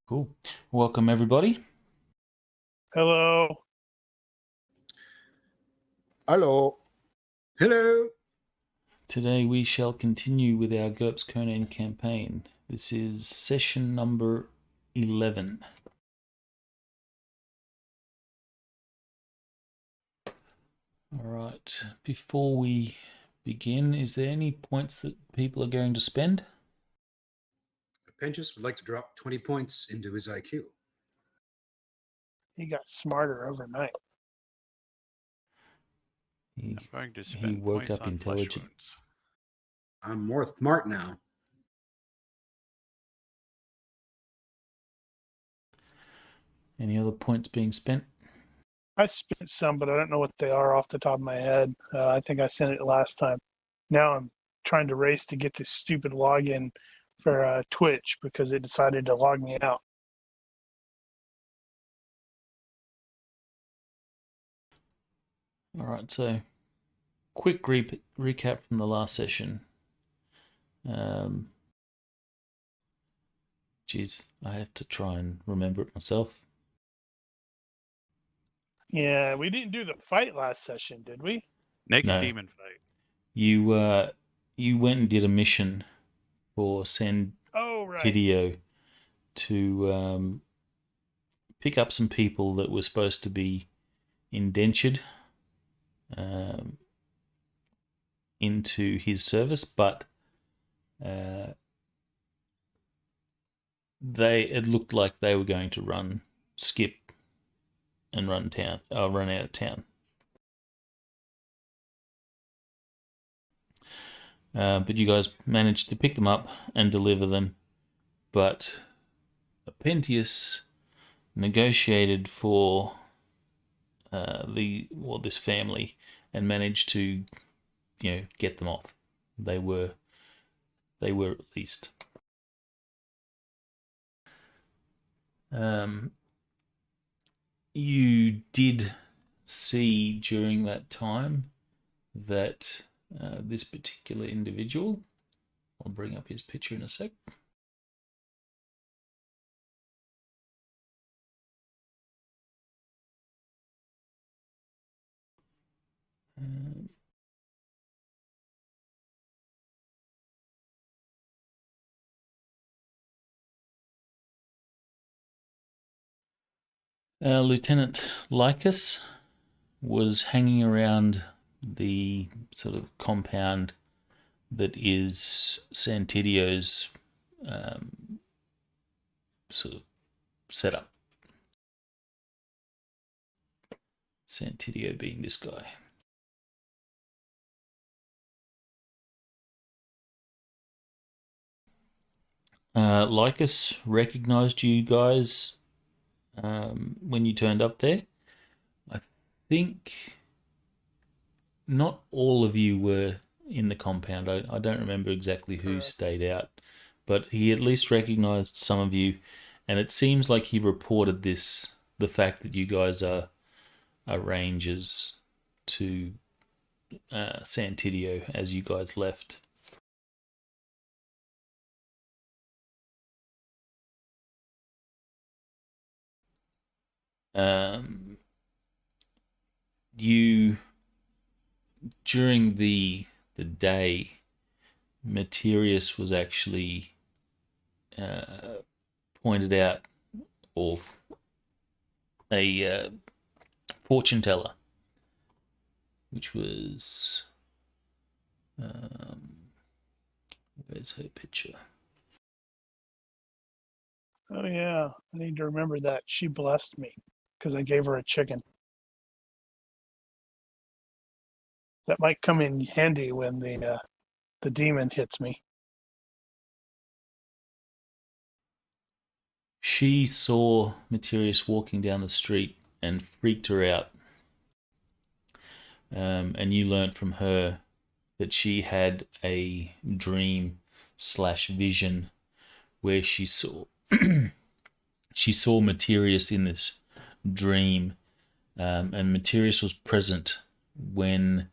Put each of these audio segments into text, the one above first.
Cool. Welcome, everybody. Hello. Hello. Hello. Today we shall continue with our GURPS Conan campaign. This is session number 11. Alright, before we begin, is there any points that people are going to spend? Penchus would like to drop 20 points into his IQ. He got smarter overnight. He I'm going to spend woke points up on intelligent. flesh wounds. I'm more smart now. Any other points being spent? I spent some, but I don't know what they are off the top of my head. I think I sent it last time. Now I'm trying to race to get this stupid login for Twitch because it decided to log me out. Alright, so quick recap from the last session. Geez, I have to try and remember it myself. Yeah, we didn't do the fight last session, did we? Naked No. demon fight. You went and did a mission for Oh, right. Santiddio to pick up some people that were supposed to be indentured into his service, but it looked like they were going to skip and run out of town. But you guys managed to pick them up and deliver them. But Pentius negotiated for this family and managed to, get them off. They were released. You did see during that time that this particular individual, I'll bring up his picture in a sec. Lieutenant Lycus was hanging around the sort of compound that is Santiddio's sort of setup. Santiddio being this guy. Lycus recognized you guys when you turned up there. I think not all of you were in the compound. I don't remember exactly who stayed out, but he at least recognized some of you, and it seems like he reported the fact that you guys are rangers to Santiddio as you guys left. You, during the day, Materius was actually pointed out, or a fortune teller, which was where's her picture? Oh, yeah. I need to remember that. She blessed me because I gave her a chicken. That might come in handy when the demon hits me. She saw Materius walking down the street and freaked her out. And you learnt from her that she had a dream/vision where she saw Materius in this dream, and Materius was present when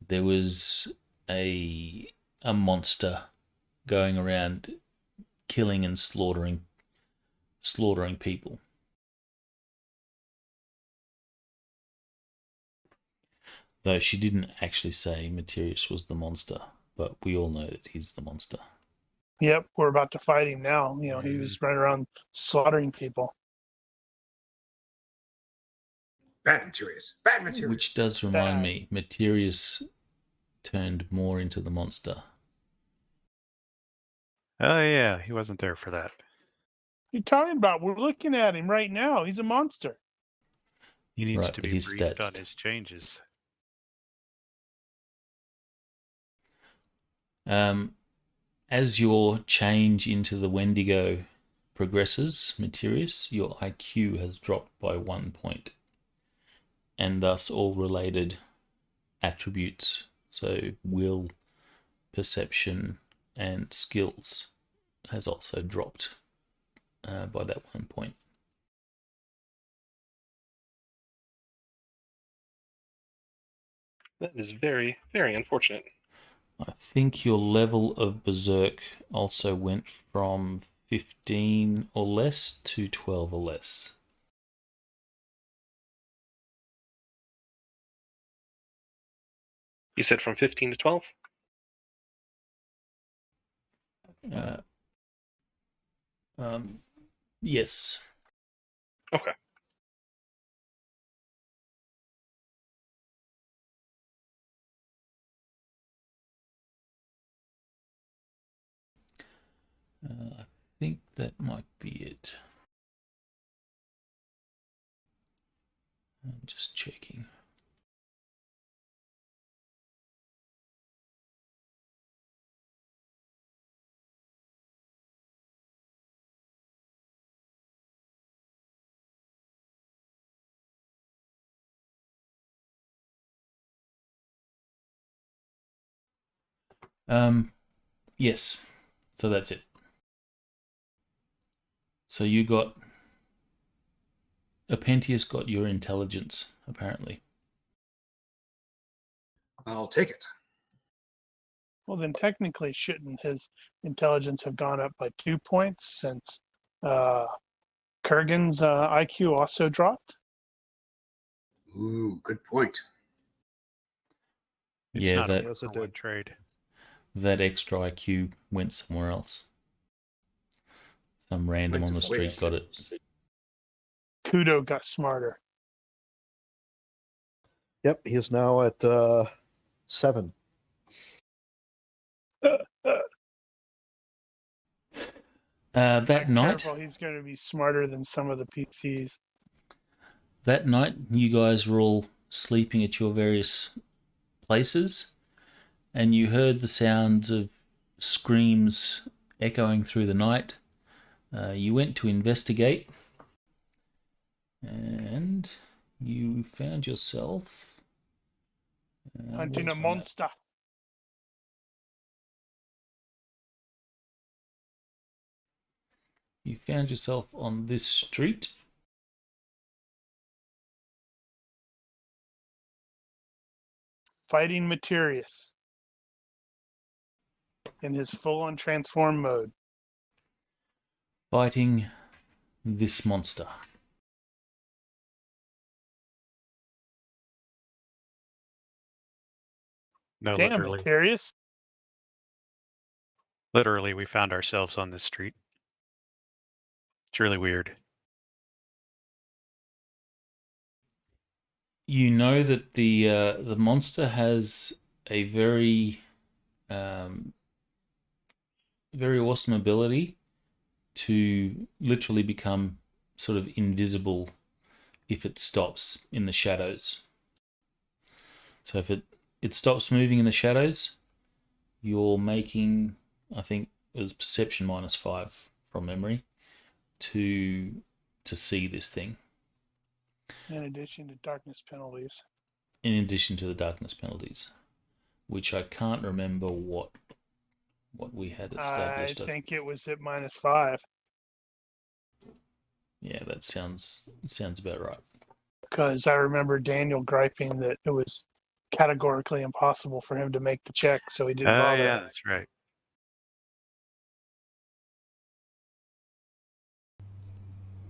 there was a monster going around killing and slaughtering slaughtering people. Though she didn't actually say Materius was the monster, but we all know that he's the monster. Yep, we're about to fight him now. You know, he was running around slaughtering people. Bad Materius. Bad Materius. Which does remind Bad. me, Materius turned more into the monster. Oh yeah, he wasn't there for that. What are you talking about? We're looking at him right now. He's a monster. He needs Right, to but be his briefed on stats. his changes. As your change into the Wendigo progresses, Materius, your IQ has dropped by 1 point. And thus all related attributes, so will, perception, and skills, has also dropped by that 1 point. That is very, very unfortunate. I think your level of Berserk also went from 15 or less to 12 or less. You said from 15 to 12? Yes. Okay. I think that might be it. I'm just checking. Yes. So that's it. So you got... Apentius got your intelligence, apparently. I'll take it. Well, then technically, shouldn't his intelligence have gone up by 2 points since Kurgan's IQ also dropped? Ooh, good point. It's Yeah, not that- a Yes, it one-for-one did. trade. That extra IQ went somewhere else. Some random Went on to the street Switch. got it. Kudo got smarter. Yep, he is now at 7. That night, Careful, he's going to be smarter than some of the PCs. you guys were all sleeping at your various places, and you heard the sounds of screams echoing through the night. You went to investigate, and you found yourself Hunting where's a my map? monster. You found yourself on this street. Fighting Materius in his full-on transform mode. Fighting this monster. No, Damn, literally. Materius. Literally, we found ourselves on this street. It's really weird. You know that the monster has a very very awesome ability to literally become sort of invisible if it stops in the shadows. So if it stops moving in the shadows, you're making, I think it was perception -5 from memory to see this thing. In addition to darkness penalties. In addition to the darkness penalties, which I can't remember what we had established. I think it was at -5. Yeah, that sounds about right. Because I remember Daniel griping that it was categorically impossible for him to make the check, so he didn't Oh bother. yeah, that's right.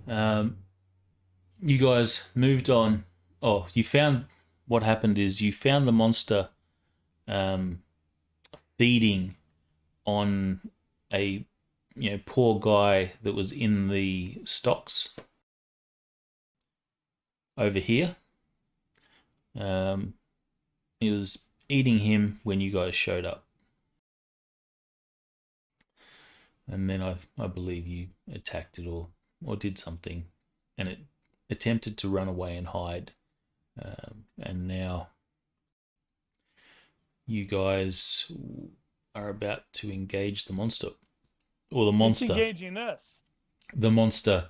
You guys moved on. Oh, you found what happened is you found the monster feeding on a poor guy that was in the stocks over here. He was eating him when you guys showed up. And then I believe you attacked it or did something, and it attempted to run away and hide. And now you guys are about to engage the monster. Or the monster. It's engaging us. The monster.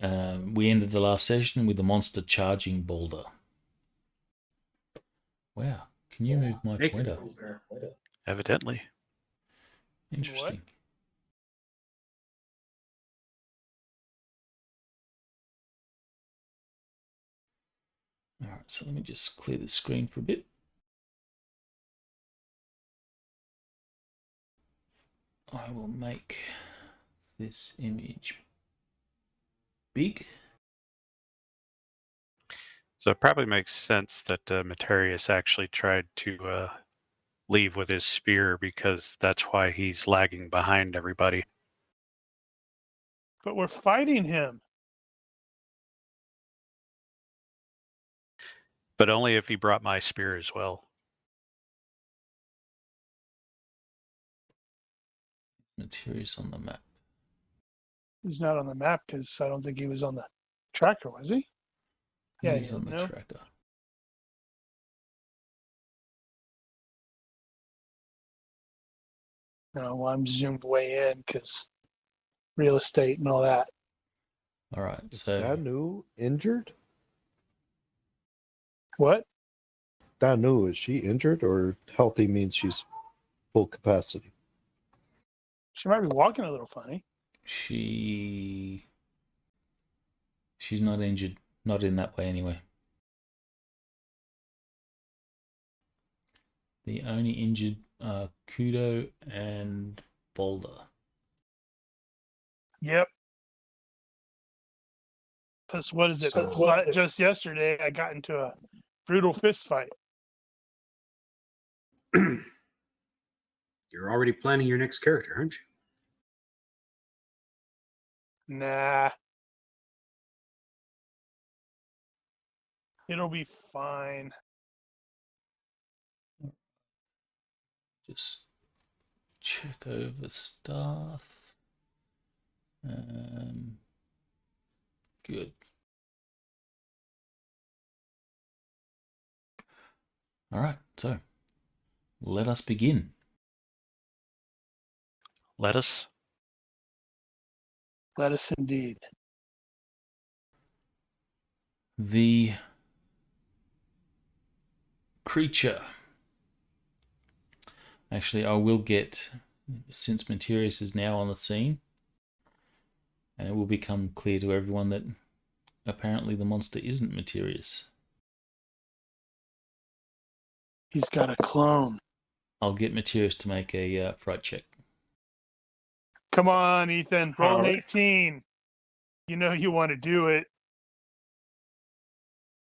We ended the last session with the monster charging Boulder. Wow. Can you move my Naked pointer? Boulder. Evidently. Interesting. All right, so let me just clear the screen for a bit. I will make this image big. So it probably makes sense that Materius actually tried to leave with his spear, because that's why he's lagging behind everybody. But we're fighting him. But only if he brought my spear as well. Materials on the map. He's not on the map because I don't think he was on the tracker, was he? Yeah, He's on the tracker. No, well, I'm zoomed way in because real estate and all that. All right, Is so Danu injured? What? Danu, is she injured or healthy means she's full capacity? She might be walking a little funny. she's not injured, not in that way anyway. The only injured are Kudo and Boulder. Yep. Plus, what is it? Just yesterday, I got into a brutal fist fight. You're already planning your next character, aren't you? Nah. It'll be fine. Just check over stuff. Good. All right, so let us begin. Let us. Let us indeed. The creature. Actually, I will get, since Materius is now on the scene, and it will become clear to everyone that apparently the monster isn't Materius. He's got a clone. I'll get Materius to make a fright check. Come on, Ethan. Roll an Alright. 18. You know you want to do it.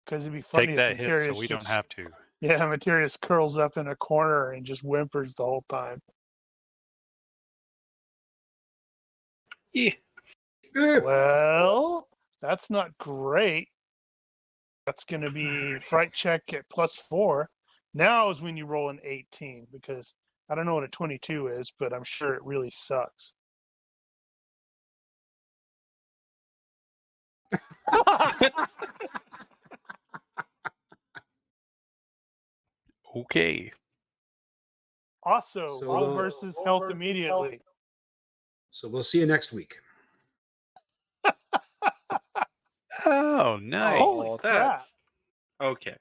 Because it'd be funny Take if that hit Materius so we don't just- have to. Yeah, Materius curls up in a corner and just whimpers the whole time. Yeah. Good. Well, that's not great. That's going to be fright check at +4. Now is when you roll an 18 because I don't know what a 22 is, but I'm sure it really sucks. Okay. Also, So, roll versus health immediately. So we'll see you next week. Oh, nice. Holy crap. That's okay.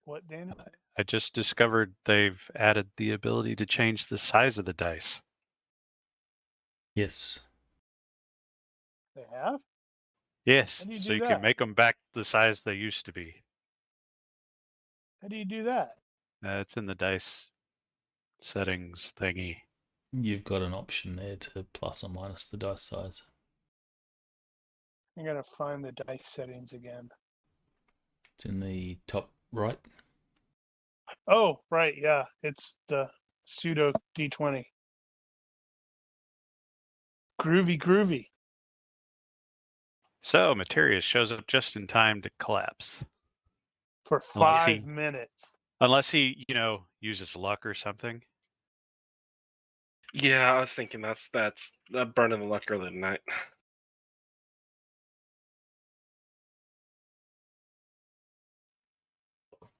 What, Daniel? I just discovered they've added the ability to change the size of the dice. Yes. They have? Yes, How do you so do you that? can make them back the size they used to be. How do you do that? It's in the dice settings thingy. You've got an option there to plus or minus the dice size. I gotta find the dice settings again. It's in the top right. Oh, right, yeah. It's the pseudo D20. Groovy. So Materia shows up just in time to collapse. For Unless 5 he- minutes. Unless he, uses luck or something. Yeah, I was thinking that's burning the luck early tonight.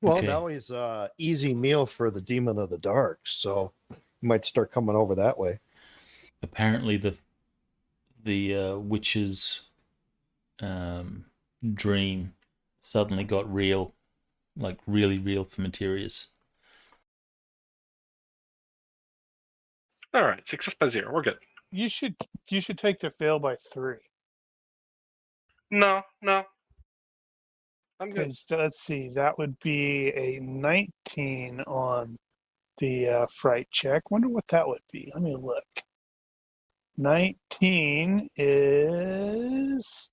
Well, Okay. now he's easy meal for the demon of the dark, so he might start coming over that way. Apparently, the witch's dream suddenly got real, like really real for Materius. All right, success by 0. We're good. You should take the fail by 3. No. I'm good. Because let's see, that would be a 19 on the fright check. Wonder what that would be. Let me look. 19 is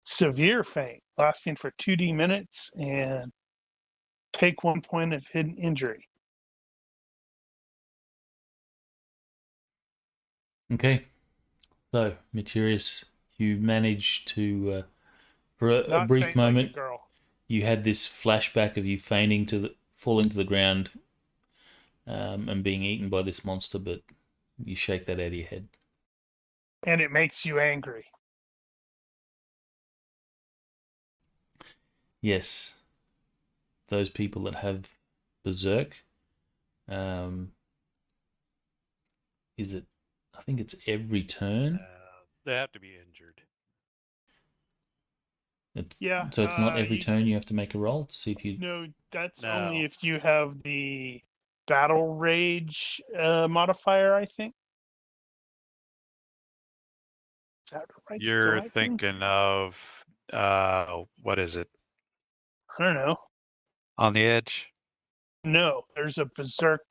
severe faint, lasting for 2d minutes, and take 1 point of hidden injury. Okay. So, Materius, you managed to, for a Not brief faint moment, like a girl. you had this flashback of you feigning falling to the ground and being eaten by this monster, but you shake that out of your head. And it makes you angry. Yes, those people that have berserk, is it? I think it's every turn. They have to be injured. Yeah, So it's not every you- turn you have to make a roll to see if you. No, that's No. only if you have the battle rage modifier, I think. Is that right? the You're right thing? thinking of what is it? I don't know. On the edge? No, there's a berserk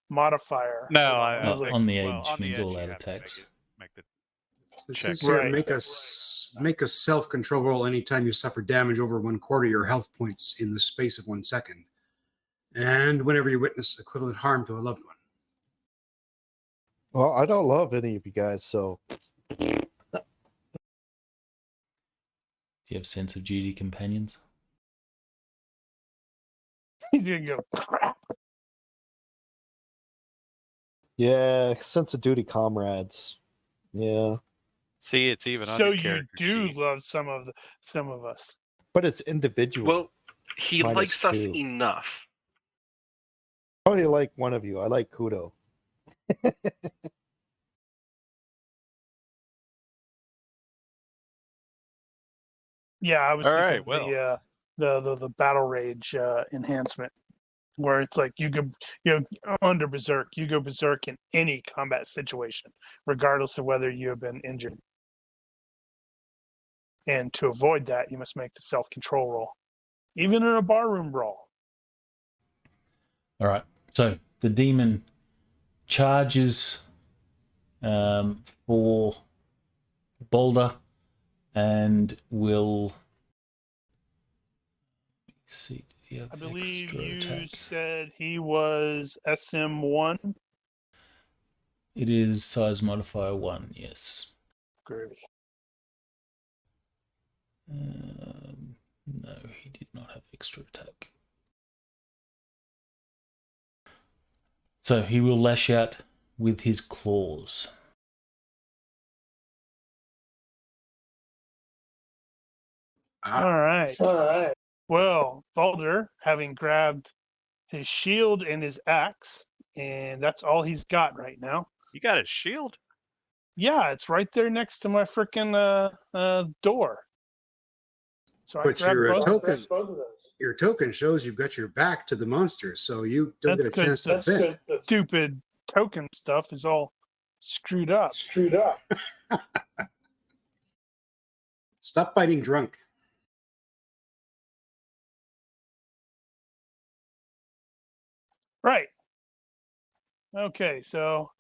modifier. No, Hold on, I let me No, look. on the well, edge on the means edge all you out have to attacks. make the It check. says here, Right. make a self-control roll anytime you suffer damage over 1/4 your health points in the space of 1 second, and whenever you witness equivalent harm to a loved one. Well, I don't love any of you guys, so Do you have sense of duty companions? He's gonna go crap. yeah, sense of duty comrades. Yeah, See, it's even on So your you character do sheet. love some of us. but it's individual. Well, he Minus likes us 2. enough. I only like one of you. I like Kudo. Yeah, I was All thinking right, of well. the battle rage enhancement, where it's like you under berserk, you go berserk in any combat situation, regardless of whether you have been injured. And to avoid that, you must make the self-control roll, even in a barroom brawl. All right. So the demon charges for Boulder and will. Let's see. Do you have I believe extra you attack? said he was SM1. It is size modifier 1. Yes. Groovy. No, he did not have extra attack. So he will lash out with his claws. Ah, All right. Well, Baldur, having grabbed his shield and his axe, and that's all he's got right now. You got a shield? Yeah, it's right there next to my freaking door. So I But grabbed your both token, your token shows you've got your back to the monster, so you don't That's get a good. chance to That's defend. good. The stupid token stuff is all screwed up. Stop fighting drunk. Right. Okay, so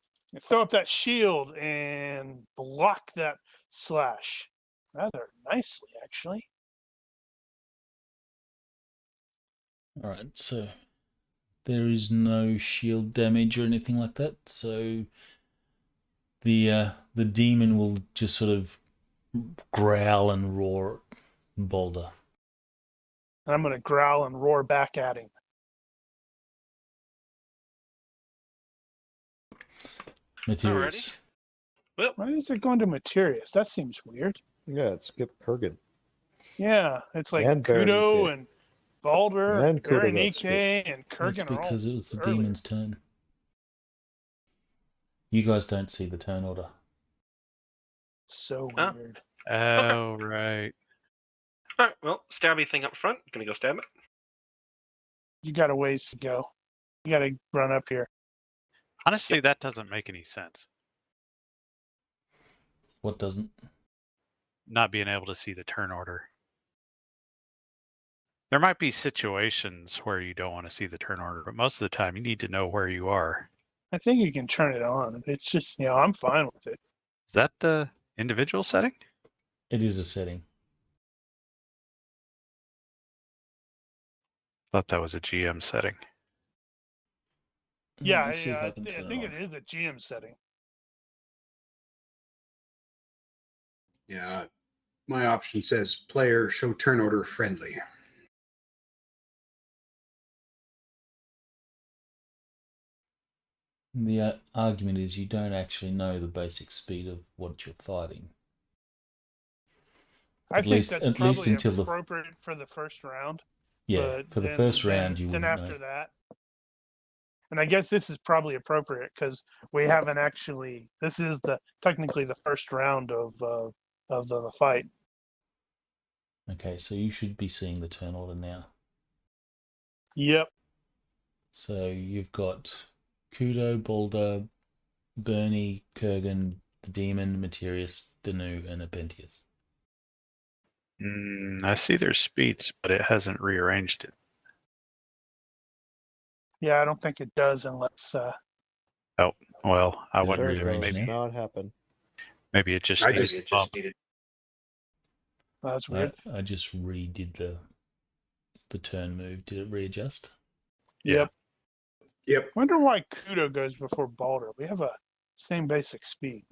Throw up that shield and block that slash rather nicely, actually. All right, so there is no shield damage or anything like that. So the demon will just sort of growl and roar at Boulder. And I'm going to growl and roar back at him. Materials. Well, Why is it going to Materius? That seems weird. Yeah, it skipped Kurgan. Yeah, it's like And Kudo Berenike. and Baldur And and Kudo got Berenike skipped. and That's Kurgan are all because it was the earlier. demon's turn. You guys don't see the turn order. So Oh. weird. Oh, right. all right. Well, stabby thing up front. Gonna go stab it. You got a ways to go. You got to run up here. Honestly, that doesn't make any sense. What doesn't? Not being able to see the turn order. There might be situations where you don't want to see the turn order, but most of the time you need to know where you are. I think you can turn it on. It's just, I'm fine with it. Is that the individual setting? It is a setting. Thought that was a GM setting. Yeah, Let me see if I I can think turn it it on. is a GM setting. Yeah. My option says player show turn order friendly. The argument is you don't actually know the basic speed of what you're fighting. I At think least- that's at least probably until the- appropriate for the first round. Yeah, But for the then- first round you then wouldn't after know. that, and I guess this is probably appropriate because we haven't actually. This is technically the first round of the fight. Okay, so you should be seeing the turn order now. Yep. So you've got Kudo, Boulder, Bernie, Kurgan, the Demon, Materius, Danu, and Apentius. I see their speeds, but it hasn't rearranged it. Yeah, I don't think it does unless. Well, I Did it wouldn't rearrange maybe, now? Not happen. maybe it just I needed just a bump. That's weird. I just redid the turn move. Did it readjust? Yeah. Yep. Wonder why Kudo goes before Baldur. We have a same basic speed,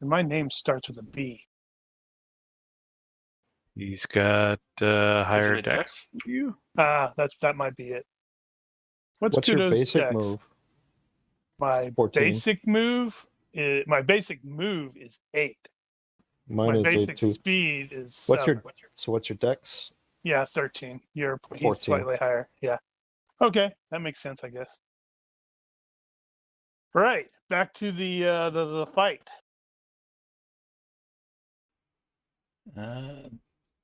and my name starts with a B. He's got higher Isn't it dex than you. That might be it. What's What's your Kudo's basic dex? move? My 14. basic move. My basic move is 8. Mine My is basic 8 too. speed is What's 7. what's your dex? Yeah, 13. He's 14. slightly higher. Yeah. Okay, that makes sense, I guess. Right, back to the fight.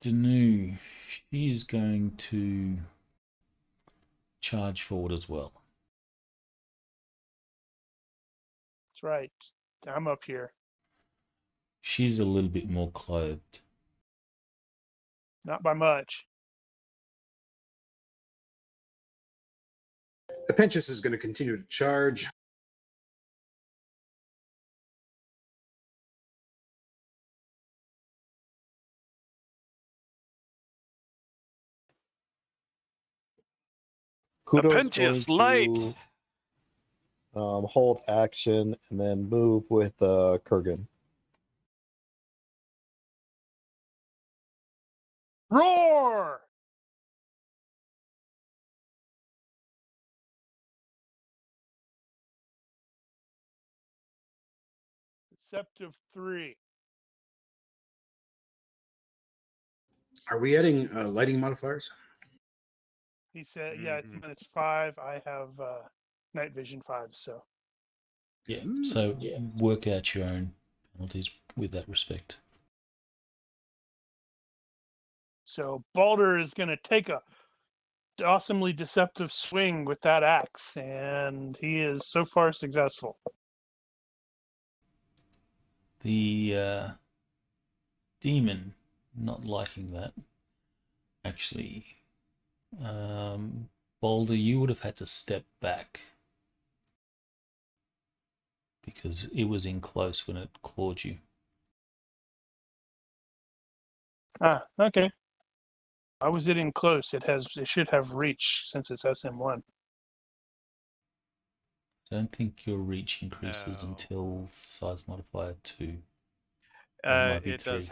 Danu, she is going to charge forward as well. That's right. I'm up here. She's a little bit more clothed. Not by much. Apentius is going to continue to charge. Kudo's Apentius, going light! to hold action and then move with Kurgan. Roar! Deceptive 3. Are we adding lighting modifiers? He said, yeah, when it's 5, I have night vision 5, so. Yeah. So work out your own penalties with that respect. So Baldur is going to take a awesomely deceptive swing with that axe, and he is so far successful. The demon not liking that. Actually, Boulder, you would have had to step back because it was in close when it clawed you. Ah, okay. Why was it in close? It should have reach since it's SM1. I don't think your reach increases No. until size modifier 2. It might be It does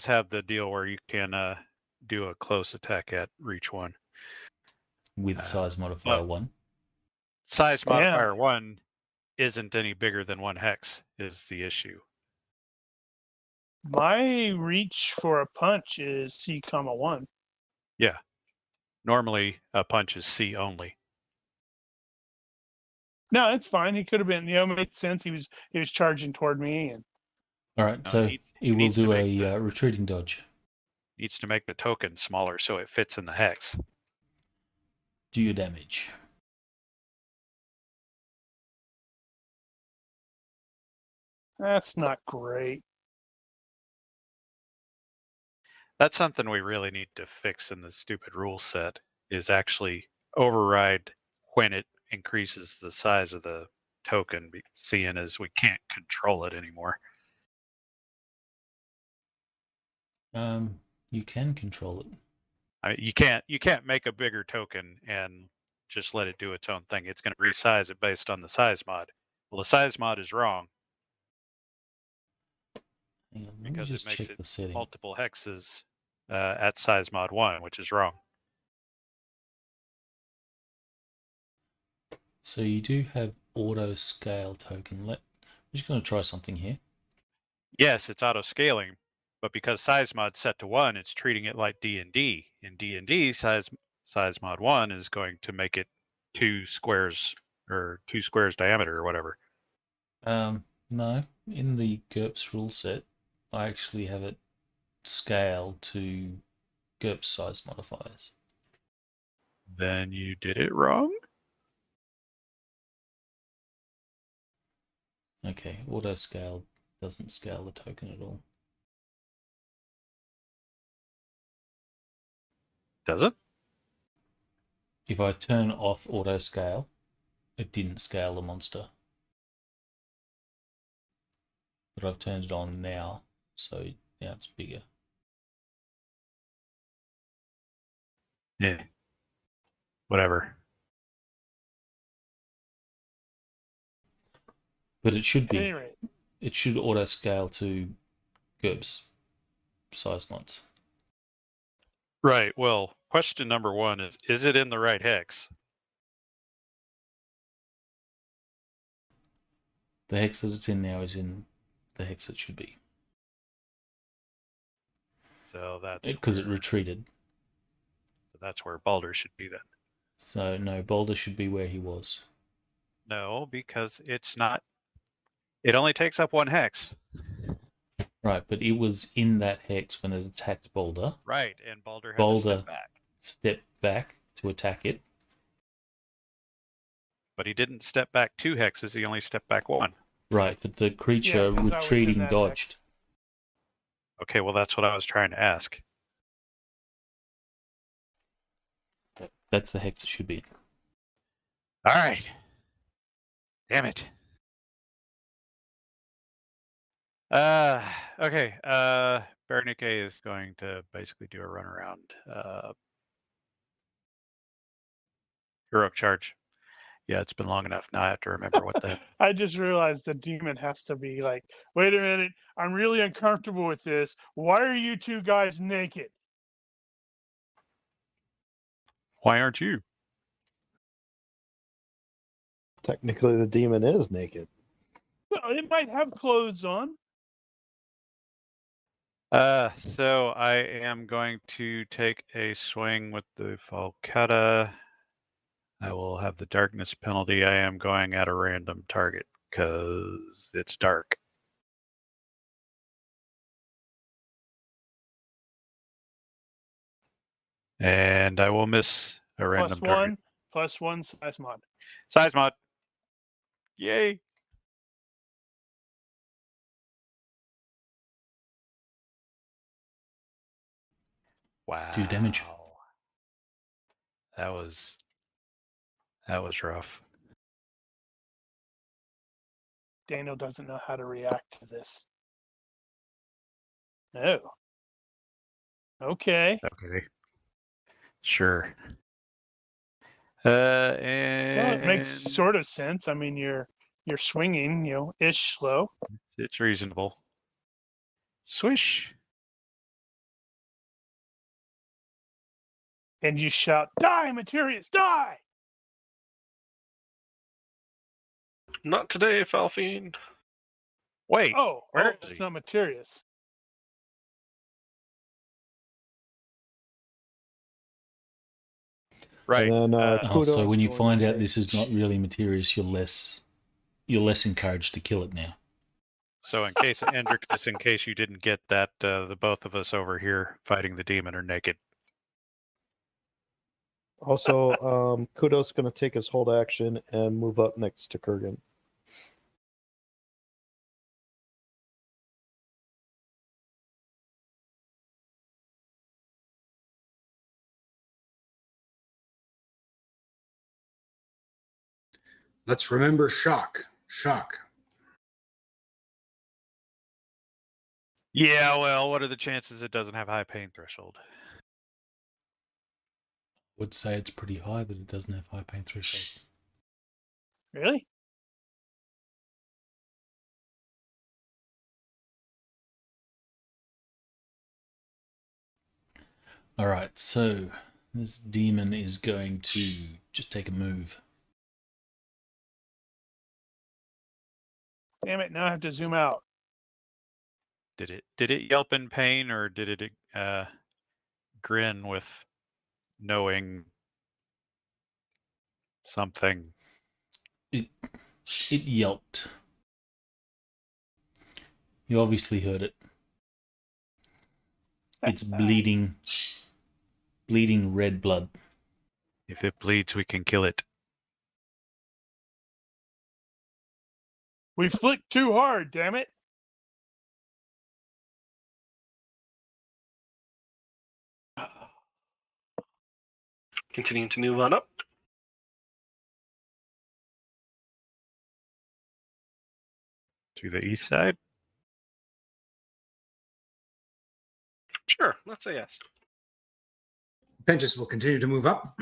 3. have the deal where you can do a close attack at reach 1. With size modifier 1. Size Damn. modifier 1 isn't any bigger than 1 hex is the issue. My reach for a punch is C, 1. Yeah. Normally a punch is C only. No, it's fine. He could have been. It makes sense. He was charging toward me, and All right, No, so he it will needs to do make a retreating dodge. Needs to make the token smaller so it fits in the hex. Do your damage. that's not great. That's something we really need to fix in the stupid rule set, is actually override when it increases the size of the token, seeing as we can't control it anymore. You can control it. You can't make a bigger token and just let it do its own thing. It's going to resize it based on the size mod. Well, the size mod is wrong Hang on, let me because it just makes check it the setting. multiple hexes at size mod 1, which is wrong. So you do have auto scale token. I'm just going to try something here. Yes, it's auto scaling, but because size mod's set to 1, it's treating it like D&D. In D&D, size mod 1 is going to make it 2 squares or 2 squares diameter or whatever. No, in the GURPS rule set, I actually have it scaled to GURPS size modifiers. Then you did it wrong? Okay, auto scale doesn't scale the token at all. Does it? If I turn off auto scale, it didn't scale the monster. But I've turned it on now, so now it's bigger. Yeah. Whatever. But it should At be. any rate, It should auto scale to GURPS size mods. Right. Well, question number 1 is it in the right hex? The hex that it's in now is in the hex it should be. So that's Because it retreated. So that's where Baldur should be then. So no, Boulder should be where he was. No, because it's not. It only takes up 1 hex. Right, but it was in that hex when it attacked Boulder. Right, and Baldur had to Boulder step back. stepped back to attack it. But he didn't step back 2 hexes, he only stepped back 1. Right, but the creature 'cause I was in retreating that dodged. hex. Okay, well, that's what I was trying to ask. That's the hex it should be. All right. Damn it. Okay. Ronnke is going to basically do a run around. Heroic charge. Yeah, it's been long enough. Now I have to remember what the. I just realized the demon has to be like, wait a minute, I'm really uncomfortable with this. Why are you two guys naked? Why aren't you? Technically, the demon is naked. Well, it might have clothes on. So I am going to take a swing with the Falcata. I will have the darkness penalty. I am going at a random target because it's dark. And I will miss a random target. +1 size mod. Size mod. Yay. Wow. Do damage. That was rough. Daniel doesn't know how to react to this. Oh. Okay. Okay. Sure. Well, And it makes sort of sense. I mean, you're swinging, ish slow. it's reasonable. Swish. And you shout, "Die, Materius, die!" Not today, Falfiend. Wait. Where is it's he? not Materius. Right. And then kudos. So when you going find to out take- this is not really Materius, you're less encouraged to kill it now. So in case, Hendrik, just in case you didn't get that, the both of us over here fighting the demon are naked. Also, kudos going to take his hold action and move up next to Kurgan. Let's remember shock. Shock. Yeah, well, what are the chances it doesn't have high pain threshold? Would say it's pretty high that it doesn't have high pain threshold. Really? All right, so this demon is going to just take a move. Damn it! Now I have to zoom out. Did it yelp in pain, or did it grin with knowing something? It yelped. You obviously heard it. It's bleeding red blood. If it bleeds, we can kill it. We flicked too hard, damn it! Continuing to move on up. To the east side? Sure, let's say yes. Penchus will continue to move up.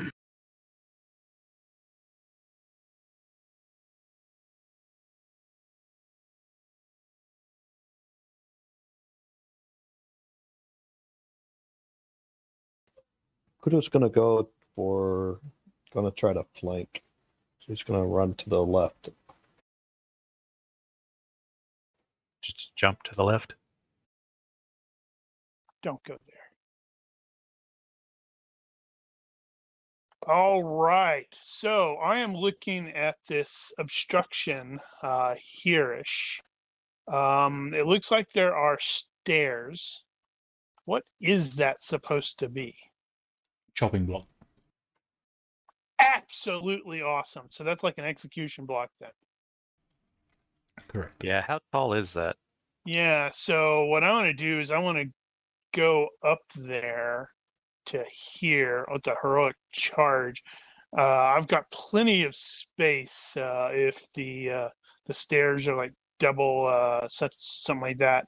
Kudos going to going to try to flank. So he's going to run to the left. Just jump to the left. Don't go there. All right. So I am looking at this obstruction here-ish. It looks like there are stairs. What is that supposed to be? Chopping block. Absolutely awesome. So that's like an execution block then. Correct. Yeah, how tall is that? Yeah. So what I want to do is I want to go up there to here with the heroic charge. I've got plenty of space if the stairs are like double something like that.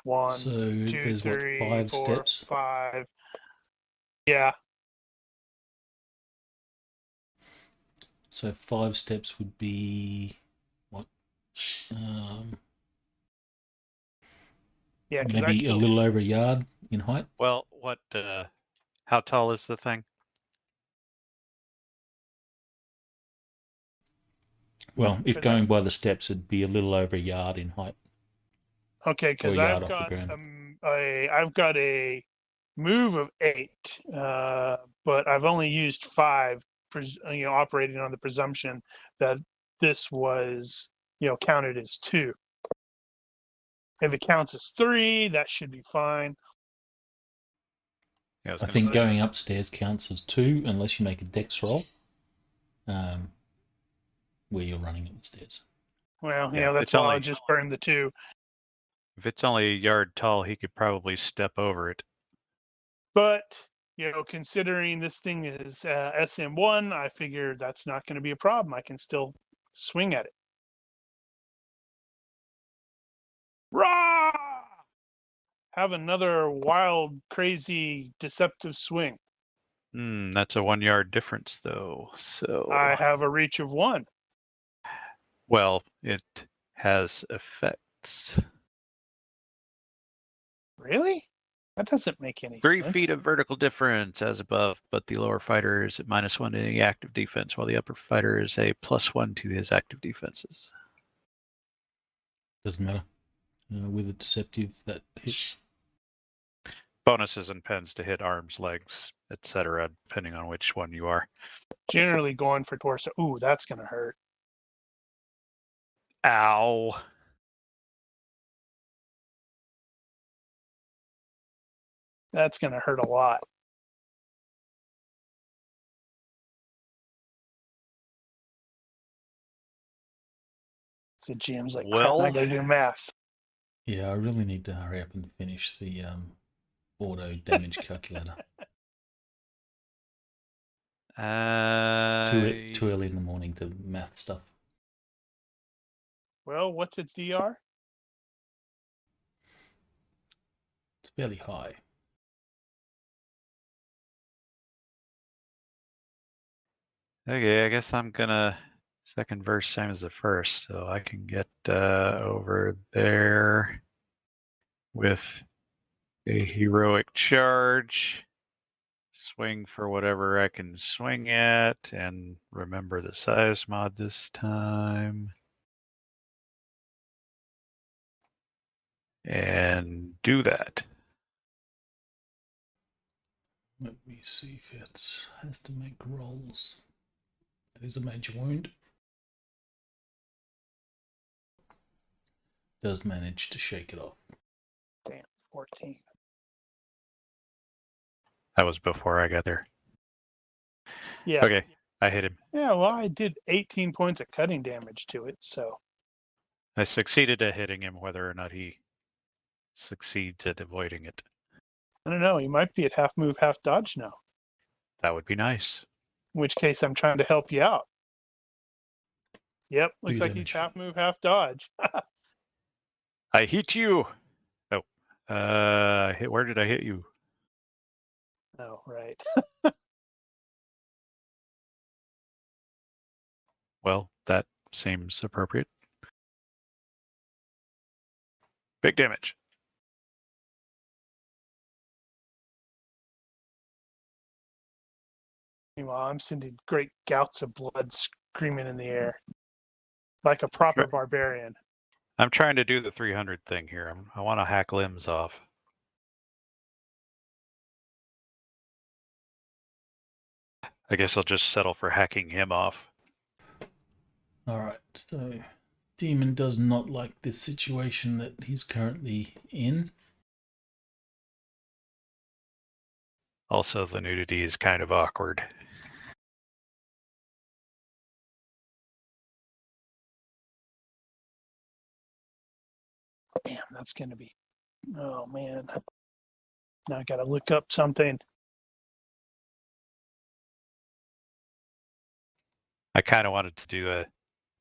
One, So two, there's three, what, 5 four, steps? 5. Yeah. So 5 steps would be what? Yeah. 'cause I Maybe a still- little over a yard in height. Well, what? How tall is the thing? Well, if But- going by the steps, it'd be a little over a yard in height. Okay, because Or a yard I've off the got ground. I've got a move of 8, but I've only used 5. Operating on the presumption that this was counted as 2. If it counts as 3, that should be fine. Yeah, was I gonna think say- going upstairs counts as 2 unless you make a dex roll, where you're running up the stairs. Well, Yeah, that's it's why only- I'll just burn the 2. If it's only a yard tall, he could probably step over it. But considering this thing is SM1, I figure that's not going to be a problem. I can still swing at it. have another wild, crazy, deceptive swing. That's a 1 yard difference, though. So, I have a reach of 1. well, it has effects. Really? That doesn't make any 3 sense. feet of vertical difference as above, but the lower fighter is at -1 to any active defense, while the upper fighter is a +1 to his active defenses. Doesn't matter. With a deceptive, that hits. Bonuses and pens to hit arms, legs, etc., depending on which one you are. Generally going for torso. Ooh, that's going to hurt. Ow. That's going to hurt a lot. So GM's like, crap, Well- I got to do math. Yeah, I really need to hurry up and finish the auto damage calculator. It's too early in the morning to math stuff. Well, what's its DR? It's fairly high. Okay, I guess I'm gonna second verse same as the first, so I can get over there with a heroic charge, swing for whatever I can swing at, and remember the size mod this time. And do that. Let me see if it has to make rolls. That is a major wound. Does manage to shake it off. Damn, 14. That was before I got there. Yeah. Okay, I hit him. Yeah, well, I did 18 points of cutting damage to it, so. I succeeded at hitting him, whether or not he succeeds at avoiding it. I don't know. He might be at half move, half dodge now. That would be nice. In which case, I'm trying to help you out. Yep, looks Do like he's damage. half move, half dodge. I hit you. Oh, where did I hit you? Oh, right. Well, that seems appropriate. Big damage. Meanwhile, I'm sending great gouts of blood screaming in the air. Like a proper Sure. barbarian. I'm trying to do the 300 thing here. I want to hack limbs off. I guess I'll just settle for hacking him off. Alright, so Demon does not like this situation that he's currently in. Also, the nudity is kind of awkward. Damn, that's going to be. Oh, man. Now I got to look up something. I kind of wanted to do a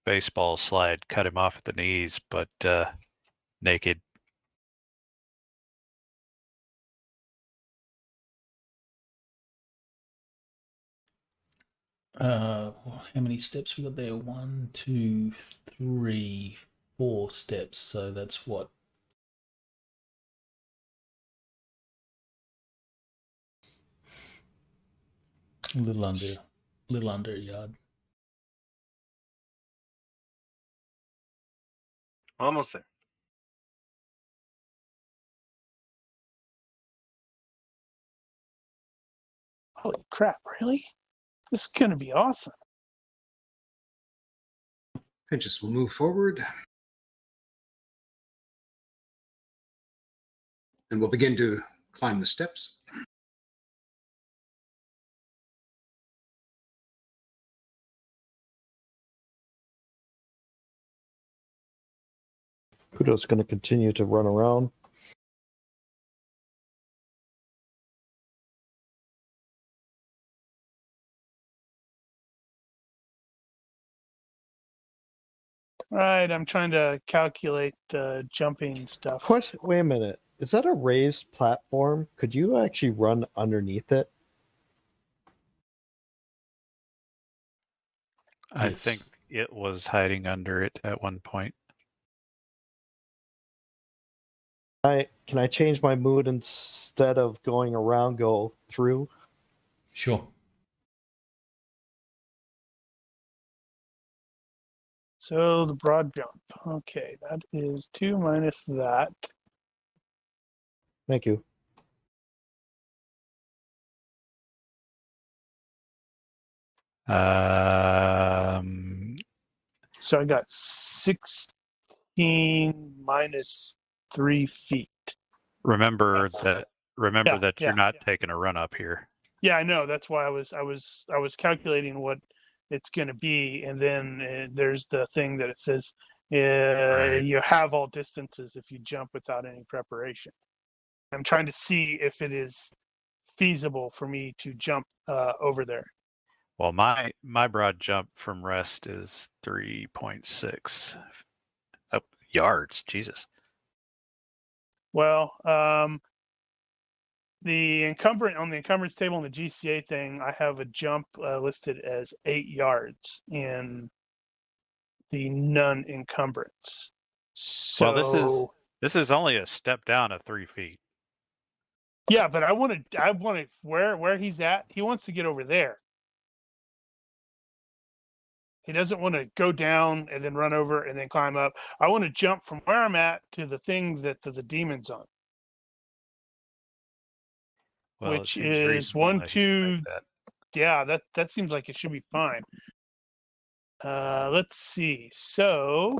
baseball slide, cut him off at the knees, but naked. How many steps we got there? 1, 2, 3, 4 steps. So that's what? A little under a yard. Almost there. Holy crap, really? This is going to be awesome. Pinches will move forward. And we'll begin to climb the steps. Kudo's going to continue to run around. All right, I'm trying to calculate the jumping stuff. What? Wait a minute. Is that a raised platform? Could you actually run underneath it? I Yes. think it was hiding under it at one point. Can I change my mood instead of going around, go through? Sure. So the broad jump. Okay, that is 2 minus that. Thank you. So I got 16 minus 3 feet. Remember Yes. that you're not taking a run up here. Yeah, I know. That's why I was calculating what it's going to be, and then there's the thing that it says you have all distances if you jump without any preparation. I'm trying to see if it is feasible for me to jump over there. Well, my broad jump from rest is 3.6 yards. Jesus. Well, the encumbrance table in the GCA thing, I have a jump listed as 8 yards in the non-encumbrance. So Well, this is only a step down of 3 feet. yeah, but I want to where he's at. He wants to get over there. He doesn't want to go down and then run over and then climb up. I want to jump from where I'm at to the thing that the demon's on. Well, it Which seems is reasonable 1, that he would 2. make that. Yeah, that seems like it should be fine. Let's see. So,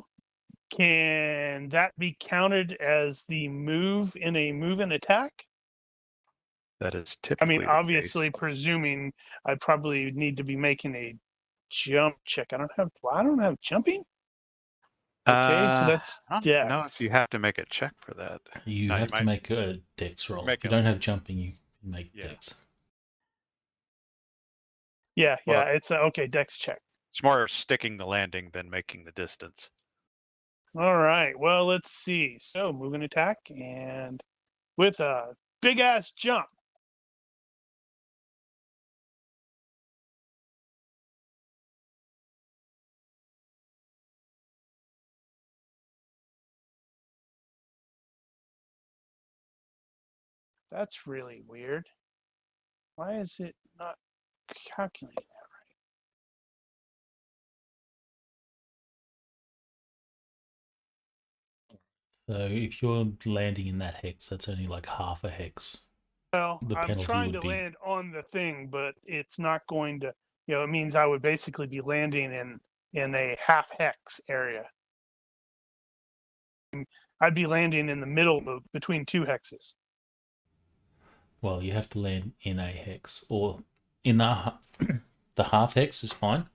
can that be counted as the move in a move and attack? That is I typically mean, the obviously, case. presuming I probably need to be making a jump check. I don't have jumping. Okay, so that's I don't dex. know if you have to make a check for that. You No, you have to might- make a dex roll. make If you a- don't have jumping, you can make Yeah. dex. Yeah, Well- it's okay. Dex check. It's more sticking the landing than making the distance. All right. Well, let's see. So move and attack, and with a big ass jump. That's really weird. Why is it not calculating that right? So if you're landing in that hex, that's only like half a hex. Well, The I'm penalty trying would to be- land on the thing, but it's not going to. It means I would basically be landing in a half hex area. I'd be landing in the middle between 2 hexes. Well, you have to land in a hex, or in the half hex is fine.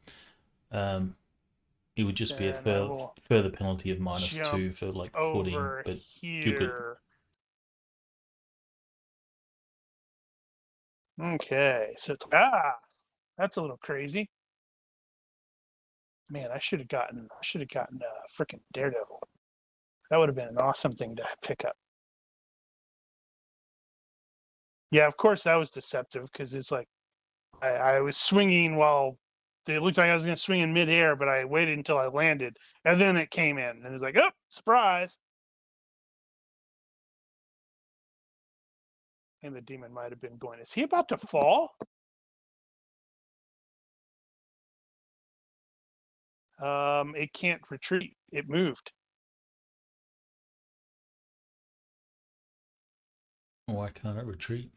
It would just be a Then I will further penalty of jump -2 for like footing, Over but you're good. here. Okay, so that's a little crazy. Man, I should have gotten freaking Daredevil. That would have been an awesome thing to pick up. Yeah, of course that was deceptive because it's like I was swinging while it looked like I was going to swing in midair, but I waited until I landed, and then it came in, and it's like, oh, surprise! And the demon might have been going, is he about to fall? It can't retreat. It moved. Why can't it retreat?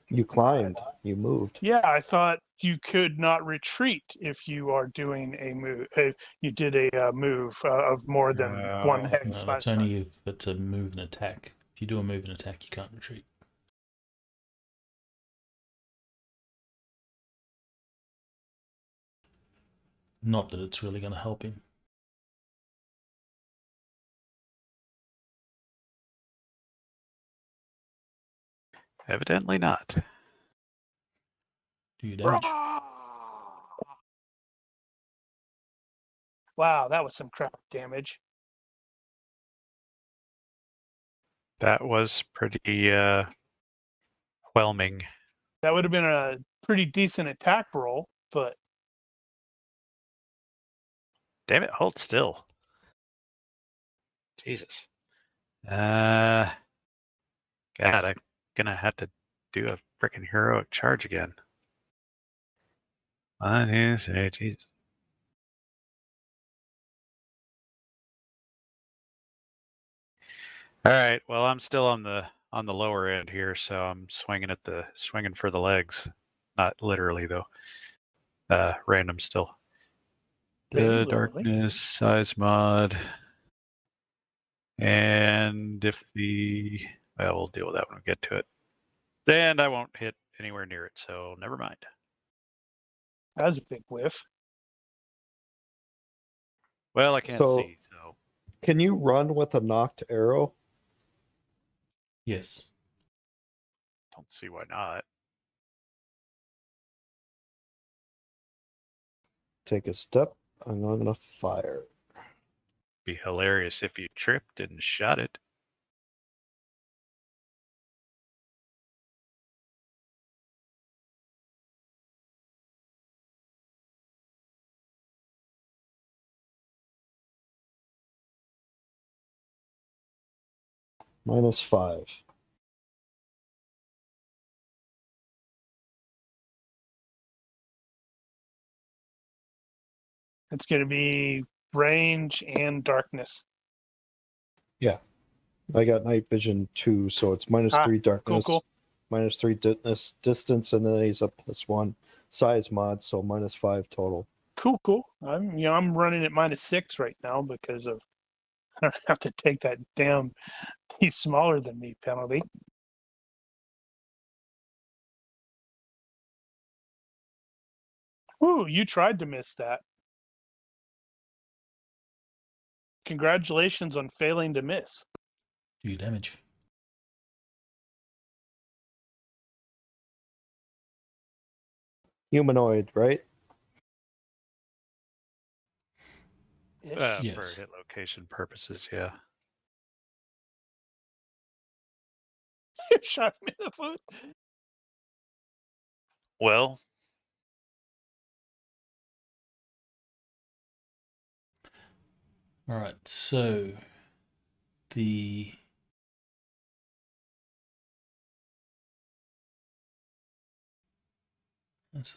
You climbed. You moved. Yeah, I thought you could not retreat if you are doing a move. You did a move of more than one hex No, last that's time. only if it's a move and attack. If you do a move and attack, you can't retreat. Not that it's really going to help him. Evidently not. Do you damage? Wow, that was some crap damage. That was pretty whelming. That would have been a pretty decent attack roll, but Damn it, hold still. Jesus. God, I'm gonna have to do a freaking heroic charge again. Jesus. All right. Well, I'm still on the lower end here, so I'm swinging for the legs. Not literally though. Random still. maybe The literally. darkness size mod, and if we'll deal with that when we get to it. And I won't hit anywhere near it, so never mind. That was a big whiff. Well, I can't So- see, so Can you run with a knocked arrow? Yes. don't see why not. Take a step. I'm going to fire. Be hilarious if you tripped and shot it. -5. It's going to be range and darkness. I got night vision 2, so it's -3 darkness, Cool. -3 distance, and then he's a +1 size mod, so -5 total. Cool. I'm running at -6 right now because of I don't have to take that damn he's smaller than me penalty. Ooh, you tried to miss that. Congratulations on failing to miss. 2 damage. Humanoid, right? Ish. For Yes. hit location purposes, yeah. You shot me in the foot. Well, All right. So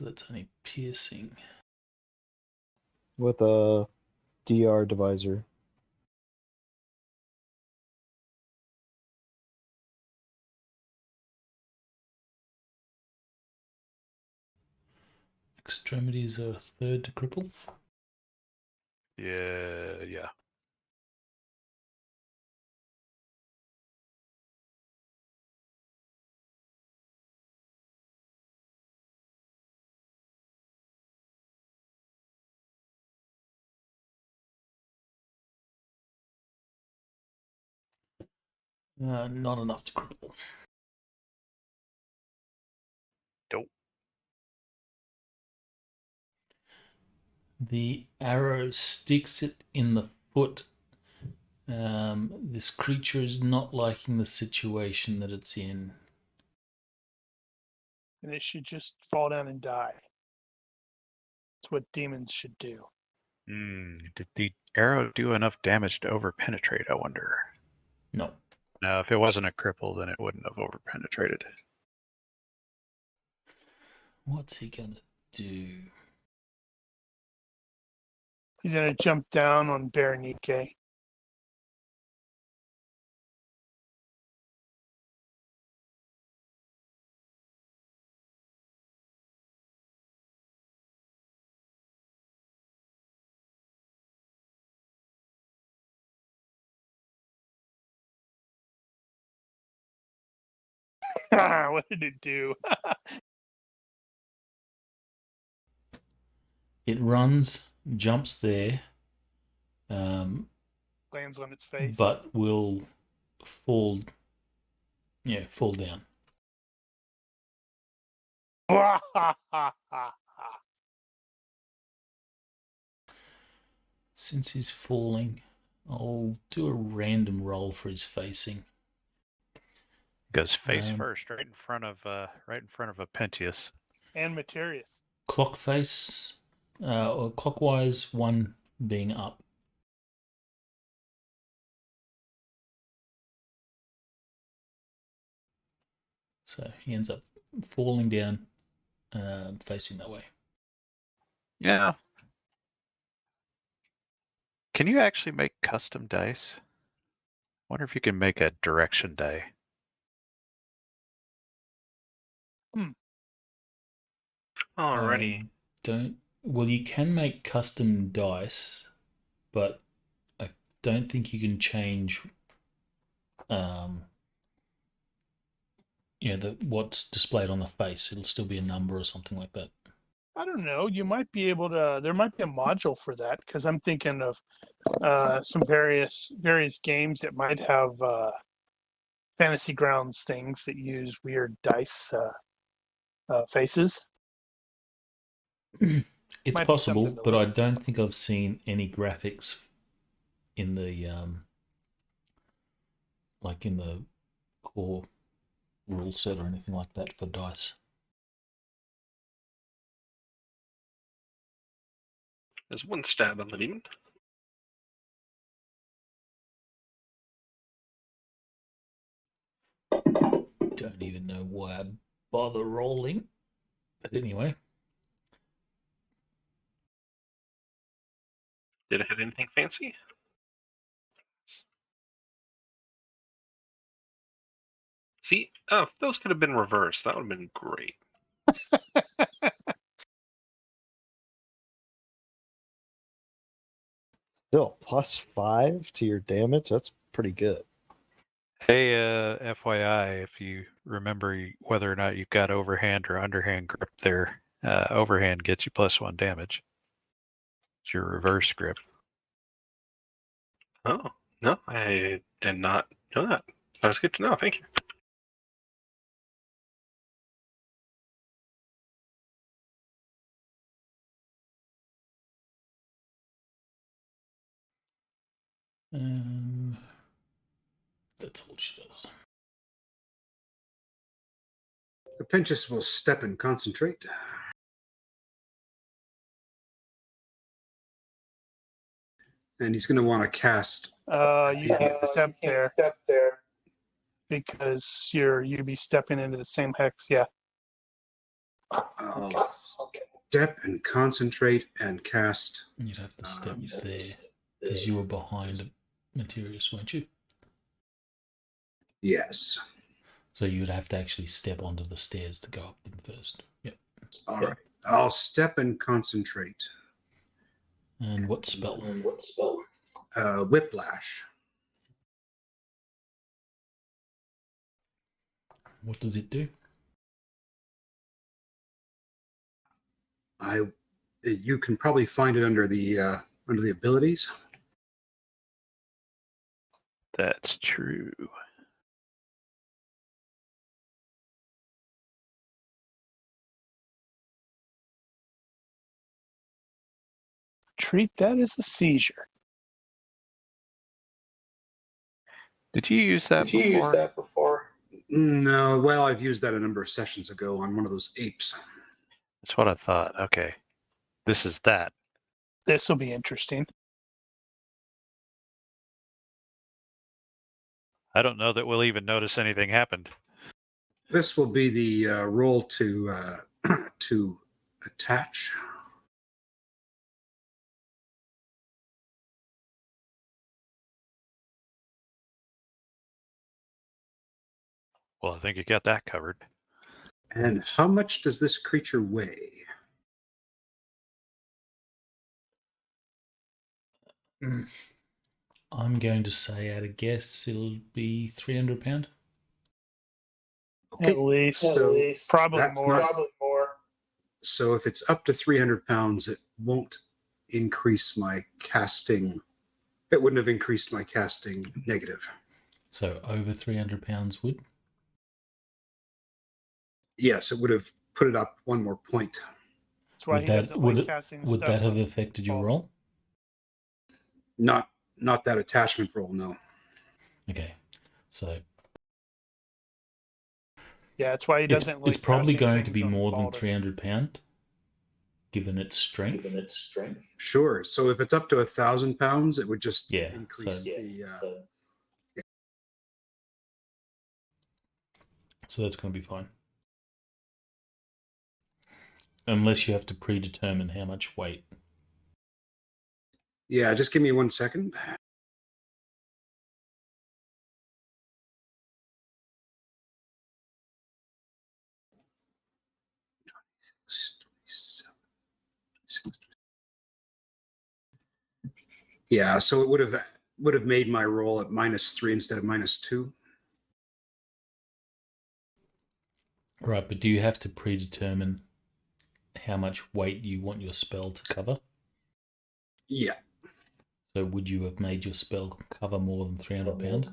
that's only piercing. With a DR divisor. Extremities are a third to cripple. yeah. Not enough to cripple. Dope. The arrow sticks it in the foot. This creature is not liking the situation that it's in. And it should just fall down and die. That's what demons should do. Did the arrow do enough damage to overpenetrate, I wonder? No. No, if it wasn't a cripple, then it wouldn't have overpenetrated. What's he gonna do? He's gonna jump down on Ronnke. What did it do? It runs, jumps there, Lands on its face. but will fall. Yeah, fall down. Since he's falling, I'll do a random roll for his facing. Goes face Um, first, right in front of a Pentius. And Materius. Clock face, or clockwise, one being up. So he ends up falling down, facing that way. Yeah. Can you actually make custom dice? Wonder if you can make a direction die. Alrighty. I don't. Well, you can make custom dice, but I don't think you can change. What's displayed on the face. It'll still be a number or something like that. I don't know. You might be able to. There might be a module for that because I'm thinking of some various games that might have fantasy grounds things that use weird dice faces. It's Might be possible, something to but I look don't think I've seen any graphics in the in the core rule set or anything like that for dice. There's one stab on the demon. Don't even know why I bother rolling. But anyway. Did it hit anything fancy? See? Oh, those could have been reversed. That would have been great. Still, +5 to your damage. That's pretty good. Hey, FYI, if you remember whether or not you've got overhand or underhand grip there, overhand gets you +1 damage. It's your reverse grip. Oh, no, I did not know that. That was good to know. Thank you. That's all she does. The Pentious will step and concentrate. And he's going to want to cast. You can't step there because you'd be stepping into the same hex. Yeah. Step and concentrate and cast. You'd have to step there because you were behind Materius, weren't you? Yes. So you would have to actually step onto the stairs to go up them first. Yep. All right. I'll step and concentrate. And what spell? Whiplash. What does it do? You can probably find it under the abilities. That's true. Treat that as a seizure. Did you use that before? No, well, I've used that a number of sessions ago on one of those apes. That's what I thought. Okay. This is that. This will be interesting. I don't know that we'll even notice anything happened. This will be the roll to to attach. Well, I think you got that covered. And how much does this creature weigh? I'm going to say, at a guess, it'll be 300 pound. Okay. At least. So Probably that's more. not- So if it's up to 300 pounds, it won't increase my casting. It wouldn't have increased my casting negative. So over 300 pounds would? Yes, it would have put it up one more point. That's why Would he that doesn't would like it, casting would stuff that have on affected your fall. roll? Not that attachment roll, no. Okay, so Yeah, that's why he It's, doesn't like. it's probably casting going to things be on more than Balder. £300, given its strength. Sure. So if it's up to 1,000 pounds, it would just Yeah, increase the. So that's going to be fine. Unless you have to predetermine how much weight. Yeah, just give me 1 second. Yeah, so it would have made my roll at -3 instead of -2. Right, but do you have to predetermine how much weight you want your spell to cover? Yeah. So would you have made your spell cover more than £300?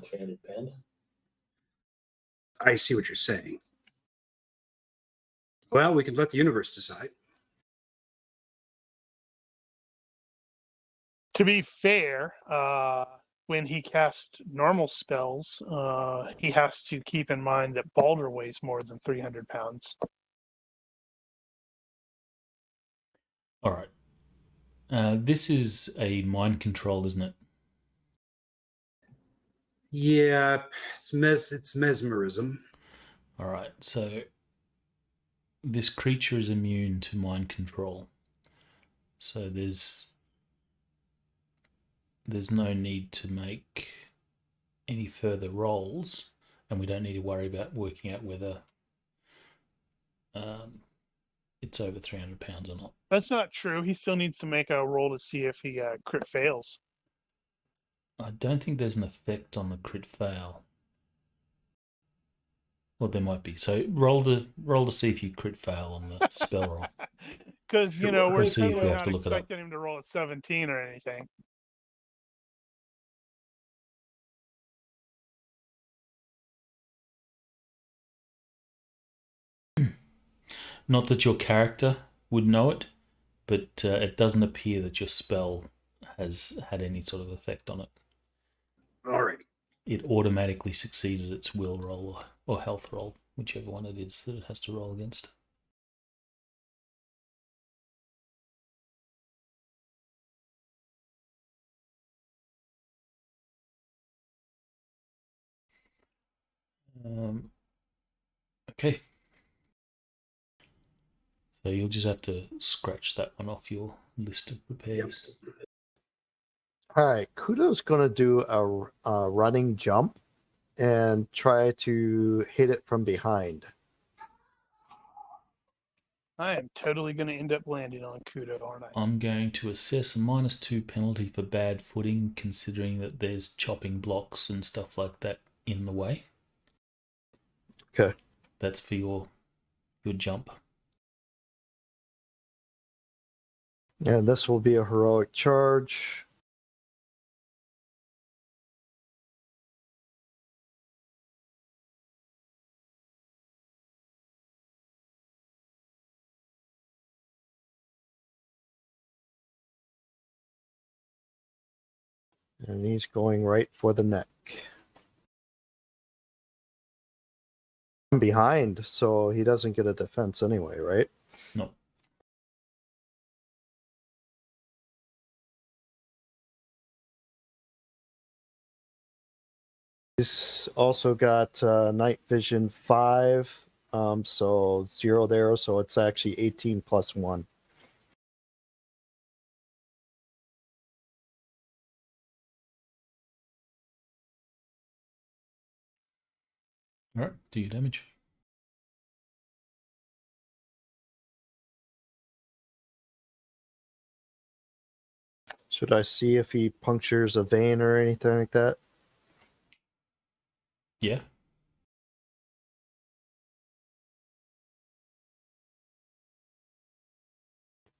I see what you're saying. Well, we could let the universe decide. To be fair, when he casts normal spells, he has to keep in mind that Balder weighs more than 300 pounds. All right. This is a mind control, isn't it? Yeah, it's mesmerism. All right. So this creature is immune to mind control. So there's no need to make any further rolls, and we don't need to worry about working out whether it's over £300 or not. That's not true. He still needs to make a roll to see if he crit fails. I don't think there's an effect on the crit fail. Well, there might be. So roll to see if you crit fail on the spell roll. Because, We'll we're see if we certainly have not to look it up. expecting him to roll a 17 or anything. Not that your character would know it, but it doesn't appear that your spell has had any sort of effect on it. All right. It automatically succeeded its will roll or health roll, whichever one it is that it has to roll against. Okay. So you'll just have to scratch that one off your list of repairs. Yep. All right, Kudo's going to do a running jump and try to hit it from behind. I am totally going to end up landing on Kudo, aren't I? I'm going to assess a -2 penalty for bad footing, considering that there's chopping blocks and stuff like that in the way. Okay. That's for your jump. And this will be a heroic charge. And he's going right for the neck. I'm behind, so he doesn't get a defense anyway, right? No. He's also got night vision 5, so 0 there, so it's actually 18 plus 1. All right, do your damage. Should I see if he punctures a vein or anything like that? Yeah.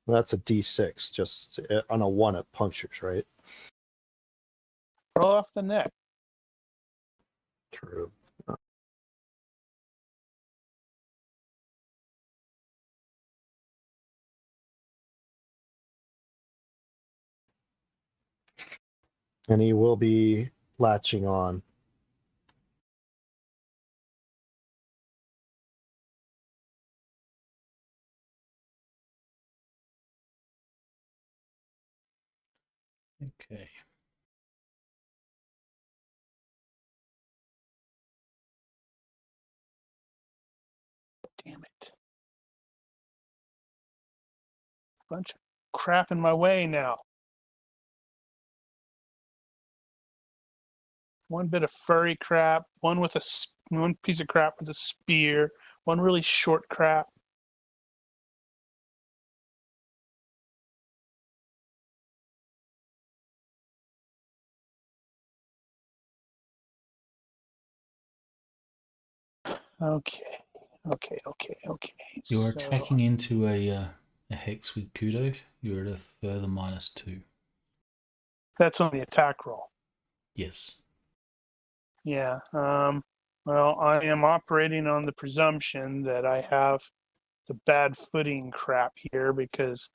That's a D6. Just on a 1, it punctures, right? Roll off the neck. True. And he will be latching on. Okay. Damn it. Bunch of crap in my way now. One bit of furry crap, one piece of crap with a spear, one really short crap. Okay. You're So, attacking into a hex with Kudo. You're at a further -2. that's on the attack roll. Yes. Yeah. Well, I am operating on the presumption that I have the bad footing crap here because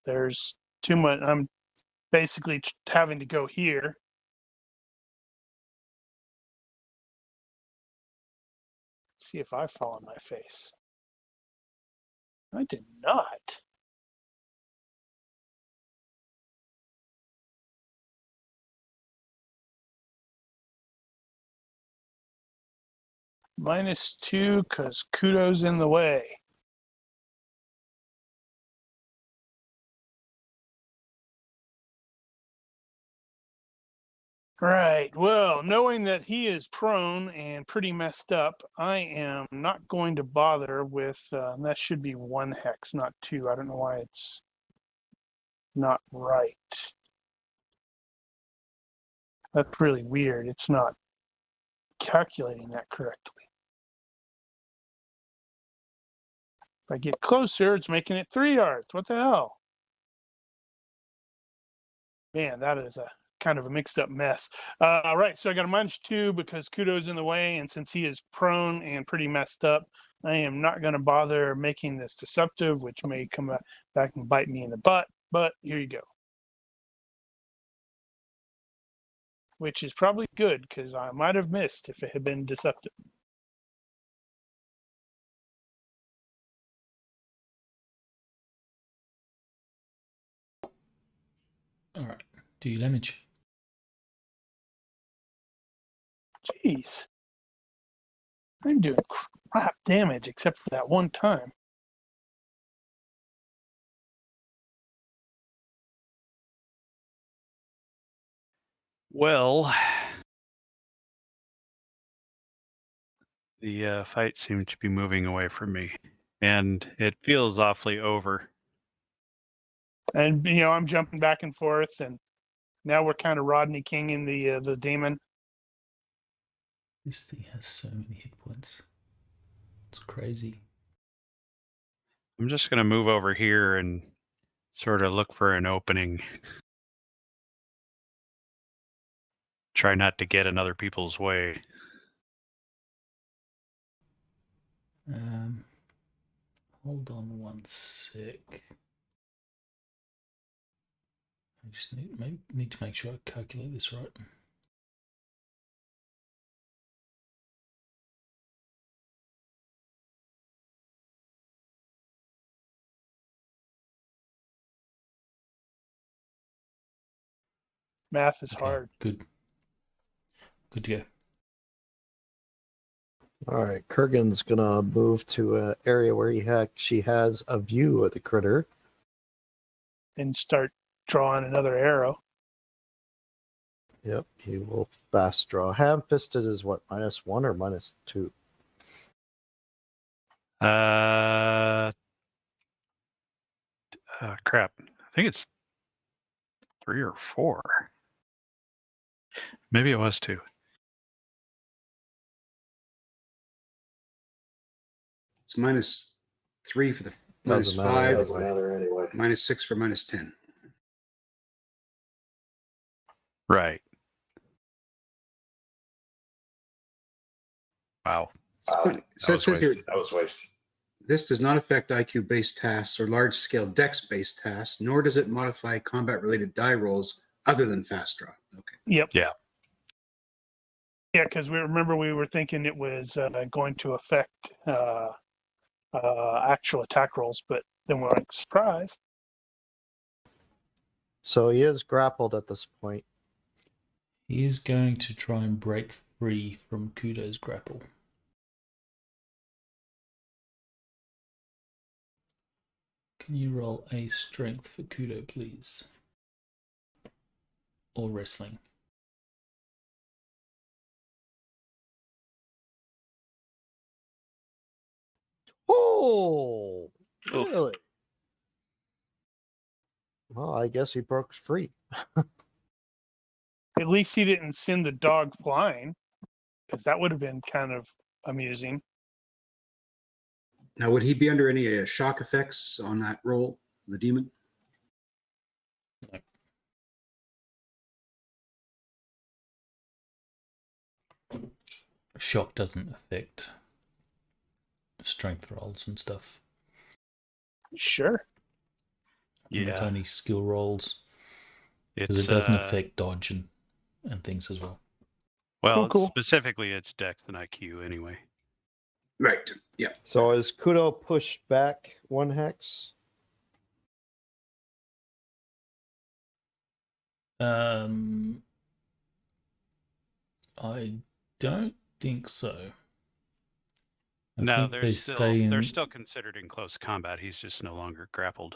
there's too much. I'm basically having to go here. See if I fall on my face. I did not. -2 because Kudo's in the way. Right. Well, knowing that he is prone and pretty messed up, I am not going to bother with. That should be 1 hex, not 2. I don't know why it's not right. That's really weird. It's not calculating that correctly. If I get closer, it's making it 3 yards. What the hell? Man, that is a kind of a mixed up mess. All right, so I got a -2 because Kudo's in the way, and since he is prone and pretty messed up, I am not going to bother making this deceptive, which may come back and bite me in the butt, but here you go. Which is probably good, because I might have missed if it had been deceptive. All right. Do your damage. Jeez. I'm doing crap damage except for that one time. Well, the fight seems to be moving away from me, and it feels awfully over. And, I'm jumping back and forth, and now we're kind of Rodney Kinging the demon. This thing has so many hit points. It's crazy. I'm just going to move over here and sort of look for an opening. Try not to get in other people's way. Hold on 1 sec. I just need to make sure I calculate this right. Math is Okay, hard. good. Good to go. All right, Kurgan's gonna move to an area where she has a view of the critter. And start drawing another arrow. Yep, he will fast draw. Ham-fisted is what, -1 or -2? Crap. I think it's 3 or 4. Maybe it was 2. It's -3 for the Doesn't matter -5. anyway. Doesn't matter anyway. -6 for -10. Right. Wow. So it says here, That was wasted. this does not affect IQ-based tasks or large-scale dex-based tasks, nor does it modify combat-related die rolls other than fast draw. Okay. Yep. Yeah. Yeah, because we were thinking it was going to affect actual attack rolls, but then we're like, surprise. So he is grappled at this point. He is going to try and break free from Kudo's grapple. Can you roll a strength for Kudo, please? Or wrestling? Oh, Oof. really? Well, I guess he broke free. At least he didn't send the dog flying, because that would have been kind of amusing. Now, would he be under any shock effects on that roll, the demon? Shock doesn't affect strength rolls and stuff. Sure. And it's only skill rolls. Because It's it doesn't affect dodge and things as well. well, Cool. specifically it's Dex and IQ anyway. Right. Yeah. So is Kudo pushed back 1 hex? I don't think so. I No, think they're they still stay in. they're still considered in close combat. He's just no longer grappled.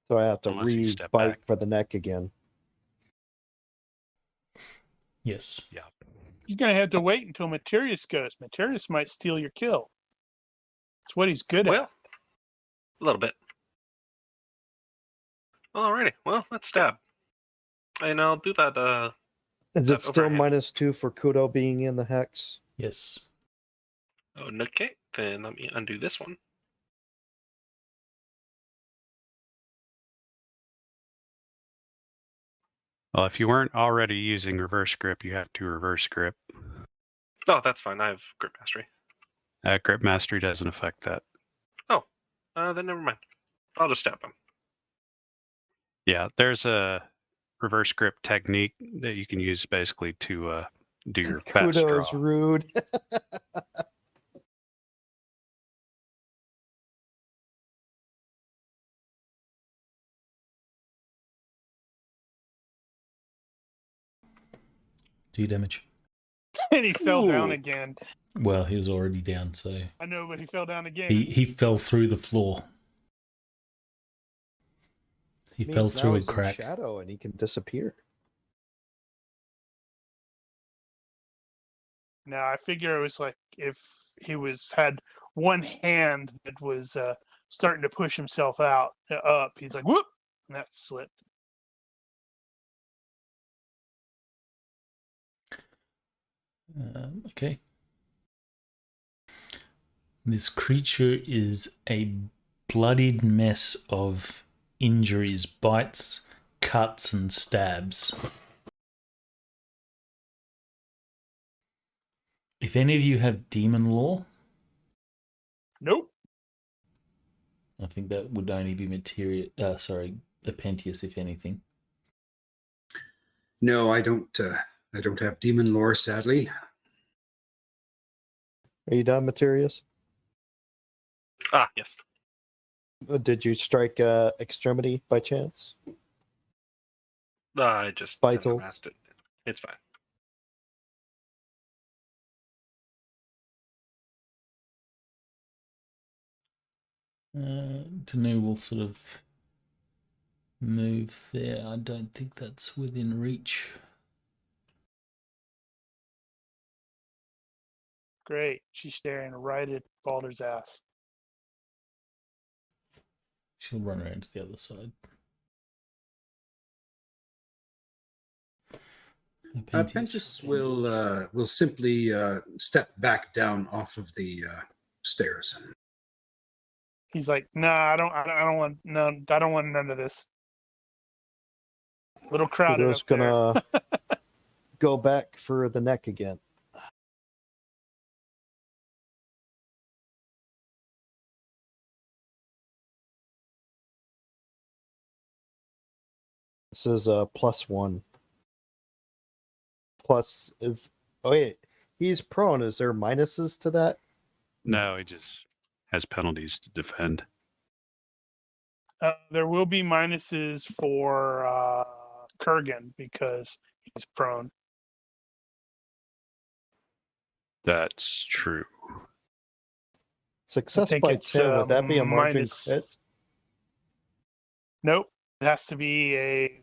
So I have to Unless he step re-bite back. for the neck again. Yes. Yeah. You're going to have to wait until Materius goes. Materius might steal your kill. It's what he's good Well, at. a little bit. Alrighty. Well, let's stab. And I'll do that. Is that it still overhand. -2 for Kudo being in the hex? Yes. Oh, okay. Then let me undo this one. Well, if you weren't already using reverse grip, you have to reverse grip. Oh, that's fine. I have grip mastery. Grip mastery doesn't affect that. Oh, then never mind. I'll just stab him. Yeah, there's a reverse grip technique that you can use basically to do your fast Kudo draw. is rude. Do damage. And he fell down Ooh. again. Well, he was already down, so I know, but he fell down again. he fell through the floor. He fell Means now through a he's in crack. shadow and he can disappear. Now I figure it was like if he had one hand that was starting to push himself up, he's like whoop, and that slipped. Okay. This creature is a bloodied mess of injuries, bites, cuts, and stabs. If any of you have demon lore, Nope. I think that would only be Apentius, if anything. No, I don't. I don't have demon lore, sadly. Are you done, Materius? Ah, yes. Did you strike extremity by chance? I just Vitals. unmasked it. It's fine. Tanu will sort of move there. I don't think that's within reach. Great. She's staring right at Balder's ass. She'll run around to the other side. Apprentice will simply step back down off of the stairs. He's like, no, I don't want none of this. Little crowded Kudo's up there. gonna go back for the neck again. This is a +1. Plus is wait, he's prone. Is there minuses to that? No, he just has penalties to defend. There will be minuses for Kurgan because he's prone. That's true. Success think by it's, 10, would that be a margin minus- crit? Nope. It has to be a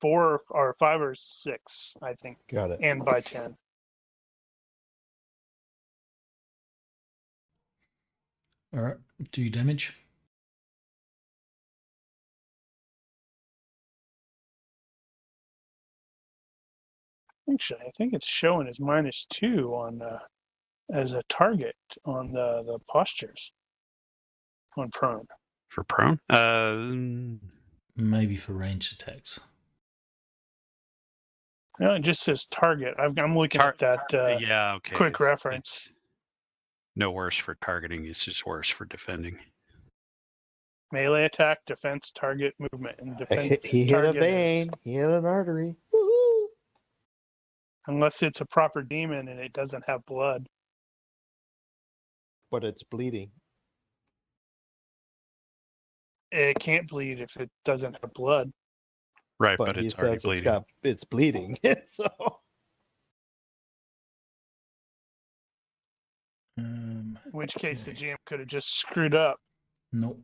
4 or 5 or 6, I think, Got it. and by 10. All right, do damage. Actually, I think it's showing as -2 on as a target on the postures on prone. For prone? Maybe for ranged attacks. No, it just says target. I'm looking at that yeah, okay. quick reference. It's no worse for targeting. It's just worse for defending. Melee attack, defense, target, movement, and defense. He hit a target is- vein. He hit an artery. Woohoo! unless it's a proper demon and it doesn't have blood. But it's bleeding. It can't bleed if it doesn't have blood. Right, But but he it's already says bleeding. it's bleeding. So In which case the GM could have just screwed up. Nope.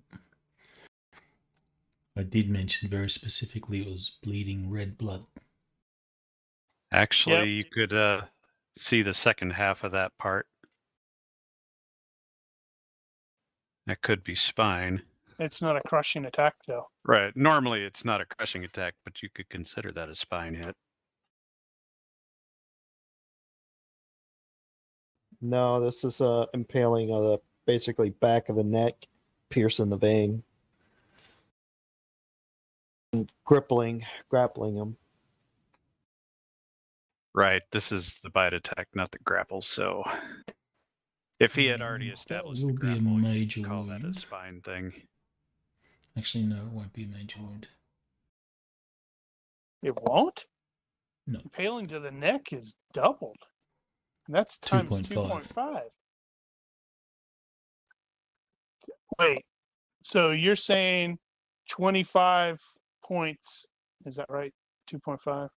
I did mention very specifically it was bleeding red blood. Actually, Yep. you could see the second half of that part. That could be spine. It's not a crushing attack though. Right. Normally, it's not a crushing attack, but you could consider that a spine hit. no, this is impaling of the basically back of the neck, piercing the vein, and grappling him. Right. This is the bite attack, not the grapple. So, if he had already That established the will be a grapple, you major could call that a wound. spine thing. Actually, no, it won't be a major wound. It won't? No. Impaling to the neck is doubled. That's times 2.5. 2.5. Wait, so you're saying 25 points, is that right? 2.5?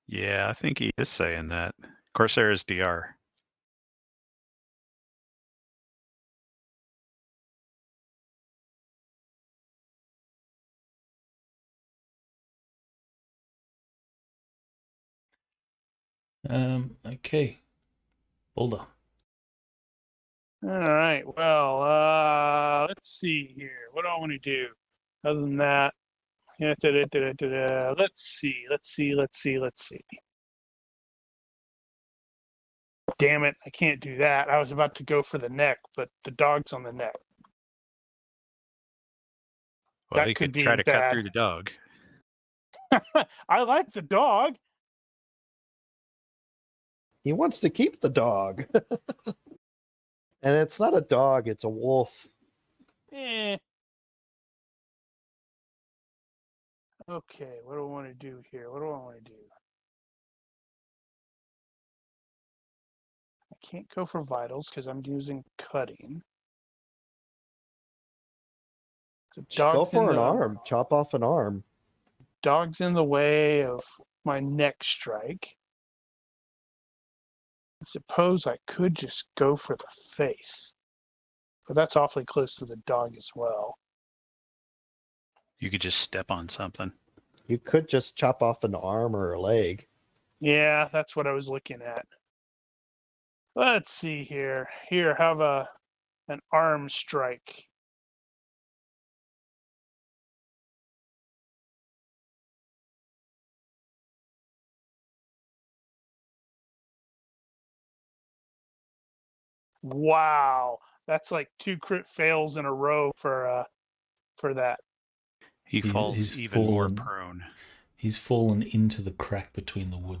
Yeah, I think he is saying that. Corsair is DR. Okay. Boulder. All right. Well, let's see here. What do I want to do? Other than that, yeah, let's see. Damn it! I can't do that. I was about to go for the neck, but the dog's on the neck. Well, That he could could be try to cut bad. through the dog. I like the dog. He wants to keep the dog. And it's not a dog, it's a wolf. Eh. Okay, what do I want to do here? What do I want to do? I can't go for vitals because I'm using cutting. The Just go dog's in for an the- arm. Chop off an arm. Dog's in the way of my neck strike. I suppose I could just go for the face, but that's awfully close to the dog as well. You could just step on something. You could just chop off an arm or a leg. Yeah, that's what I was looking at. Let's see here. Here, have an arm strike. Wow, that's like 2 crit fails in a row for that. He falls he's even more fallen. prone. He's fallen into the crack between the wood.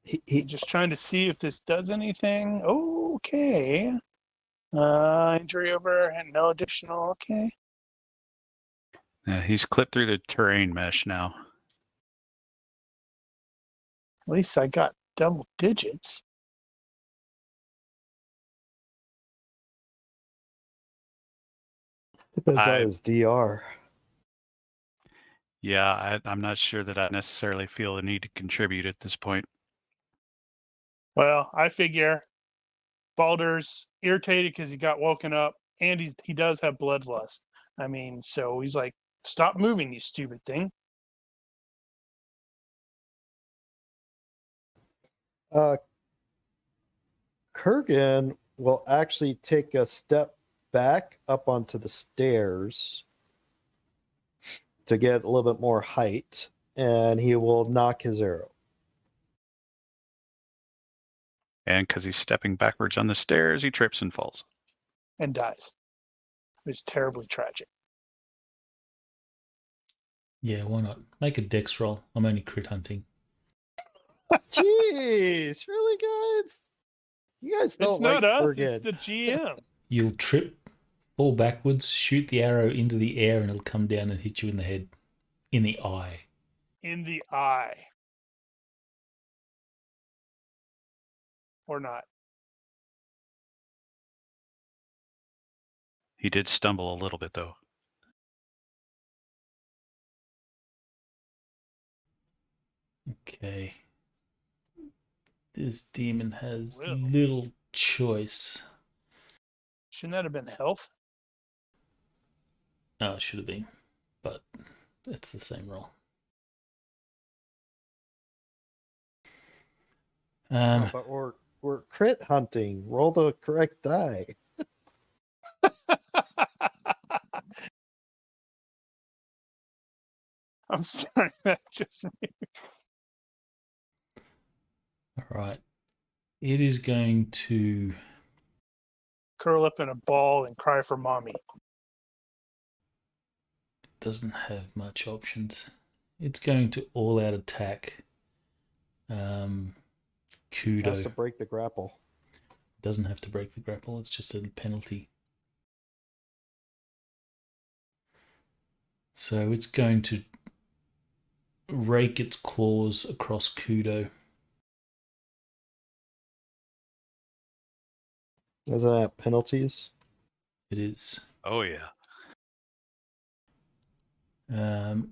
He Just trying to see if this does anything. Okay. Injury over and no additional. Okay. Yeah, he's clipped through the terrain mesh now. At least I got double digits. Depends on I- his DR. Yeah, I'm not sure that I necessarily feel the need to contribute at this point. Well, I figure Baldur's irritated because he got woken up, and he does have bloodlust. I mean, so he's like, "Stop moving, you stupid thing." Kurgan will actually take a step back up onto the stairs to get a little bit more height, and he will knock his arrow. And because he's stepping backwards on the stairs, he trips and falls. And dies. It's terribly tragic. Yeah, why not? Make a dex roll. I'm only crit hunting. Jeez, really, guys? You guys don't It's not like us, Kurgan. it's the GM. You'll trip, fall backwards, shoot the arrow into the air, and it'll come down and hit you in the head. In the eye. In the eye. Or not. He did stumble a little bit, though. Okay. This demon has Well. little choice. Shouldn't that have been health? Oh, it should have been. But it's the same roll. Oh, but we're crit hunting. Roll the correct die. I'm sorry, that just me. All right. It is going to Curl up in a ball and cry for mommy. doesn't have much options. It's going to all out attack. Kudo Has to break the grapple. doesn't have to break the grapple, it's just a penalty. So it's going to rake its claws across Kudo. Doesn't it have penalties? It is. Oh, yeah.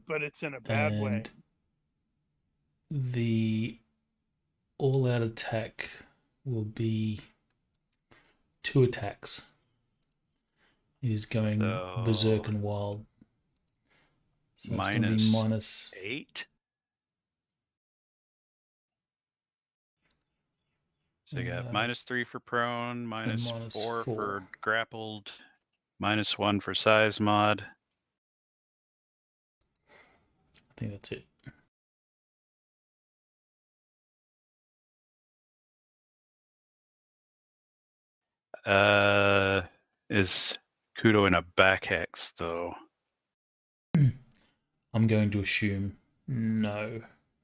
But it's in a bad way. And the all-out attack will be 2 attacks. It is going So- berserk and wild. So it's going to be minus 8. So you got -3 for prone, minus -4 4. for grappled, -1 for size mod. I think that's it. Is Kudo in a back hex though? I'm going to assume no,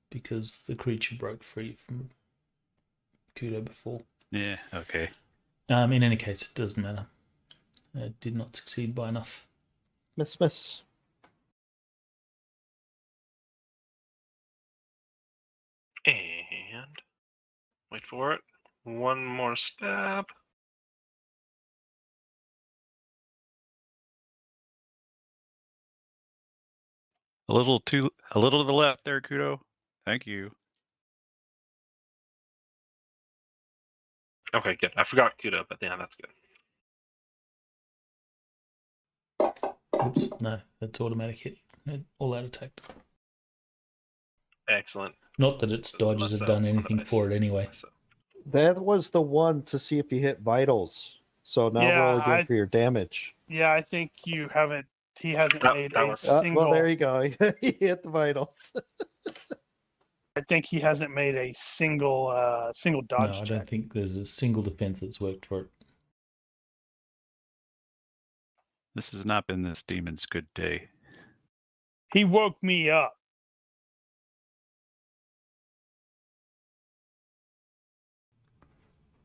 because the creature broke free from Kudo before. Yeah, okay. In any case, it doesn't matter. It did not succeed by enough. Miss. And wait for it. One more stab. A little to the left there, Kudo. Thank you. Okay, good. I forgot Kudo, but yeah, that's good. Oops, no, that's automatic hit. All out attacked. Excellent. Not that its dodges have done anything for it anyway. That was the one to see if you hit vitals. So now Yeah, roll again for your damage. Yeah, I think you haven't. He hasn't made that a works. single. Well, there you go. He hit the vitals. I think he hasn't made a single dodge No, I check. don't think there's a single defense that's worked for it. This has not been this demon's good day. He woke me up.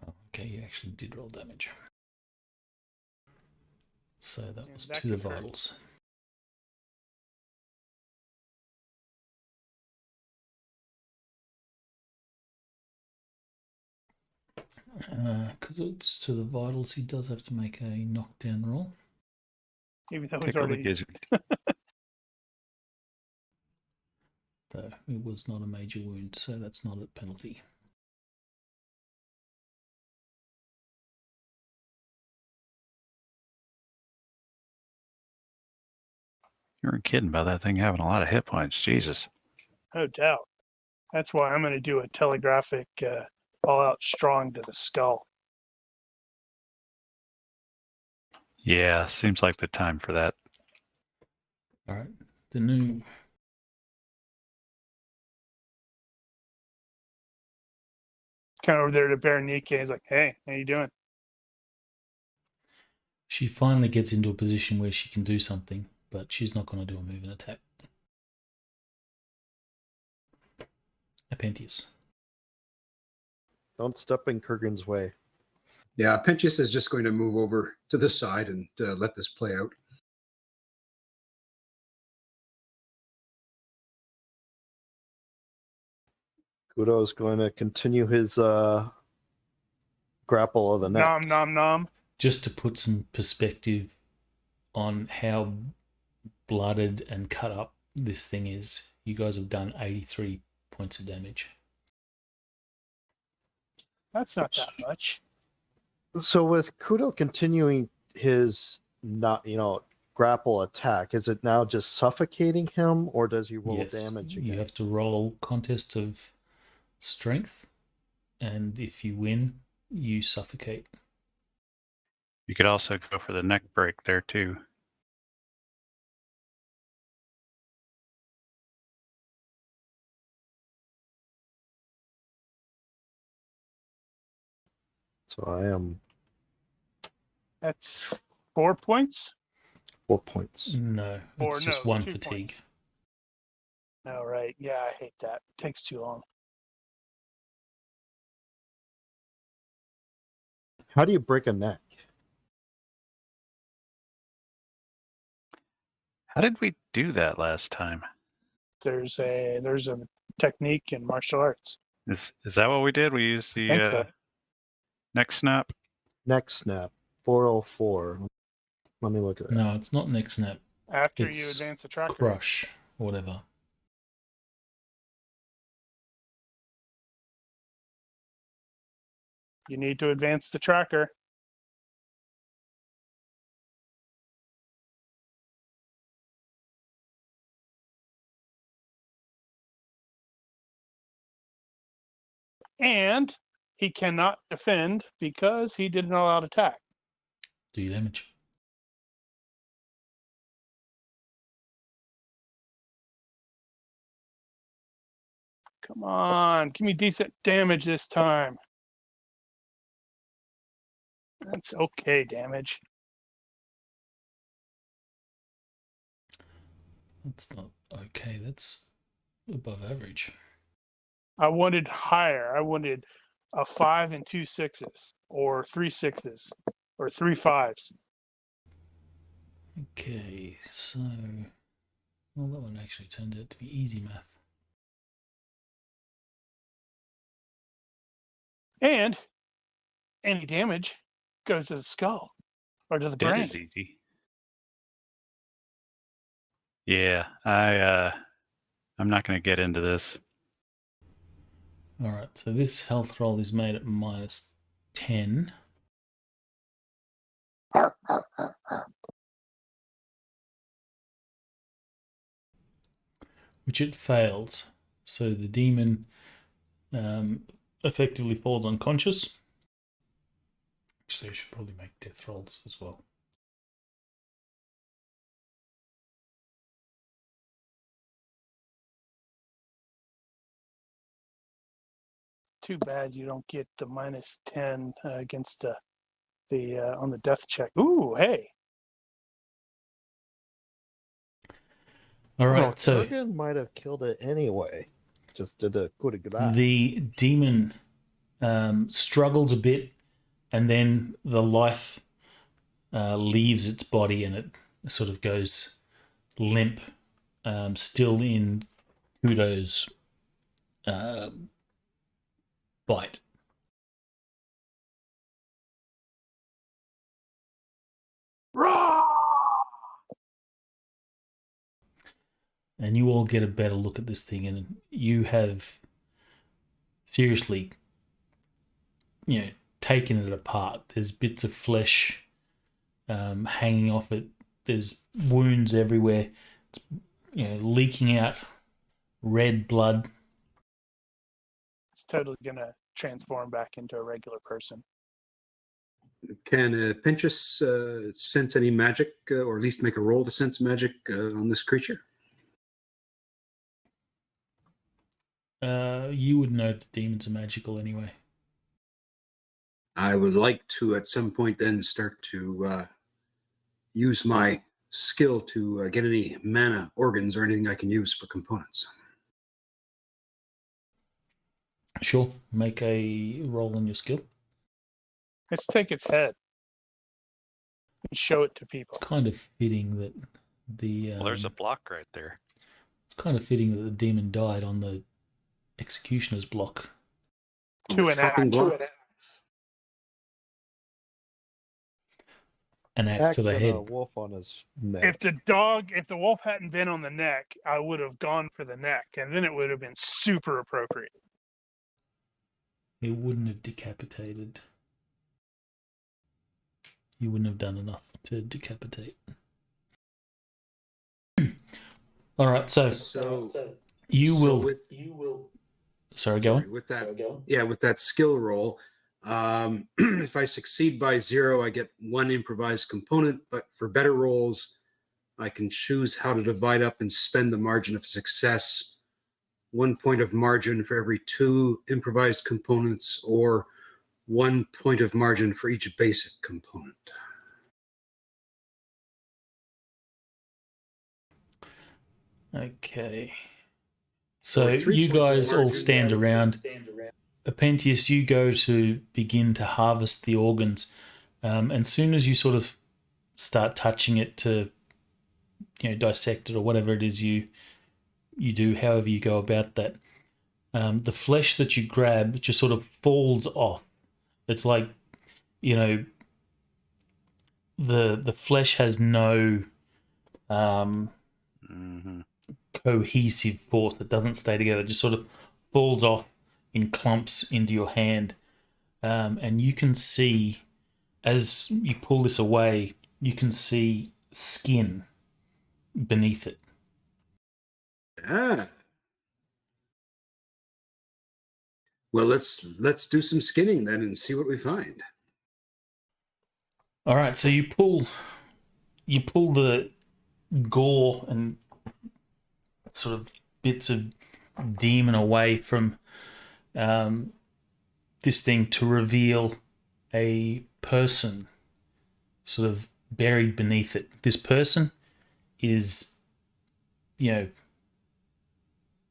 Oh, okay, you actually did roll damage. So that was that to the could hurt. vitals. Because it's to the vitals, he does have to make a knockdown roll. even though he's Tickle the already. gizzard. Though it was not a major wound, so that's not a penalty. You weren't kidding about that thing having a lot of hit points. Jesus. No doubt. That's why I'm going to do a telegraphic all-out strong to the skull. Yeah, seems like the time for that. All right, the new. Kind of over there to Berenike. He's like, "Hey, how you doing?" She finally gets into a position where she can do something, but she's not going to do a move and attack. Apentius. Don't step in Kurgan's way. Yeah, Pentius is just going to move over to the side and let this play out. Kudo's going to continue his grapple of the neck. Nom nom nom. Just to put some perspective on how blooded and cut up this thing is, you guys have done 83 points of damage. That's not that much. So with Kudo continuing his grapple attack, is it now just suffocating him, or does he roll damage again? You have to roll contests of strength, and if you win, you suffocate. You could also go for the neck break there too. So I am That's 4 points. 4 points. No, Or it's just no, one 2 fatigue. All right. Yeah, I hate that. It takes too long. How do you break a neck? How did we do that last time? There's a technique in martial arts. Is that what we did? We used I think the so. neck snap? Neck snap, 404. Let me look at that. No, it's not neck snap. After you It's advance the tracker. crush, or whatever. You need to advance the tracker. And he cannot defend because he did an all-out attack. Do your damage. Come on, give me decent damage this time. That's okay damage. That's not okay. That's above average. I wanted higher. I wanted a 5 and 2 6s, or 3 6s, or 3 5s. Okay, so... Well, that one actually turned out to be easy math. Mm-hmm. Mm. And any damage goes to the skull or to the It brain. is easy. Yeah, I'm not going to get into this. Alright, so this health roll is made at minus 10. Which it fails. So the demon effectively falls unconscious. Actually, I should probably make death rolls as well. Too bad you don't get the minus 10 against the on the death check. Ooh, hey. All right, Well, so Kurgan might have killed it anyway. Just did a coup de grace. the demon struggles a bit, and then the life leaves its body, and it sort of goes limp, still in Kudo's bite. Rah! and you all get a better look at this thing, and you have seriously, taken it apart. There's bits of flesh hanging off it. There's wounds everywhere. It's, leaking out red blood. It's totally gonna transform back into a regular person. Can Pinchus sense any magic, or at least make a roll to sense magic on this creature? You would know that demons are magical anyway. I would like to, at some point, then start to use my skill to get any mana organs or anything I can use for components. Sure, make a roll on your skill. Let's take its head and show it to people. It's kind of fitting that the Well, there's a block right there. it's kind of fitting that the demon died on the executioner's block. To an Chopping axe. block? An axe to the and head. a wolf on his neck. If the wolf hadn't been on the neck, I would have gone for the neck, and then it would have been super appropriate. It wouldn't have decapitated. You wouldn't have done enough to decapitate. All right, so you will. Sorry, go on. With that, with that skill roll, if I succeed by 0, I get 1 improvised component. But for better rolls, I can choose how to divide up and spend the margin of success. 1 point of margin for every 2 improvised components, or 1 point of margin for each basic component. Okay. So So 3 you points of guys all margin. stand around. Apentius, you go to begin to harvest the organs, and soon as you sort of start touching it to, dissect it or whatever it is you do, however you go about that, the flesh that you grab just sort of falls off. It's like, the flesh has no cohesive force. It doesn't stay together. It just sort of falls off in clumps into your hand. And you can see, as you pull this away, you can see skin beneath it. Ah. Well, let's do some skinning then and see what we find. All right, so you pull the gore and sort of bits of demon away from this thing to reveal a person sort of buried beneath it. This person is,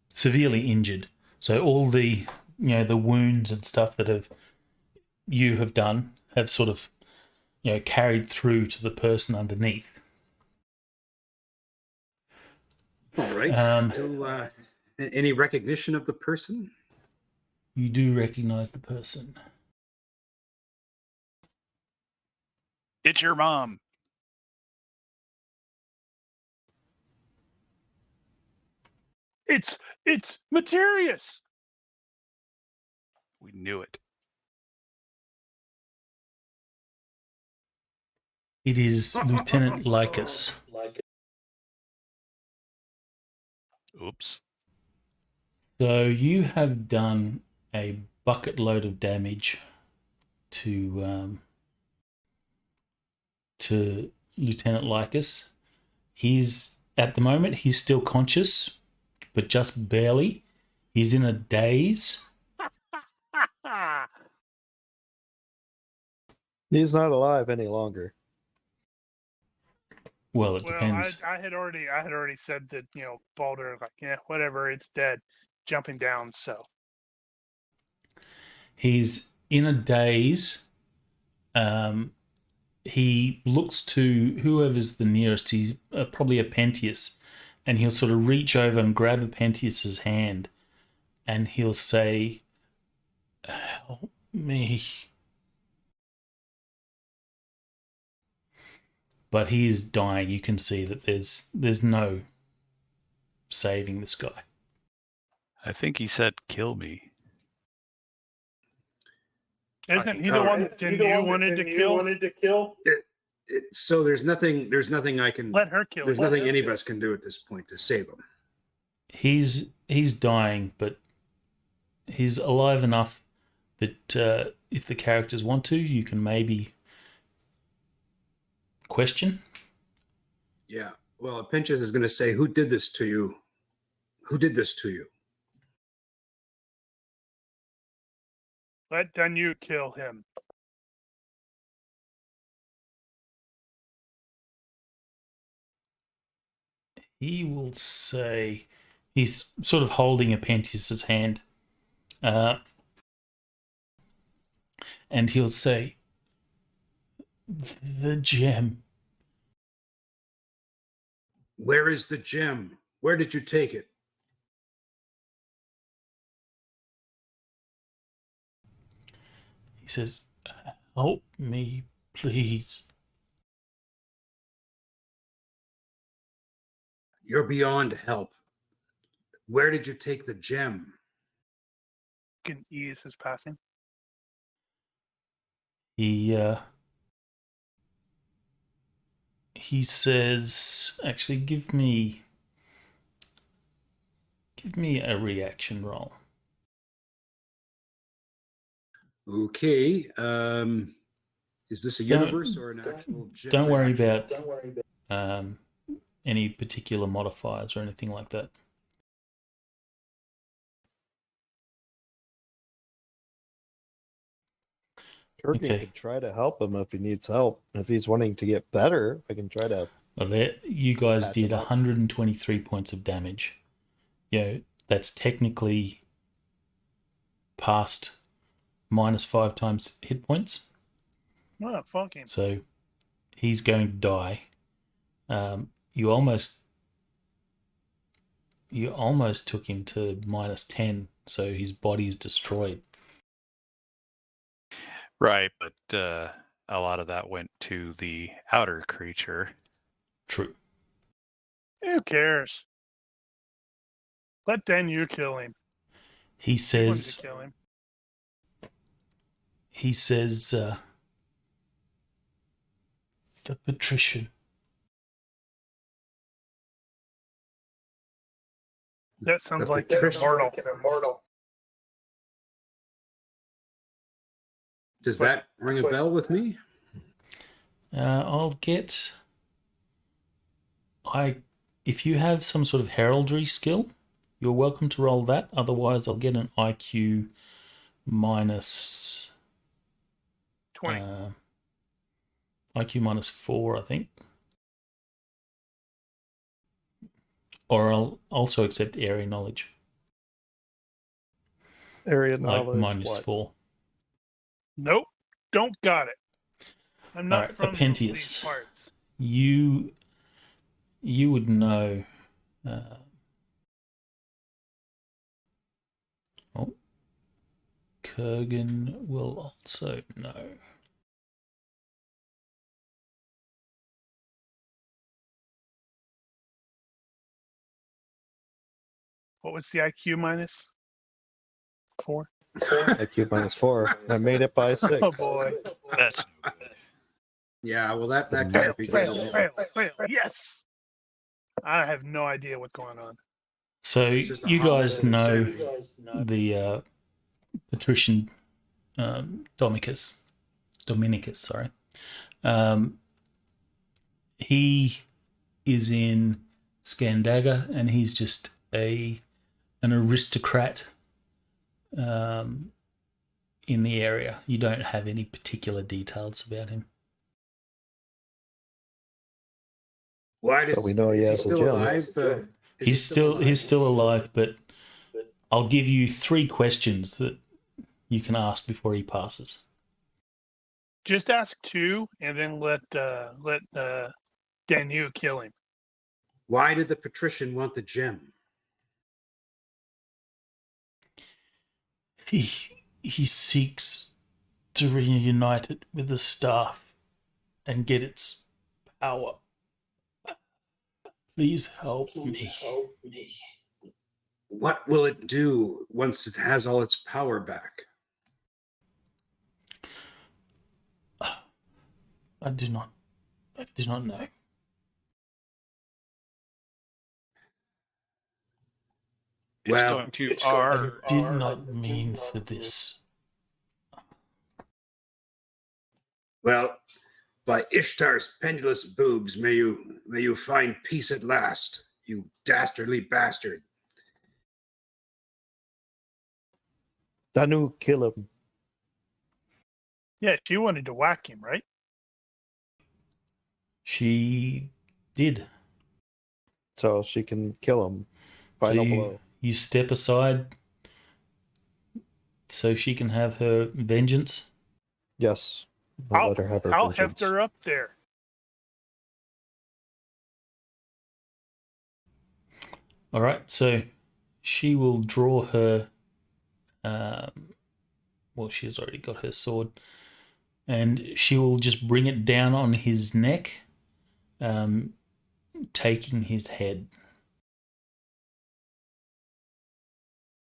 severely injured. So all the, the wounds and stuff that you have done have sort of, carried through to the person underneath. All right. Any recognition of the person? You do recognize the person. It's your mom. It's Materius. We knew it. It is Lieutenant Lycus. Oops. So you have done a bucket load of damage to Lieutenant Lycus. He's at the moment he's still conscious, but just barely. He's in a daze. He's not alive any longer. Well, it depends. I had already said that, Baldur, like, yeah, whatever, it's dead, jumping down. So He's in a daze. He looks to whoever's the nearest. He's probably Apentius, and he'll sort of reach over and grab Apentius's hand, and he'll say, "Help me." But he is dying. You can see that there's no saving this guy. I think he said kill me. Isn't he the one that you wanted to kill? So there's nothing I can. Let her kill There's him. nothing any of us can do at this point to save him. He's dying, but he's alive enough that if the characters want to, you can maybe question. Yeah. Well, Pinches is going to say, "Who did this to you? Who did this to you?" Let Danu kill him. He will say, he's sort of holding Apentius's hand, and he'll say, "The gem." Where is the gem? Where did you take it? He says, "Help me, please." You're beyond help. Where did you take the gem? Can ease his passing. He says, actually, give me a reaction roll. Okay. Is this a universe or an actual gem? Don't worry reaction? about any particular modifiers or anything like that. Turkey Okay. could try to help him if he needs help. If he's wanting to get better, I can try to. Well, there, you guys Patch did him up. 123 points of damage. That's technically past -5 times hit points. Oh, fuck him. So he's going to die. You almost took him to -10, so his body is destroyed. Right, but a lot of that went to the outer creature. True. Who cares? Let Danu kill him. He He wanted to says, kill him. the patrician. That sounds The like patrician. immortal. Does that ring a bell with me? If you have some sort of heraldry skill, you're welcome to roll that. Otherwise, I'll get an IQ minus 20. IQ -4, I think. Or I'll also accept area knowledge, Area like knowledge. what? -4. Nope. Don't got it. I'm not Alright, from Apentius. these parts. You would know. Kurgan will also know. What was the IQ minus? 4? IQ -4. I made it by 6. Oh boy. That's no good. Yeah. Well, that Fail, can't be Fail. good. Yes. I have no idea what's going on. So It's just a you hot guys mess of know insanity. the patrician Dominicus, sorry. He is in Scandaga, and he's just an aristocrat in the area. You don't have any particular details about him. Why does But we know he is has a still gem. alive? Is he He's still alive, but I'll give you 3 questions that you can ask before he passes. Just ask 2 and then let Danu kill him. Why did the patrician want the gem? He seeks to reunite it with the staff and get its power. Please help me. What will it do once it has all its power back? I do not know. It's Well, going to I did not mean for this. Well, by Ishtar's pendulous boobs, may you find peace at last, you dastardly bastard. Danu, kill him. Yeah, she wanted to whack him, right? She did. So she can kill him. Final blow. You step aside so she can have her vengeance. Yes. I'll let her have her I'll vengeance. heft her up there. All right, so she will draw her. Well, she has already got her sword, and she will just bring it down on his neck, taking his head.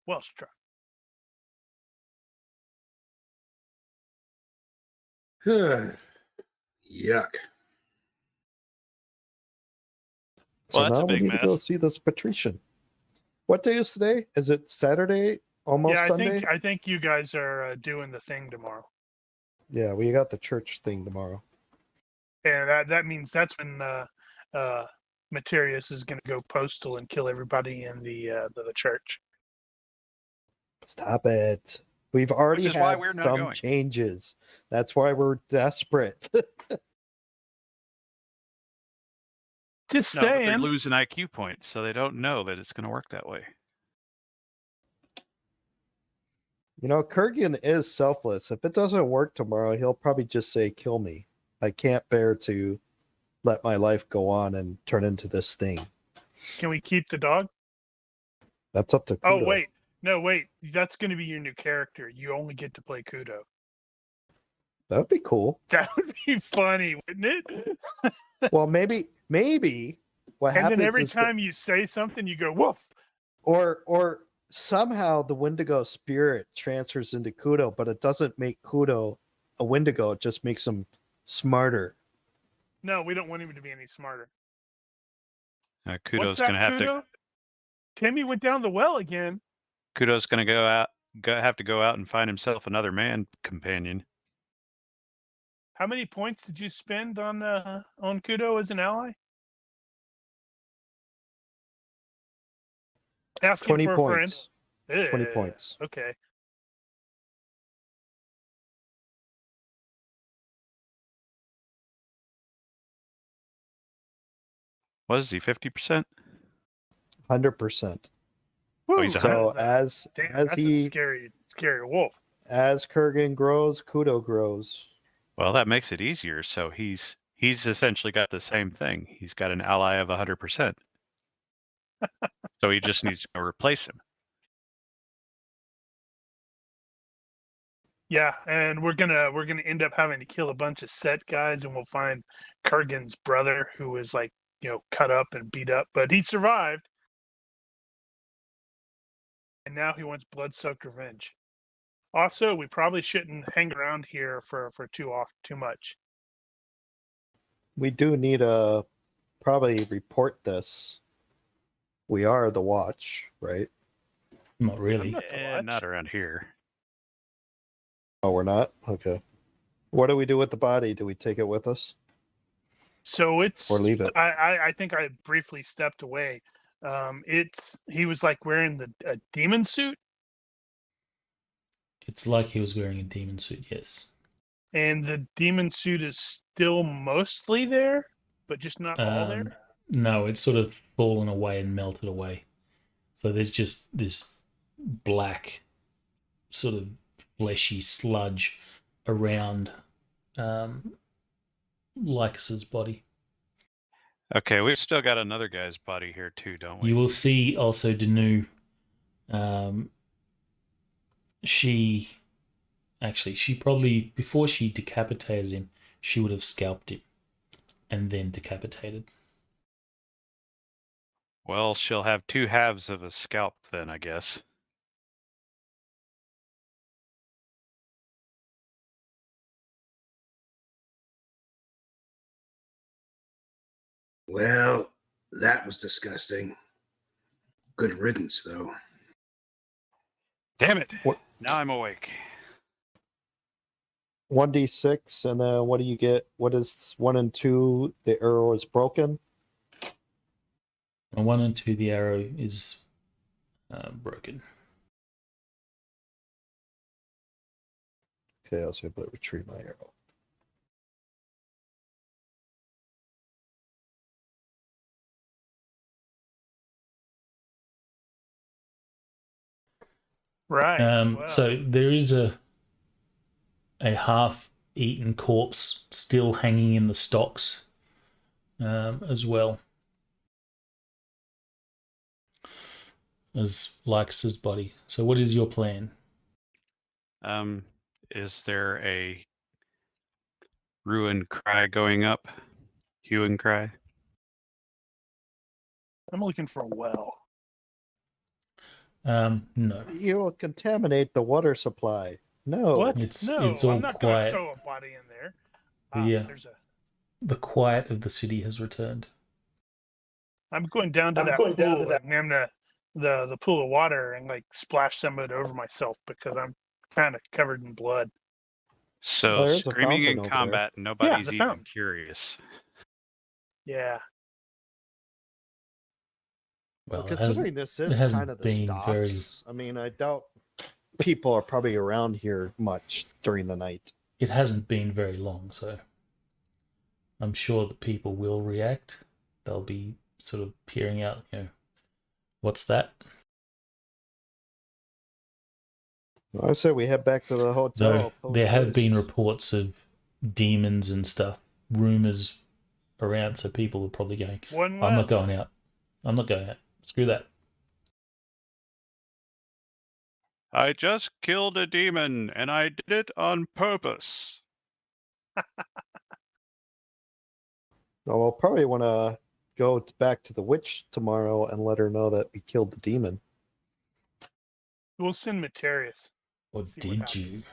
Well struck. Yuck. So Well, that's now a we big need to go mess. see this patrician. What day is today? Is it Saturday? Almost Yeah, Sunday? I think you guys are doing the thing tomorrow, Yeah, we got the church thing tomorrow. and that means that's when Materius is going to go postal and kill everybody in the church. Stop it. We've already is why had we're not some going. changes. That's why we're desperate. Just No, but they saying. lose an IQ point, so they don't know that it's going to work that way. You know, Kurgan is selfless. If it doesn't work tomorrow, he'll probably just say, kill me. I can't bear to let my life go on and turn into this thing. Can we keep the dog? That's up to Kudo. Oh wait, no wait. That's going to be your new character. You only get to play Kudo. That'd be cool. That would be funny, wouldn't it? Well, maybe what And happens then every is time you say something, you go woof. or somehow the Wendigo spirit transfers into Kudo, but it doesn't make Kudo a Wendigo. It just makes him smarter. No, we don't want him to be any smarter. Kudo's What's that, going to have Kudo? Timmy went down the well again. Kudo's going to have to go out and find himself another man companion. How many points did you spend on Kudo as an ally? Asking 20 for points. a friend. 20 points. Okay. Was he 50%? 100%. Oh, he's Woo, So that's a scary wolf. as Kurgan grows, Kudo grows. Well, that makes it easier. So he's essentially got the same thing. He's got an ally of 100%. So he just needs to replace him. Yeah, and we're gonna end up having to kill a bunch of set guys, and we'll find Kurgan's brother, who was like, cut up and beat up, but he survived. And now he wants blood-soaked revenge. Also, we probably shouldn't hang around here for too much. We do need to probably report this. We are the watch, right? Not really. Not around here. Oh, we're not? Okay. What do we do with the body? Do we take it with us? So it's Or leave it? I think I briefly stepped away. He was like wearing a demon suit, It's like he was wearing a demon suit, yes. and the demon suit is still mostly there, but just not all there. No, it's sort of fallen away and melted away. So there's just this black sort of fleshy sludge around Lycus's body. Okay, we've still got another guy's body here too, don't we? You will see also Danu. She probably, before she decapitated him, she would have scalped him and then decapitated. Well, she'll have 2 halves of a scalp then, I guess. Well, that was disgusting. Good riddance, though. Damn it! What- Now I'm awake. 1d6, and then what do you get? What is 1 and 2? The arrow is broken. On 1 and 2, the arrow is broken. Okay, I was able to retrieve my arrow. Right. Wow. So there is a half-eaten corpse still hanging in the stocks as well as Lycus's body. So what is your plan? Is there a ruin cry going up? Hue and cry? I'm looking for a well. No. You will contaminate the water supply. No. What? It's No, all I'm not going to quiet. throw a body in there. Yeah. There's a. The quiet of the city has returned. I'm going down to that pool and name the pool of water and like splash some of it over myself because I'm kind of covered in blood. So There's a screaming fountain in over combat, nobody's the even fountain. curious. Yeah. Well, Well, considering this is hasn't kind of the been very- stocks, I mean, I doubt people are probably around here much during the night. It hasn't been very long, so I'm sure that people will react. They'll be sort of peering out, what's that? I said we head back to the hotel. Though there have been post reports of demons and stuff, rumors around, so people are probably going, One I'm not left. going out. I'm not going out. Screw that. I just killed a demon, and I did it on purpose. No, we'll probably want to go back to the witch tomorrow and let her know that we killed the demon. We'll send Materius. Or See what did happens. you?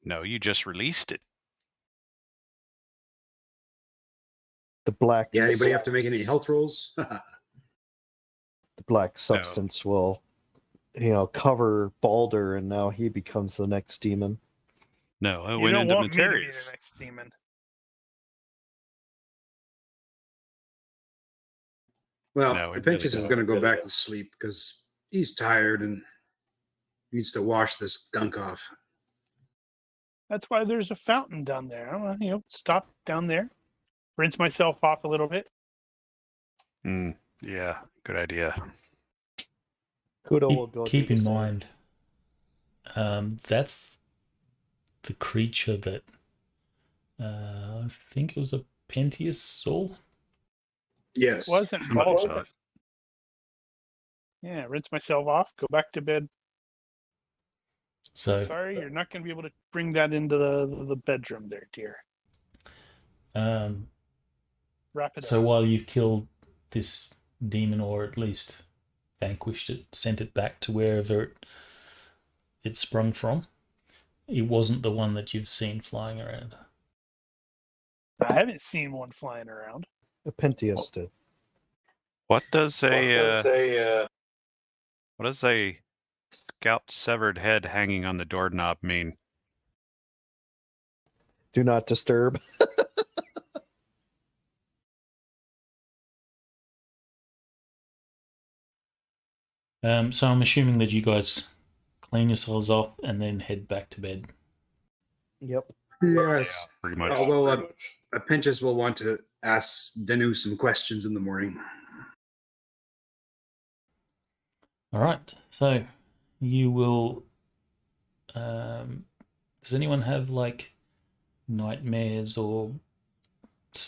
No, you just released it. The black, Yeah, anybody have to make any health rolls? the black substance will, cover Balder, and now he becomes the next demon. No, I You went don't into want me to be the Materius. next demon. Well, No, the it really Pinches is doesn't. going to go back to sleep because he's tired and needs to wash this gunk off. That's why there's a fountain down there. I'm gonna, stop down there, rinse myself off a little bit. Yeah, good idea. Kudo will go Keep do the in same. mind, that's the creature that I think it was a Pentious soul. Yes. Wasn't Somebody much. saw it. Yeah, rinse myself off, go back to bed. So, Sorry, you're not going to be able to bring that into the bedroom there, dear. Wrap it so up. while you've killed this demon, or at least vanquished it, sent it back to wherever it sprung from, it wasn't the one that you've seen flying around. I haven't seen one flying around. The Pentious did. What does a scalped severed head hanging on the doorknob mean? Do not disturb. So I'm assuming that you guys clean yourselves off and then head back to bed. Yep. Yes. Pretty much. Although Pinches will want to ask Danu some questions in the morning. All right. So you will. Does anyone have like nightmares or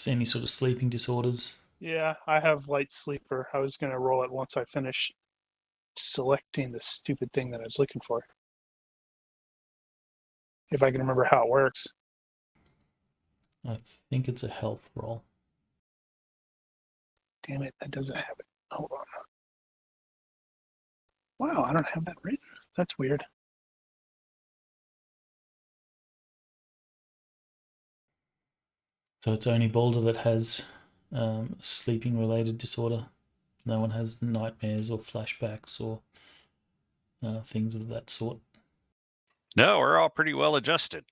any sort of sleeping disorders? Yeah, I have light sleeper. I was going to roll it once I finish selecting the stupid thing that I was looking for. If I can remember how it works. I think it's a health roll. Damn it, that doesn't have it. Hold on. Wow, I don't have that written. That's weird. So it's only Boulder that has sleeping related disorder. No one has nightmares or flashbacks or things of that sort. No, we're all pretty well adjusted.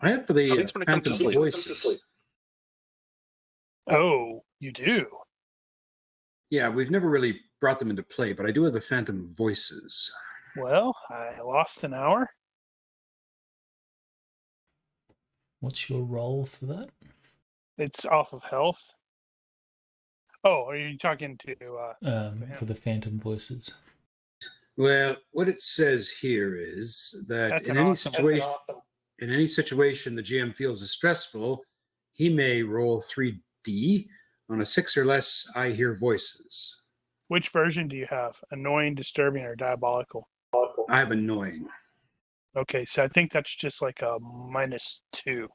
I have for the At least when it comes to phantom sleep. voices. Oh, you do? Yeah, we've never really brought them into play, but I do have the phantom voices. Well, I lost an hour. What's your role for that? It's off of health. Oh, are you talking to For the phantom voices. Well, what it says here is that That's in an any awesome- situation, in any situation the GM feels is stressful, he may roll 3D. On a 6 or less, I hear voices. Which version do you have? Annoying, disturbing, or diabolical? I have annoying. Okay, so I think that's just like a -2.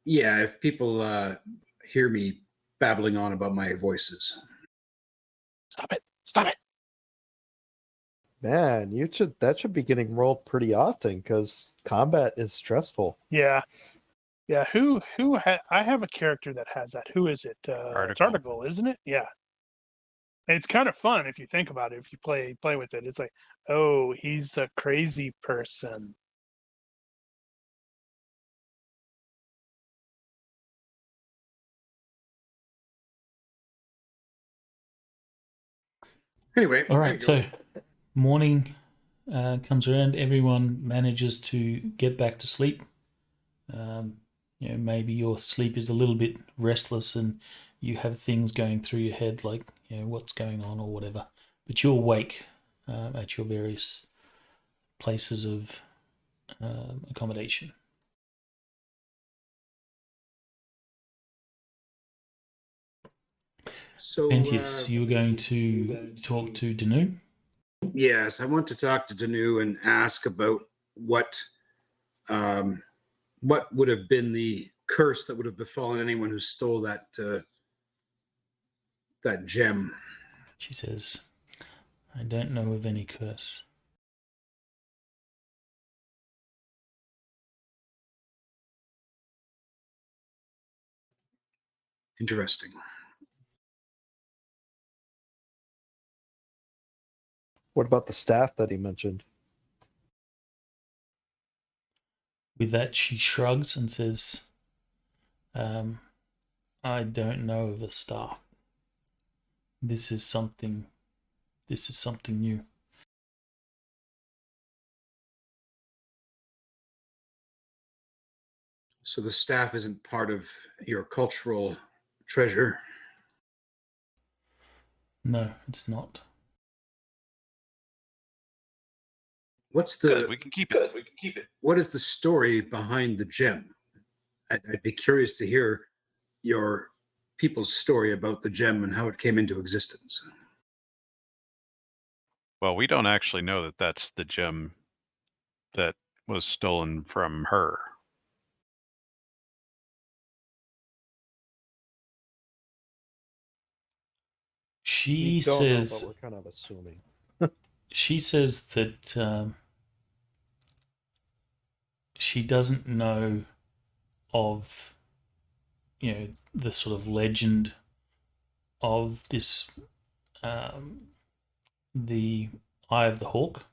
Yeah, if people hear me babbling on about my voices. Stop it! Stop it! Man, that should be getting rolled pretty often because combat is stressful. Yeah, yeah. I have a character that has that. Who is it? It's Article. Article, isn't it? Yeah. And it's kind of fun if you think about it. If you play with it, it's like, oh, he's the crazy person. Anyway, All there right, you so go. morning comes around. Everyone manages to get back to sleep. Maybe your sleep is a little bit restless and you have things going through your head like, what's going on or whatever. But you're awake at your various places of accommodation. So, Pentius, you were going to talk to Danu? yes, I want to talk to Danu and ask about what would have been the curse that would have befallen anyone who stole that gem. She says, I don't know of any curse. Interesting. What about the staff that he mentioned? With that, she shrugs and says, I don't know of a staff. This is something new. So the staff isn't part of your cultural treasure. No, it's not. What's Good, the we can keep it. what is the story behind the gem? I'd be curious to hear your people's story about the gem and how it came into existence. Well, we don't actually know that that's the gem that was stolen from her. She We don't know, says but we're kind of assuming. she says that she doesn't know of the sort of legend of this the Eye of the Hawk,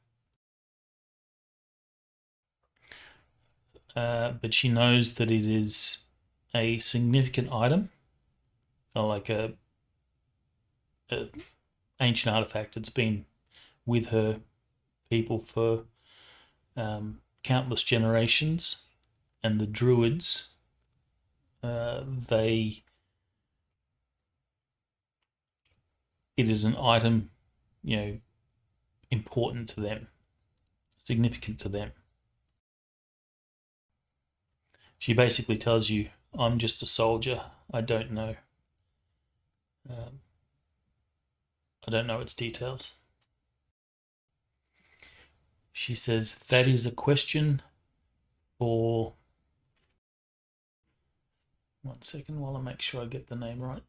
but she knows that it is a significant item, like a ancient artifact. It's been with her people for countless generations, and the druids it is an item important to them, significant to them. She basically tells you, I'm just a soldier, I don't know its details. She says that is a question for... One second while I make sure I get the name right.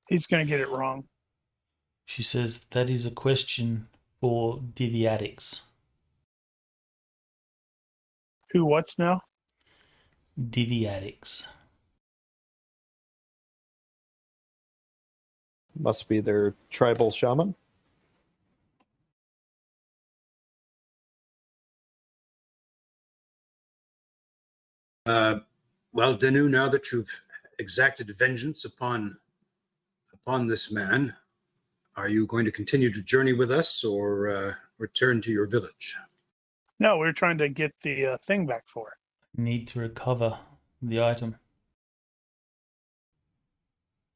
He's going to get it wrong. She says that is a question for Diviatics. Who? What's now? Diviatics. Must be their tribal shaman. Well, Danu, now that you've exacted vengeance upon this man, are you going to continue to journey with us or return to your village? No, we're trying to get the thing back for it. Need to recover the item.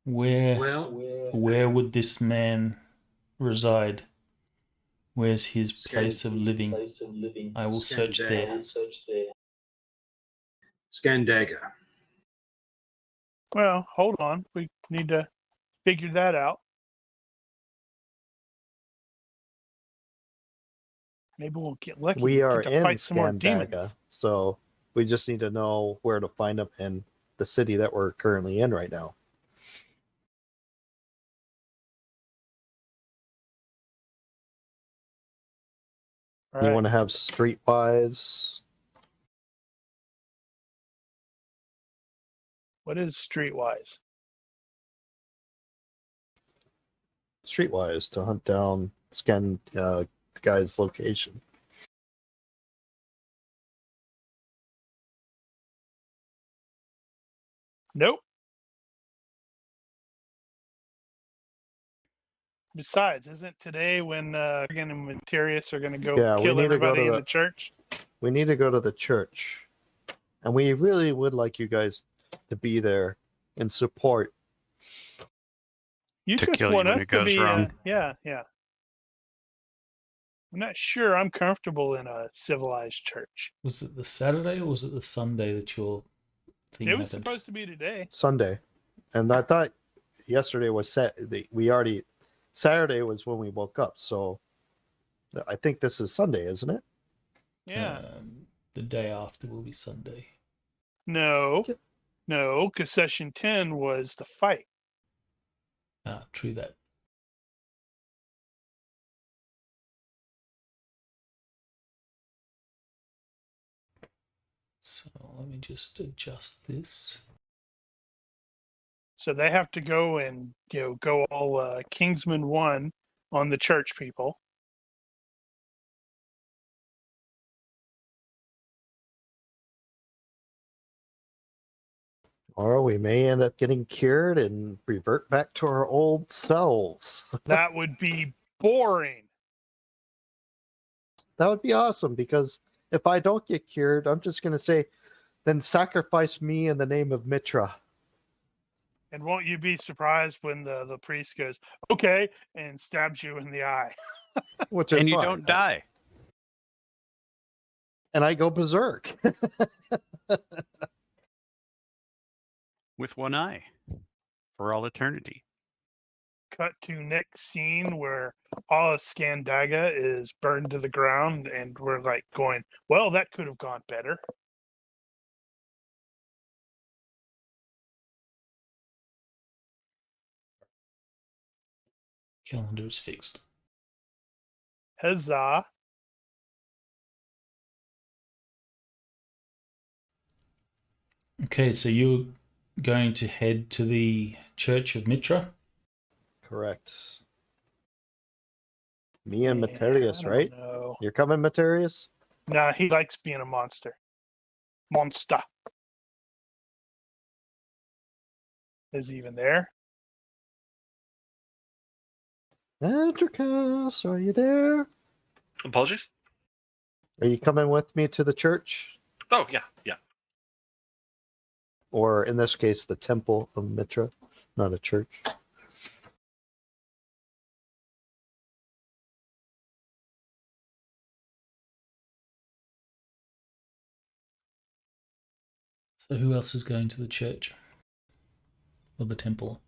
Where would this man reside? Where's his place of living? I will search there. Scandaga. Well, hold on. We need to figure that out. Maybe we'll get lucky. We are get to in fight some more demons. Scandaga, so we just need to know where to find them in the city that we're currently in right now. All You right. want to have streetwise? What is streetwise? Streetwise to hunt down the guy's location. Nope. Besides, isn't today when Pregame and Materius are going to go Yeah, we kill need to go everybody to in the- the church? We need to go to the church, and we really would like you guys to be there in support. You To just kill you want when us it to goes be, wrong. yeah. I'm not sure I'm comfortable in a civilized church. Was it the Saturday or was it the Sunday that your thing It was happened? supposed to be today. Sunday, and I thought yesterday was Saturday was when we woke up, so I think this is Sunday, isn't it? Yeah. The day after will be Sunday. No, because session 10 was the fight. Ah, true that. So let me just adjust this. So they have to go and go all Kingsman 1 on the church people. Or we may end up getting cured and revert back to our old selves. That would be boring. That would be awesome, because if I don't get cured, I'm just going to say, then sacrifice me in the name of Mitra. And won't you be surprised when the priest goes, okay, and stabs you in the eye? Which is And you fine. don't die. And I go berserk. With one eye. For all eternity. Cut to next scene where all of Scandaga is burned to the ground, and we're like going, well, that could have gone better. Calendar is fixed. Huzzah. Okay, so you're going to head to the Church of Mitra? Correct. Me and Yeah, Materius, I don't right? know. You're coming, Materius? Nah, he likes being a monster. Monster. Is he even there? Andricus, are you there? Apologies. Are you coming with me to the church? Oh, yeah. Or in this case, the Temple of Mitra, not a church. So who else is going to the church? Or the temple?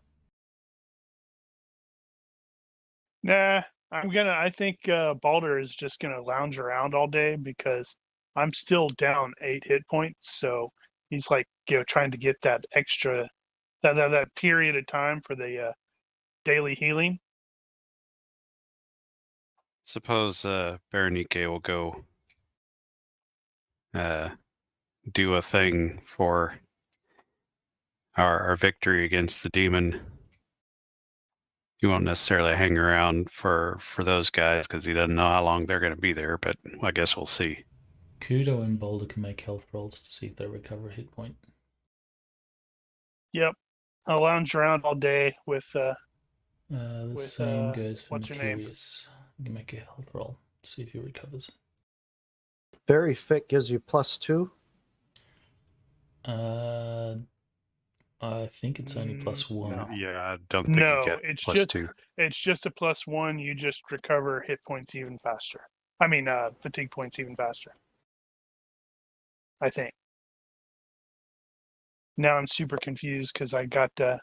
Nah, I think Balder is just gonna lounge around all day because I'm still down 8 hit points. So he's like, trying to get that extra, that period of time for the daily healing. Suppose Berenike will go do a thing for our victory against the demon. He won't necessarily hang around for those guys because he doesn't know how long they're going to be there, but I guess we'll see. Kudo and Boulder can make health rolls to see if they recover a hit point. Yep. I'll lounge around all day with The With, same goes for what's her name? Materius. You can make a health roll, see if he recovers. Very fit gives you +2. I think it's only +1. no. Yeah, I don't think No, you get it's +2. it's just a +1. You just recover hit points even faster. I mean, fatigue points even faster. I think. Now I'm super confused because I got. I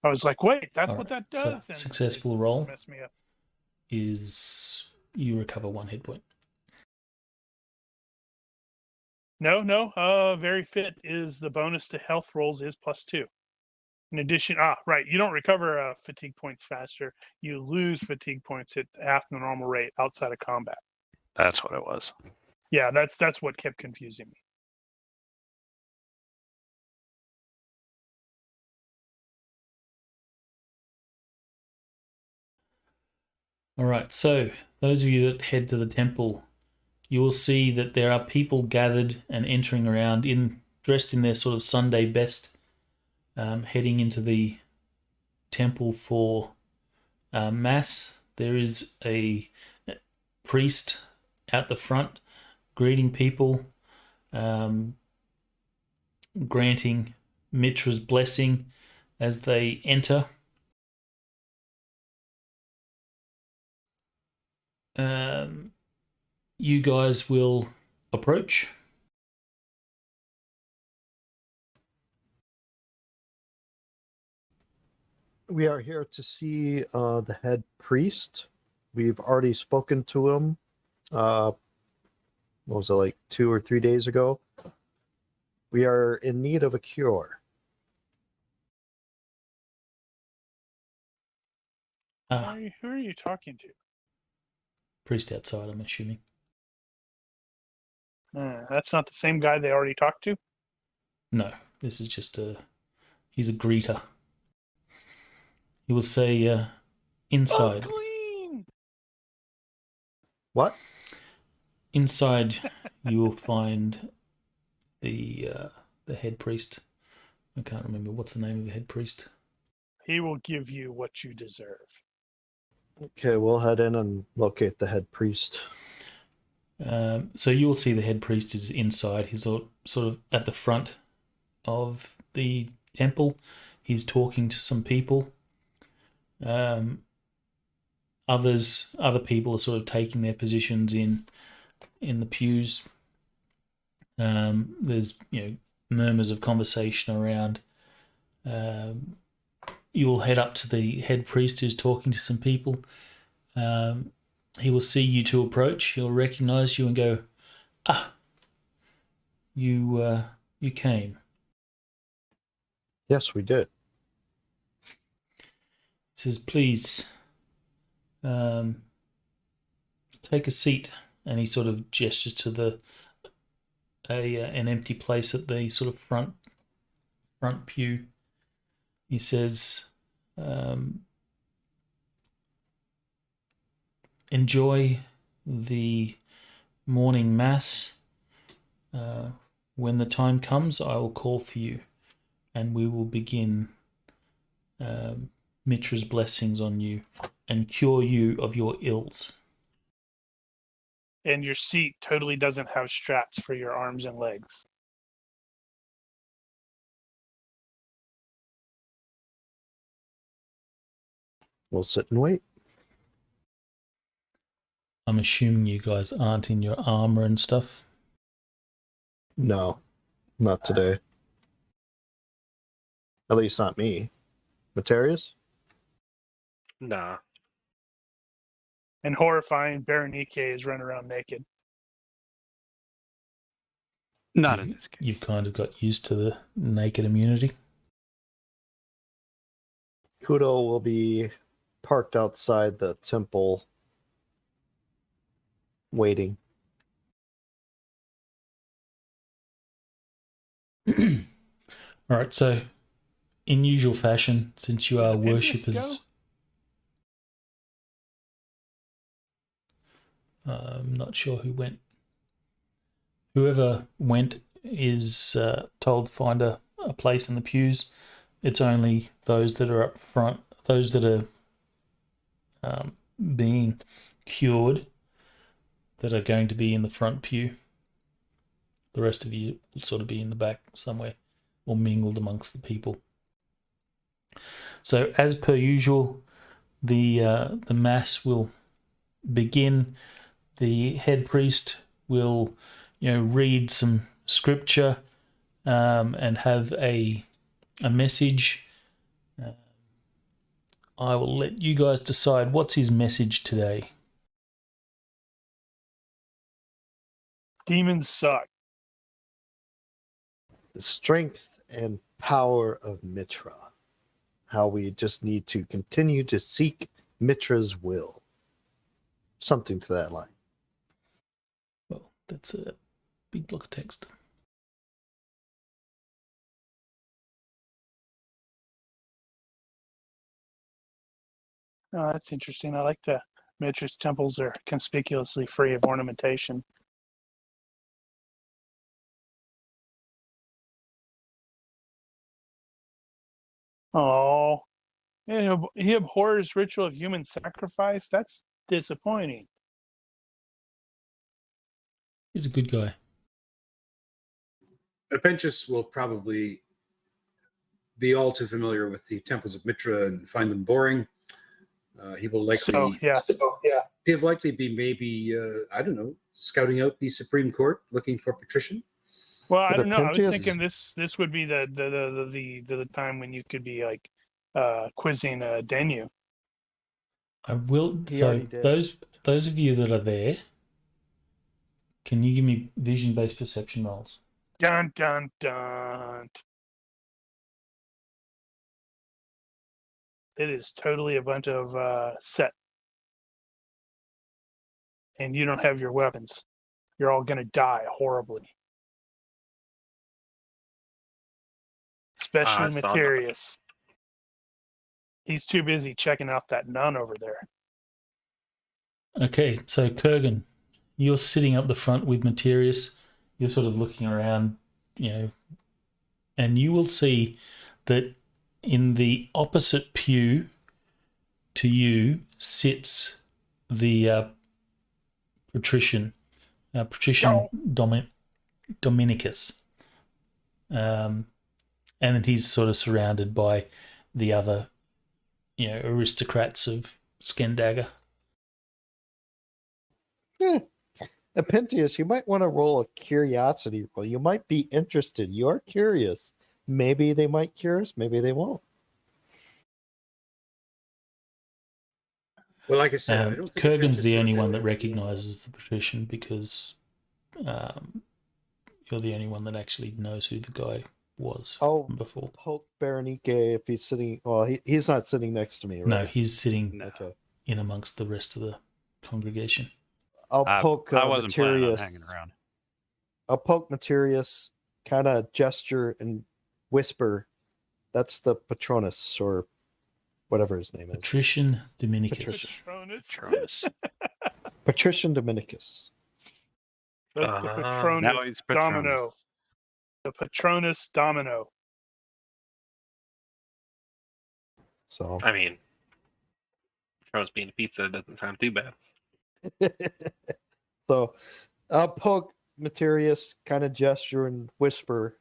was like, wait, that's what that So does. And successful it roll messed me up. is you recover 1 hit point. No. Very fit is the bonus to health rolls is +2. In addition, right, you don't recover fatigue points faster. You lose fatigue points at half the normal rate outside of combat. That's what it was. Yeah, that's what kept confusing me. All right, so those of you that head to the temple, you will see that there are people gathered and entering around dressed in their sort of Sunday best, heading into the temple for mass. There is a priest out the front greeting people, granting Mitra's blessing as they enter. You guys will approach. We are here to see the head priest. We've already spoken to him. What was it, like 2 or 3 days ago? We are in need of a cure. Who are you talking to? Priest outside, I'm assuming. That's not the same guy they already talked to? No, this is just he's a greeter. He will say, inside. Unclean! What? Inside, you will find the head priest. I can't remember what's the name of the head priest. He will give you what you deserve. Okay, we'll head in and locate the head priest. So you will see the head priest is inside. He's sort of at the front of the temple. He's talking to some people. Other people are sort of taking their positions in the pews. There's murmurs of conversation around. You'll head up to the head priest who's talking to some people. He will see you two approach. He'll recognize you and go, you came. Yes, we did. He says, please, take a seat. And he sort of gestures to an empty place at the sort of front pew. He says, enjoy the morning mass. When the time comes, I will call for you, and we will begin Mitra's blessings on you and cure you of your ills. And your seat totally doesn't have straps for your arms and legs. We'll sit and wait. I'm assuming you guys aren't in your armor and stuff. No, not today. At least not me. Materius? Nah. And horrifying, Berenike is running around naked. Not in this case. You've kind of got used to the naked immunity. Kudo will be parked outside the temple, waiting. All right, so in usual fashion, since you are Did Pentheus worshippers, I'm not sure who went. Whoever went is told to find a place in the pews. It's only those that are up front, those that are being cured, that are going to be in the front pew. The rest of you will sort of be in the back somewhere, or mingled amongst the people. So, as per usual, the mass will begin. The head priest will, read some scripture and have a message. I will let you guys decide what's his message today. demons suck. The strength and power of Mitra. How we just need to continue to seek Mitra's will. Something to that line. Well, that's a big block of text. Oh, that's interesting. I like the Mitra's temples are conspicuously free of ornamentation. Oh, he abhors ritual of human sacrifice. That's disappointing. He's a good guy. Pentheus will probably be all too familiar with the temples of Mitra and find them boring. He will likely, he'll likely be maybe, I don't know, scouting out the Supreme Court, looking for patrician. Well, I But don't know. I was Pentheus- thinking this would be the time when you could be like quizzing Denu. I will. He So already did. those of you that are there, can you give me vision-based perception rolls? Dun dun dun. It is totally a bunch of set, and you don't have your weapons. You're all gonna die horribly. Especially I saw Materius. He's too busy checking out that nun over there. Okay, so Kurgan, you're sitting up the front with Materius. You're sort of looking around, and you will see that in the opposite pew to you sits the patrician Dominicus. And he's sort of surrounded by the other, aristocrats of Scandaga. Pentheus, you might want to roll a curiosity roll. You might be interested. You are curious. Maybe they might cure us. Maybe they won't. Well, like I said, I don't think Kurgan's Pentheus the would only really one that be- recognizes the patrician because you're the only one that actually knows who the guy was from before. Poke Berenike if he's sitting. Well, he's not sitting next to me, right? No, he's sitting Okay. in amongst the rest of the congregation. I'll poke I wasn't planning on Materius. hanging around. I'll poke Materius, kind of gesture and whisper. That's the Patronus or whatever his name is. Patrician Dominicus. Patronus. Patrician Dominicus. That's the Patronus Now he's Patronus. Domino. The Patronus Domino. So I mean, Patronus being a pizza doesn't sound too bad. so I'll poke Materius, kind of gesture and whisper.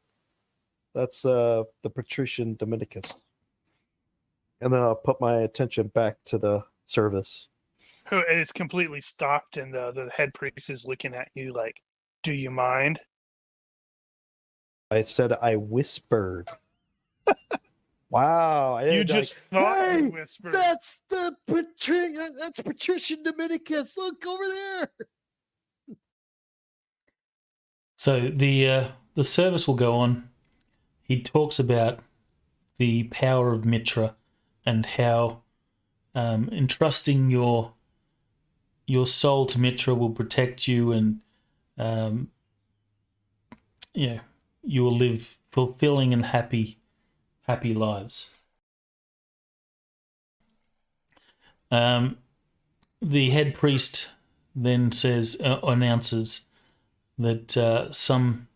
That's the Patrician Dominicus. And then I'll put my attention back to the service. Who is completely stopped, and the head priest is looking at you like, "Do you mind?" I said I whispered. Wow. I You didn't just thought hey, you whispered. that's that's Patrician Dominicus. Look over there. So the service will go on. He talks about the power of Mitra and how entrusting your soul to Mitra will protect you, and you will live fulfilling and happy lives. The head priest then announces that some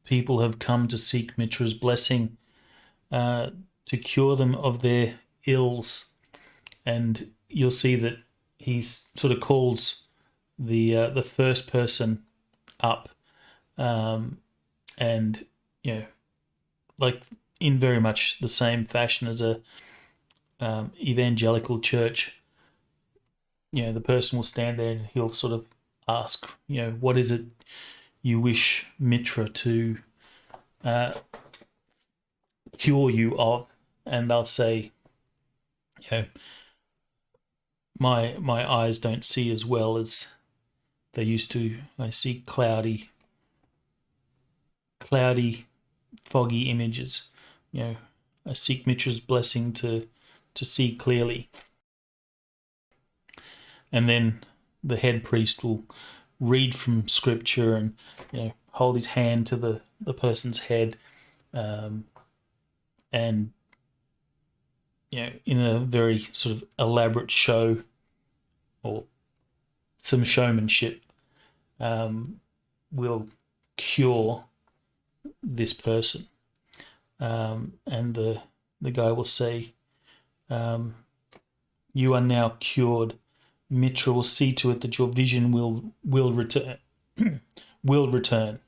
people have come to seek Mitra's blessing to cure them of their ills, and you'll see that he sort of calls the first person up, and like in very much the same fashion as a evangelical church. The person will stand there and he'll sort of ask, what is it you wish Mitra to cure you of? And they'll say, my eyes don't see as well as they used to. I see cloudy, foggy images. I seek Mitra's blessing to see clearly. And then the head priest will read from scripture and hold his hand to the person's head, and in a very sort of elaborate show or some showmanship, will cure this person, and the guy will say, you are now cured. Mitra will see to it that your vision will return. will return.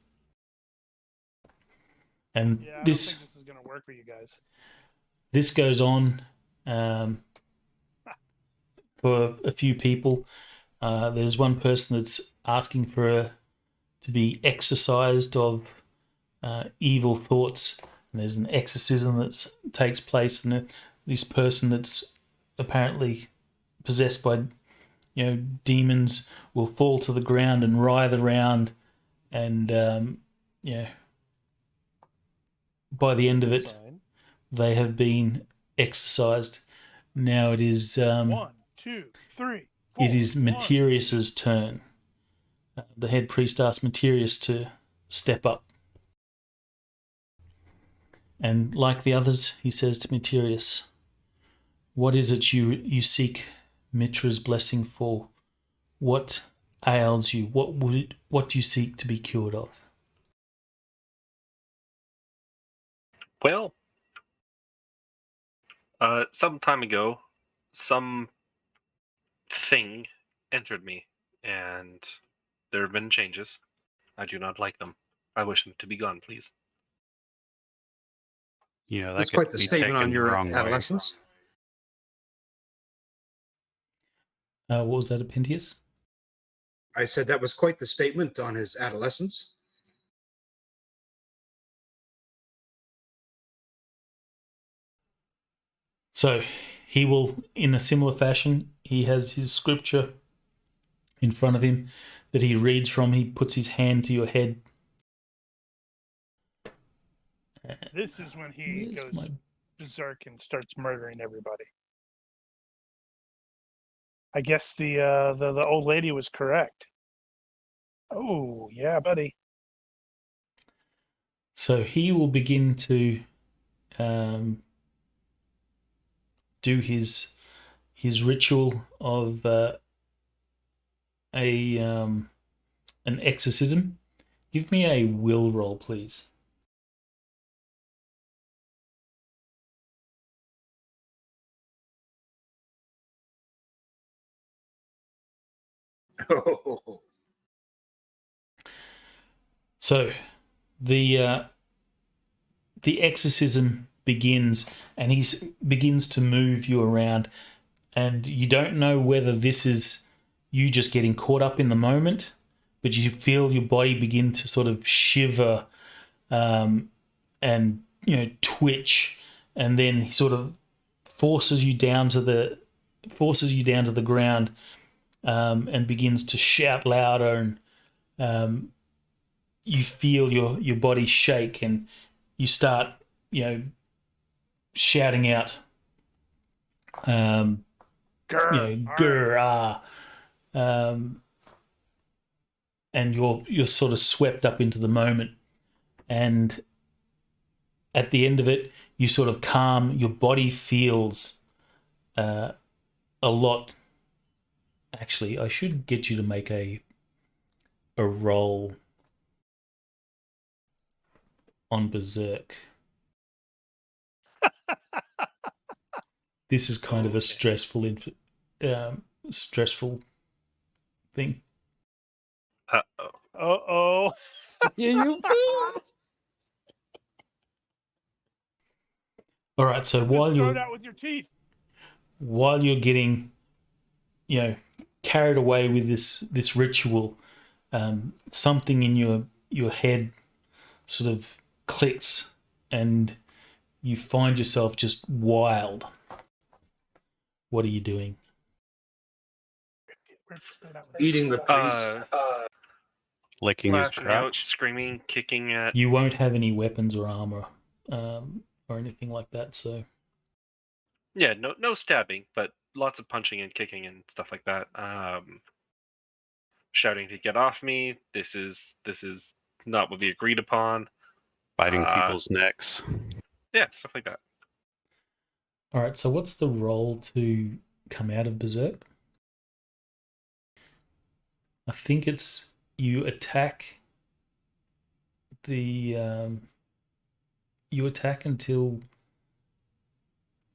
And Yeah, I don't this think this is going to work for you guys. this goes on for a few people. There's one person that's asking to be exorcised of evil thoughts, and there's an exorcism that takes place, and this person that's apparently possessed by demons will fall to the ground and writhe around, and by the end of it, Fine. they have been exorcised. Now it is 1, 2, 3, 4. it is Materius's turn. The head priest asks Materius to step up, and like the others, he says to Materius, "What is it you seek Mitra's blessing for? What ails you? What do you seek to be cured of?" Well, some time ago, some thing entered me, and there have been changes. I do not like them. I wish them to be gone, please. That That's could quite the be statement taken on the your wrong way. adolescence. What was that, Apentius? I said that was quite the statement on his adolescence. So he will, in a similar fashion, he has his scripture in front of him that he reads from. He puts his hand to your head. This is when he Where's goes my- berserk and starts murdering everybody. I guess the old lady was correct. Oh yeah, buddy. So he will begin to do his ritual of an exorcism. Give me a will roll, please. Oh, So the exorcism begins, and he begins to move you around, and you don't know whether this is you just getting caught up in the moment, but you feel your body begin to sort of shiver, and twitch, and then he sort of forces you down to the ground, and begins to shout louder, and you feel your body shake, and you start shouting out, Grr, grr, ah, and you're sort of swept up into the moment, and at the end of it, you sort of calm. Your body feels a lot. Actually, I should get you to make a roll on Berserk. This is kind of a stressful thing. Uh-oh. Uh-oh. You beat. All right, so Just while throw it you're out with your teeth. getting, carried away with this ritual, something in your head sort of clicks, and you find yourself just wild. What are you doing? Eating the priest. Licking his Lashing out, crotch. screaming, kicking at. You won't have any weapons or armor, or anything like that. So Yeah, no stabbing, but lots of punching and kicking and stuff like that. Shouting to get off me. This is not what we agreed upon. Biting people's necks. Yeah, stuff like that. all right. So what's the roll to come out of Berserk? I think it's you attack you attack until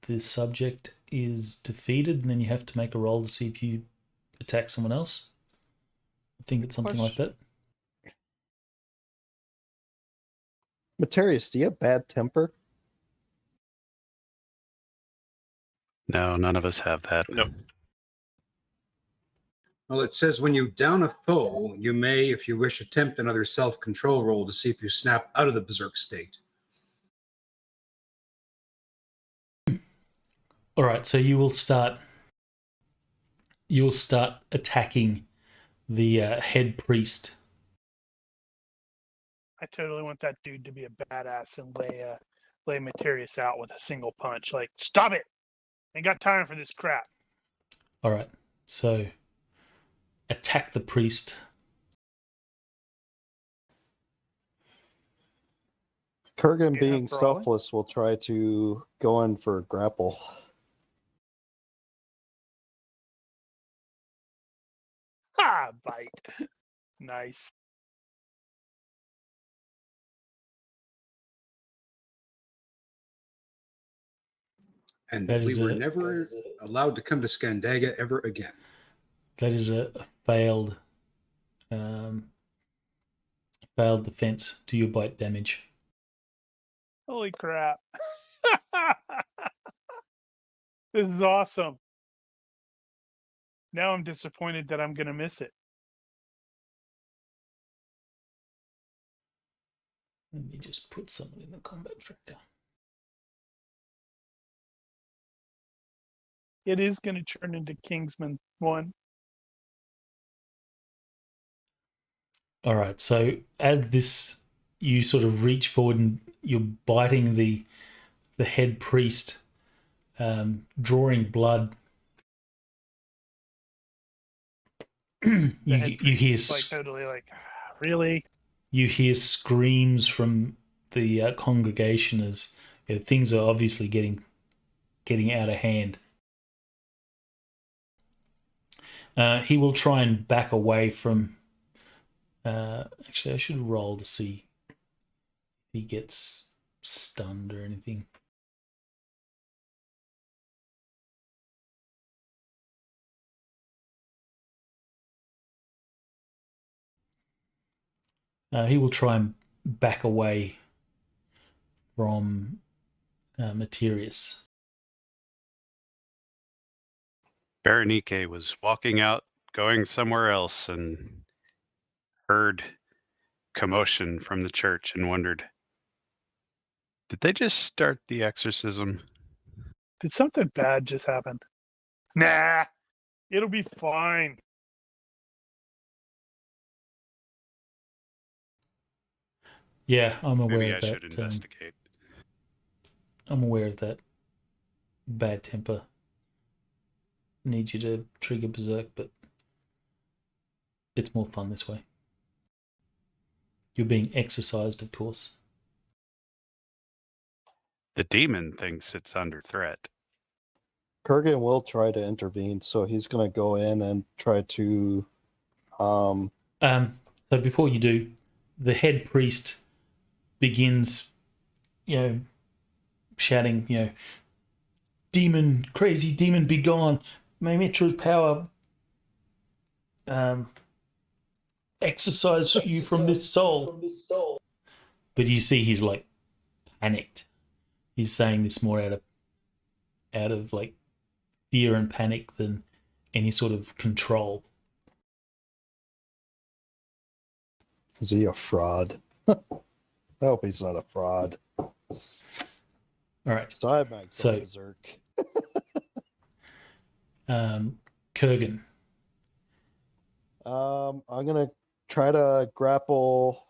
the subject is defeated, and then you have to make a roll to see if you attack someone else. I think it's something like that. Materius, do you have bad temper? No, none of us have that. Nope. Well, it says when you down a foe, you may, if you wish, attempt another self-control roll to see if you snap out of the berserk state. All right, so you will start attacking the head priest. I totally want that dude to be a badass and lay Materius out with a single punch. Like, stop it! Ain't got time for this crap. All right, so attack the priest. Kurgan, Yeah, being brawling. selfless, will try to go in for grapple. Ha! Bite. Nice. And That we is were a- never allowed to come to Scandaga ever again. That is a failed failed defense to your bite damage. Holy crap. This is awesome. Now I'm disappointed that I'm going to miss it. Let me just put someone in the combat tracker. It is going to turn into Kingsman 1. All right, so as this, you sort of reach forward and you're biting the head priest, drawing blood. The head you hear priest is like totally like, really? You hear screams from the congregation as things are obviously getting out of hand. He will try and back away from. Actually, I should roll to see if he gets stunned or anything. He will try and back away from Materius. Berenike was walking out, going somewhere else, and heard commotion from the church and wondered, did they just start the exorcism? Did something bad just happen? Nah, it'll be fine. Yeah, I'm aware Maybe of I that. should investigate. I'm aware of that bad temper. need you to trigger Berserk, but it's more fun this way. You're being exercised, of course. The demon thinks it's under threat. Kurgan will try to intervene, so he's going to go in and try to. So before you do, the head priest begins, shouting, demon, crazy demon, be gone. May Mitra's power exercise you from this soul. But you see he's like panicked. He's saying this more out of like fear and panic than any sort of control. Is he a fraud? I hope he's not a fraud. All right. So I might go So- berserk. Kurgan. I'm gonna try to grapple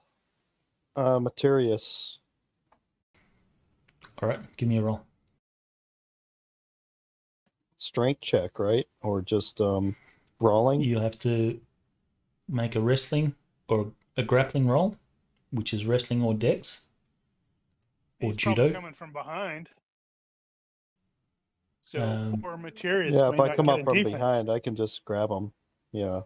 Materius. All right, give me a roll. Strength check, right? Or just brawling? You have to make a wrestling or a grappling roll, which is wrestling or dex. Or He's probably judo. coming from behind. So Um, poor Materius. Yeah, may if I not come get up a from defense. behind, I can just grab him. Yeah.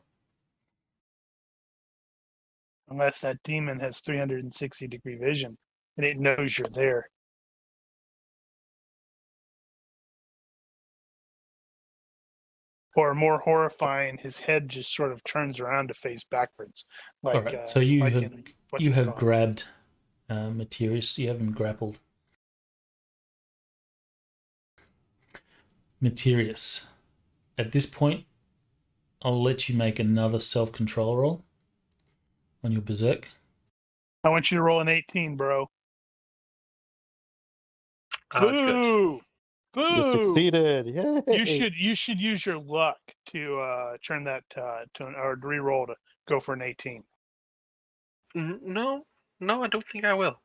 Unless that demon has 360-degree vision and it knows you're there. Or more horrifying, his head just sort of turns around to face backwards. Like, all right, so you like have in you have whatchamacallit. grabbed Materius. You haven't grappled. Materius. At this point, I'll let you make another self-control roll on your berserk. I want you to roll an 18, bro. Good. Boo! You Boo! succeeded. Yay! You should use your luck to turn that or re-roll to go for an 18. No, I don't think I will.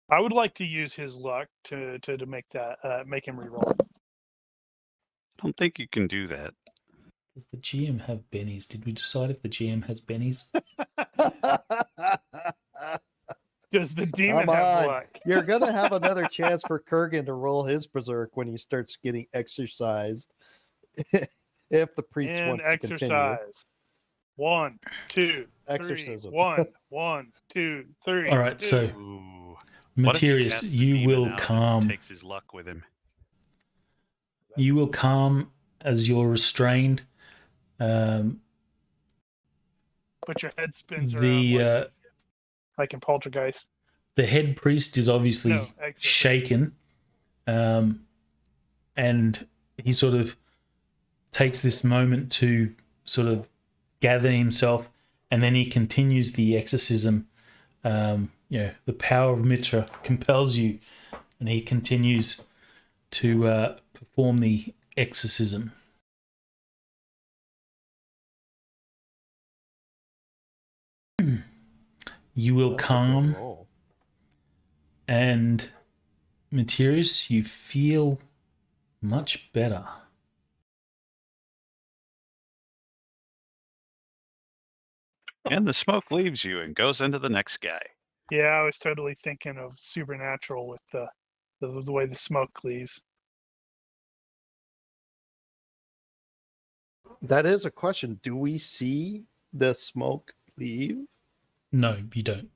I would like to use his luck to make that make him re-roll. I don't think you can do that. Does the GM have bennies? Did we decide if the GM has bennies? Does the demon Come have on. luck? You're gonna have another chance for Kurgan to roll his berserk when he starts getting exercised. If the priest And wants to continue. exercise. 1, 2, 3. Exorcism. 1, 2, 3. All right, so Ooh. What if he Materius, casts the you demon will out and calm. takes his luck with him. You will calm as you're restrained. But your head spins The around like in Poltergeist. the head priest is obviously No, exorcism. shaken, and he sort of takes this moment to sort of gather himself, and then he continues the exorcism. The power of Mitra compels you, and he continues to perform the exorcism. You will That's a good calm, roll. and Materius, you feel much better. And the smoke leaves you and goes into the next guy. Yeah, I was totally thinking of Supernatural with the way the smoke leaves. That is a question. Do we see the smoke leave? No, you don't.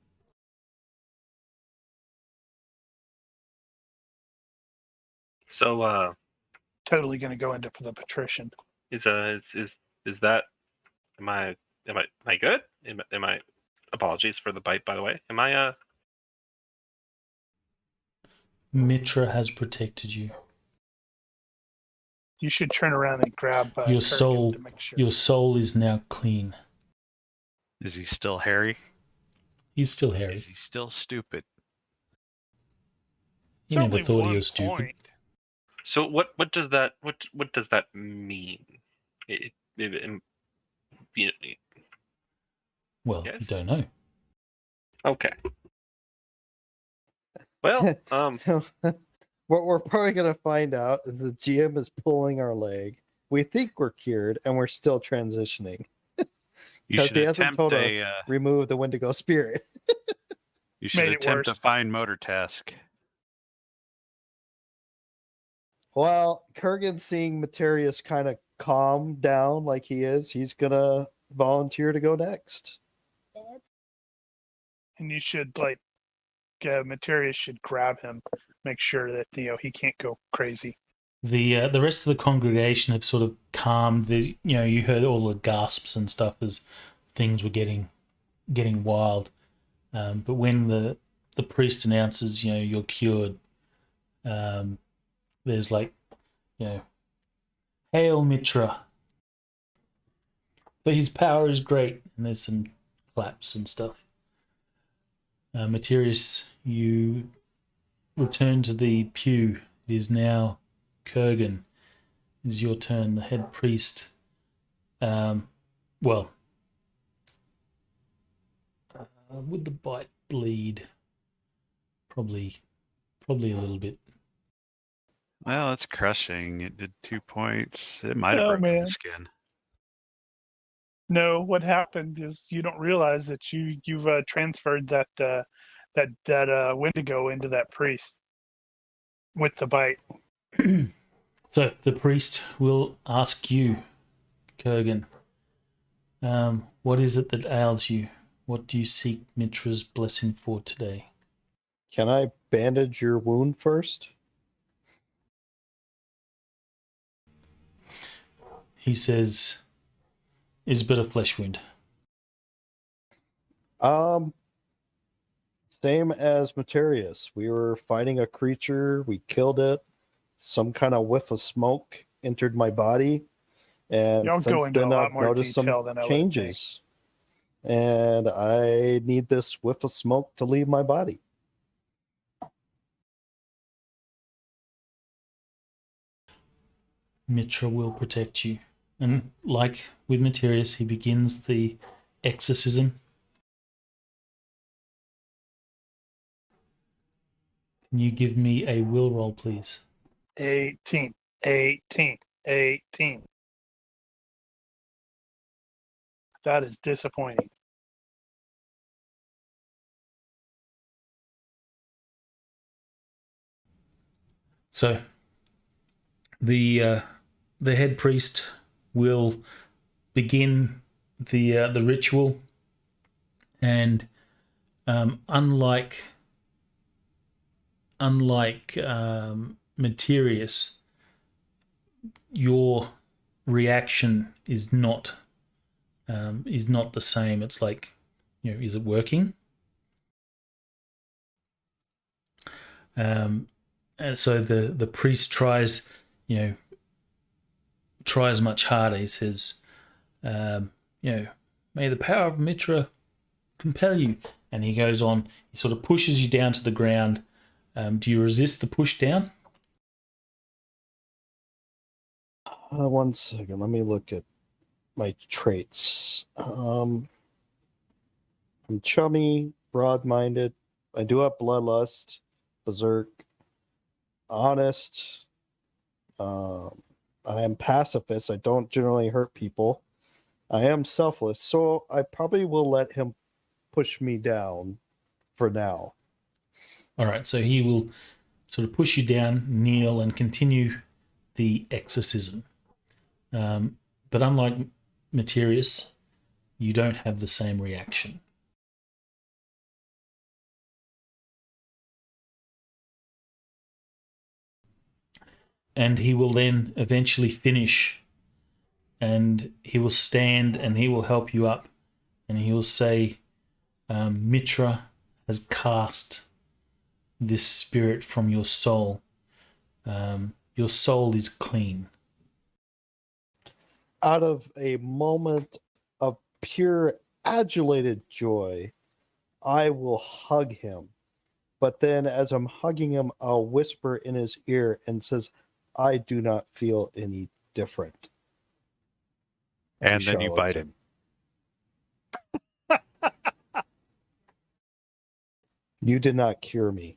So, Totally going to go into for the patrician. is that? Am I good? Am I? Apologies for the bite, by the way. Am I? Mitra has protected you. You should turn around and grab Your Kurgan soul, to make sure. your soul is now clean. Is he still hairy? He's still hairy. Is he still stupid? It's You never only thought he one was stupid. point. So what does that mean? Well, Yes. you don't know. Okay. Well, what we're probably going to find out is the GM is pulling our leg. We think we're cured, and we're still transitioning. You Because should he hasn't attempt told a. us, remove the Wendigo spirit. You should Made it attempt a worse. fine motor task. Well, Kurgan seeing Materius kind of calm down like he is, he's going to volunteer to go next. And you should Materius should grab him, make sure that he can't go crazy. The rest of the congregation have sort of calmed. You heard all the gasps and stuff as things were getting wild. But when the priest announces, you're cured, there's Hail Mitra. But his power is great, and there's some claps and stuff. Materius, you return to the pew. It is now Kurgan. It is your turn. The head priest. Would the bite bleed? Probably a little bit. Well, it's crushing. It did 2 points. It might have Oh, broken man. the skin. No, what happened is you don't realize that you've transferred that Wendigo into that priest with the bite. So the priest will ask you, Kurgan, what is it that ails you? What do you seek Mitra's blessing for today? Can I bandage your wound first? He says, it's but a flesh wound. Same as Materius. We were fighting a creature. We killed it. Some kind of whiff of smoke entered my body. And Y'all since go into then, a lot I've more noticed some detail than I would think. changes. And I need this whiff of smoke to leave my body. Mitra will protect you. And like with Materius, he begins the exorcism. Can you give me a will roll, please? 18. That is disappointing. So the head priest will begin the ritual, and unlike Materius, your reaction is not the same. It's like, is it working? And so the priest tries much harder. He says, may the power of Mitra compel you. And he goes on. He sort of pushes you down to the ground. Do you resist the push down? 1 second. Let me look at my traits. I'm chummy, broad-minded. I do have bloodlust, berserk, honest. I am pacifist. I don't generally hurt people. I am selfless, so I probably will let him push me down for now. All right, so he will sort of push you down, kneel, and continue the exorcism. But unlike Materius, you don't have the same reaction. And he will then eventually finish, and he will stand and he will help you up, and he will say, Mitra has cast this spirit from your soul. Your soul is clean. Out of a moment of pure adulated joy, I will hug him. But then as I'm hugging him, I'll whisper in his ear and says, I do not feel any different. And then you bite him. You did not cure me.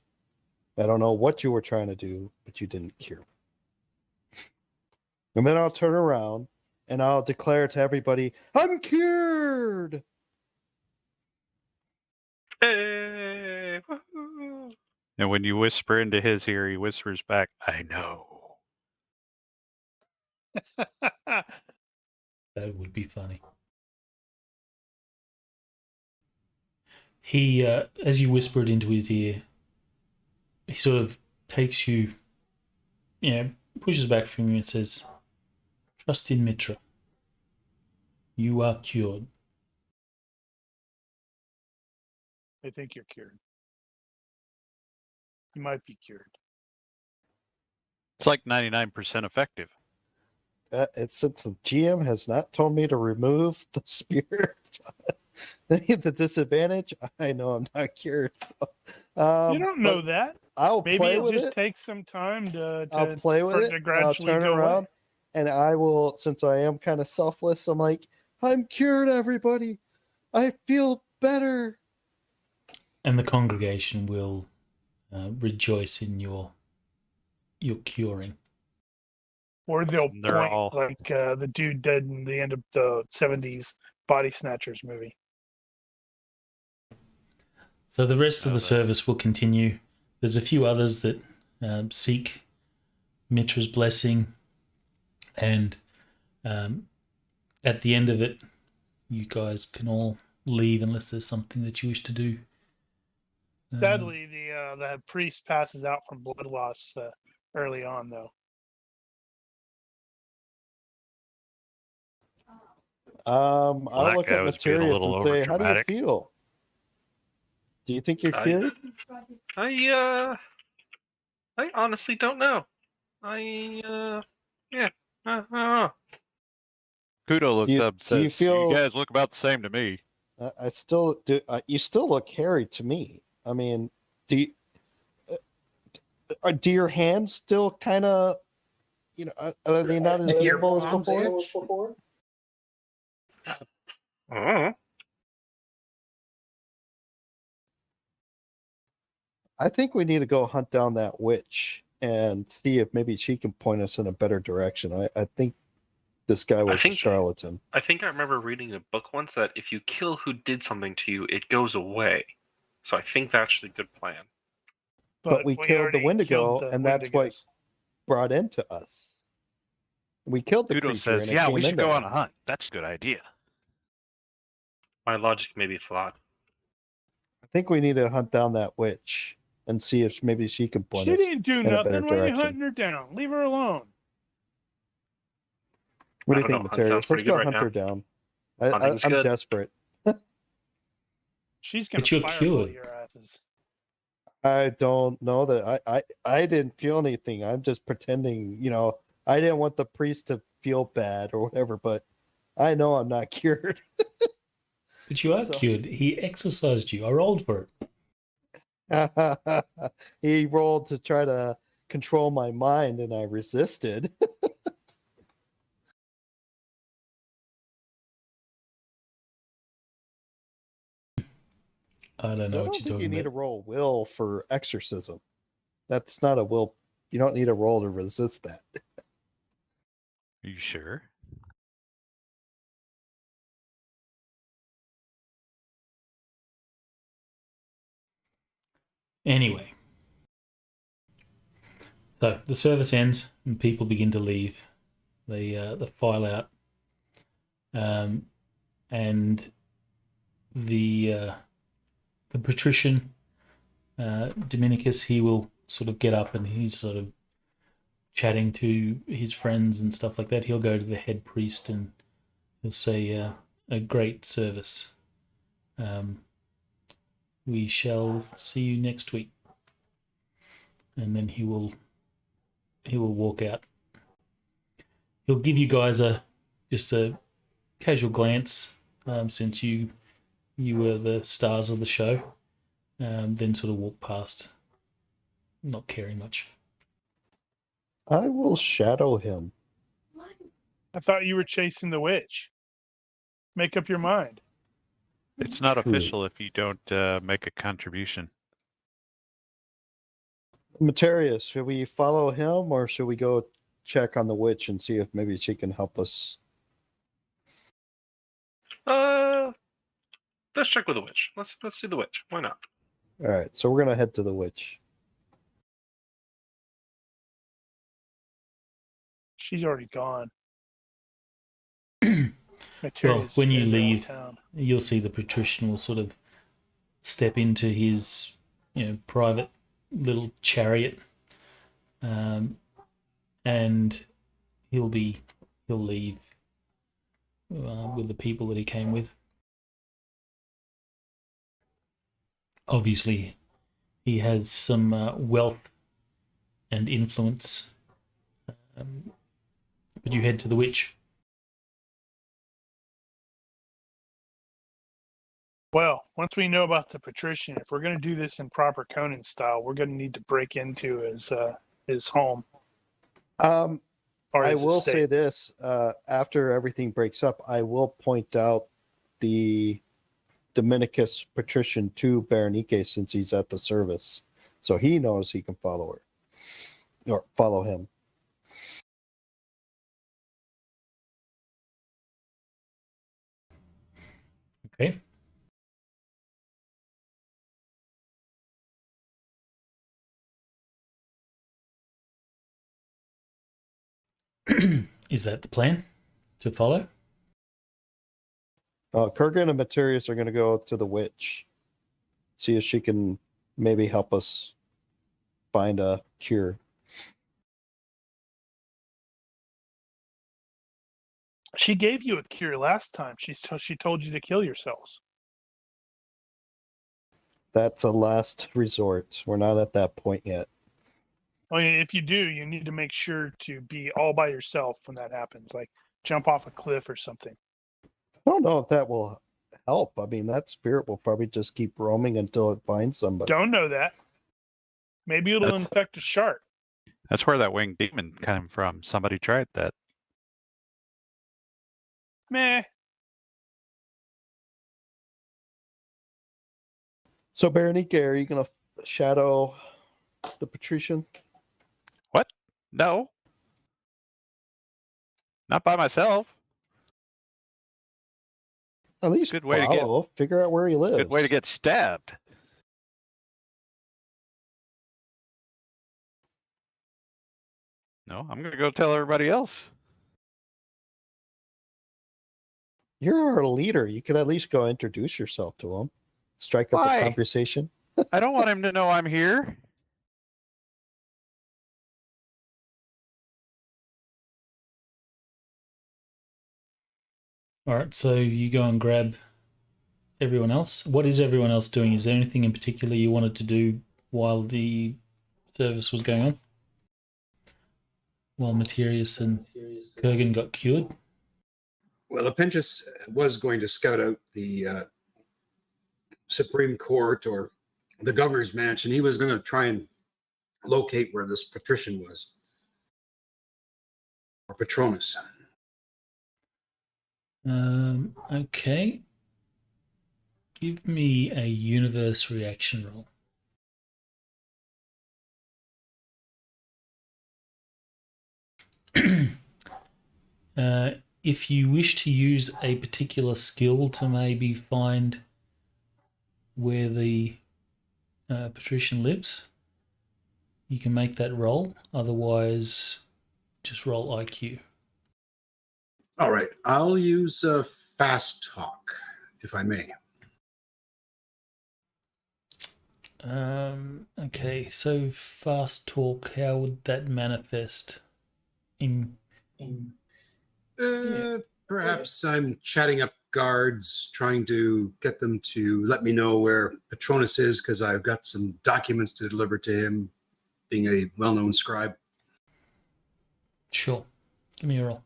I don't know what you were trying to do, but you didn't cure me. And then I'll turn around and I'll declare to everybody, I'm cured! Hey! Woohoo! And when you whisper into his ear, he whispers back, I know. That would be funny. He, as you whisper it into his ear, he sort of takes you, pushes back from you and says, trust in Mitra. You are cured. I think you're cured. You might be cured. It's like 99% effective. It's since the GM has not told me to remove the spirit, the disadvantage, I know I'm not cured. So, You don't know that. I'll Maybe play it with just it. takes some time to I'll play with for it. to I'll gradually turn go around, away. and I will. Since I am kind of selfless, I'm like, I'm cured, everybody. I feel better. And the congregation will rejoice in your curing. Or they'll They're point all- like the dude dead in the end of the 70s Body Snatchers movie. So the rest of the that- service will continue. There's a few others that seek Mitra's blessing, and at the end of it, you guys can all leave unless there's something that you wish to do. Sadly, the priest passes out from blood loss early on, though. I'll that look guy at was being a Materius little and say, how do you overdramatic. feel? Do you think you're cured? I honestly don't know. Yeah. I don't know. Kudo looks you- up and do you says, feel- you guys look about the same to me. I still do. You still look hairy to me. I mean, do your hands still kind of, are they not as Your nimble as palms before? itch? Oh. I think we need to go hunt down that witch and see if maybe she can point us in a better direction. I think this guy was a charlatan. I think I remember reading a book once that if you kill who did something to you, it goes away. So I think that's a good plan. But we killed the already Wendigo, killed the and that's what Wendigos. brought into us. We killed the Kudo creature, says, and it yeah, came we should into go us. on a hunt. That's a good idea. My logic may be flawed. I think we need to hunt down that witch and see if maybe she can point She us didn't do in a better nothing. Why are you direction. hunting her down? Leave her alone. What do I you don't think, know. Hunt sounds Materius? Let's pretty go good right hunt now. her down. Hunting's I'm good. desperate. She's gonna But you're fireball cured. your asses. I don't know that I didn't feel anything. I'm just pretending, I didn't want the priest to feel bad or whatever, but I know I'm not cured. But you are So- cured. He exercised you. I rolled for it. He rolled to try to control my mind and I resisted. I don't I know don't what think you're you talking need to about. roll will for exorcism. That's not a will. You don't need a roll to resist that. Are you sure? Anyway. So the service ends and people begin to leave. They file out. And the patrician, Dominicus, he will sort of get up and he's sort of chatting to his friends and stuff like that. He'll go to the head priest and he'll say, a great service. We shall see you next week. And then he will walk out. He'll give you guys just a casual glance, since you were the stars of the show. Then sort of walk past, not caring much. I will shadow him. I thought you were chasing the witch. Make up your mind. It's not True. official if you don't make a contribution. Materius, should we follow him or should we go check on the witch and see if maybe she can help us? Let's check with the witch. Let's do the witch. Why not? All right, so we're gonna head to the witch. She's already gone. Well, Materials when you is leave, downtown. you'll see the patrician will sort of step into his, private little chariot, and he'll leave with the people that he came with. Obviously, he has some wealth and influence, but you head to the witch. Well, once we know about the patrician, if we're going to do this in proper Conan style, we're going to need to break into his home. Or I his will estate. say this: after everything breaks up, I will point out the Dominicus patrician to Berenice since he's at the service, so he knows he can follow her or follow him. Okay. Is that the plan? To follow? Kurgan and Materius are going to go to the witch, see if she can maybe help us find a cure. She gave you a cure last time. She told you to kill yourselves. That's a last resort. We're not at that point yet. I mean, if you do, you need to make sure to be all by yourself when that happens. Like jump off a cliff or something. I don't know if that will help. I mean, that spirit will probably just keep roaming until it finds somebody. Don't know that. Maybe it'll That's- infect a shark. That's where that winged demon came from. Somebody tried that. Meh. So, Berenice, are you going to shadow the patrician? What? No. Not by myself. At least Good way to get- follow. Figure out where he lives. Good way to get stabbed. No, I'm going to go tell everybody else. You're our leader. You could at least go introduce yourself to him. Strike up Why? a conversation. I don't want him to know I'm here. All right, so you go and grab everyone else. What is everyone else doing? Is there anything in particular you wanted to do while the service was going on? While Materius and Kurgan got cured? Well, Appentus was going to scout out the Supreme Court or the governor's mansion. He was going to try and locate where this patrician was, or Patronus. Okay. Give me a universe reaction roll. If you wish to use a particular skill to maybe find where the patrician lives, you can make that roll. Otherwise, just roll IQ. All right, I'll use fast talk, if I may. Okay, so fast talk, how would that manifest in Perhaps I'm chatting up guards, trying to get them to let me know where Patronus is, because I've got some documents to deliver to him, being a well-known scribe. Sure. Give me a roll.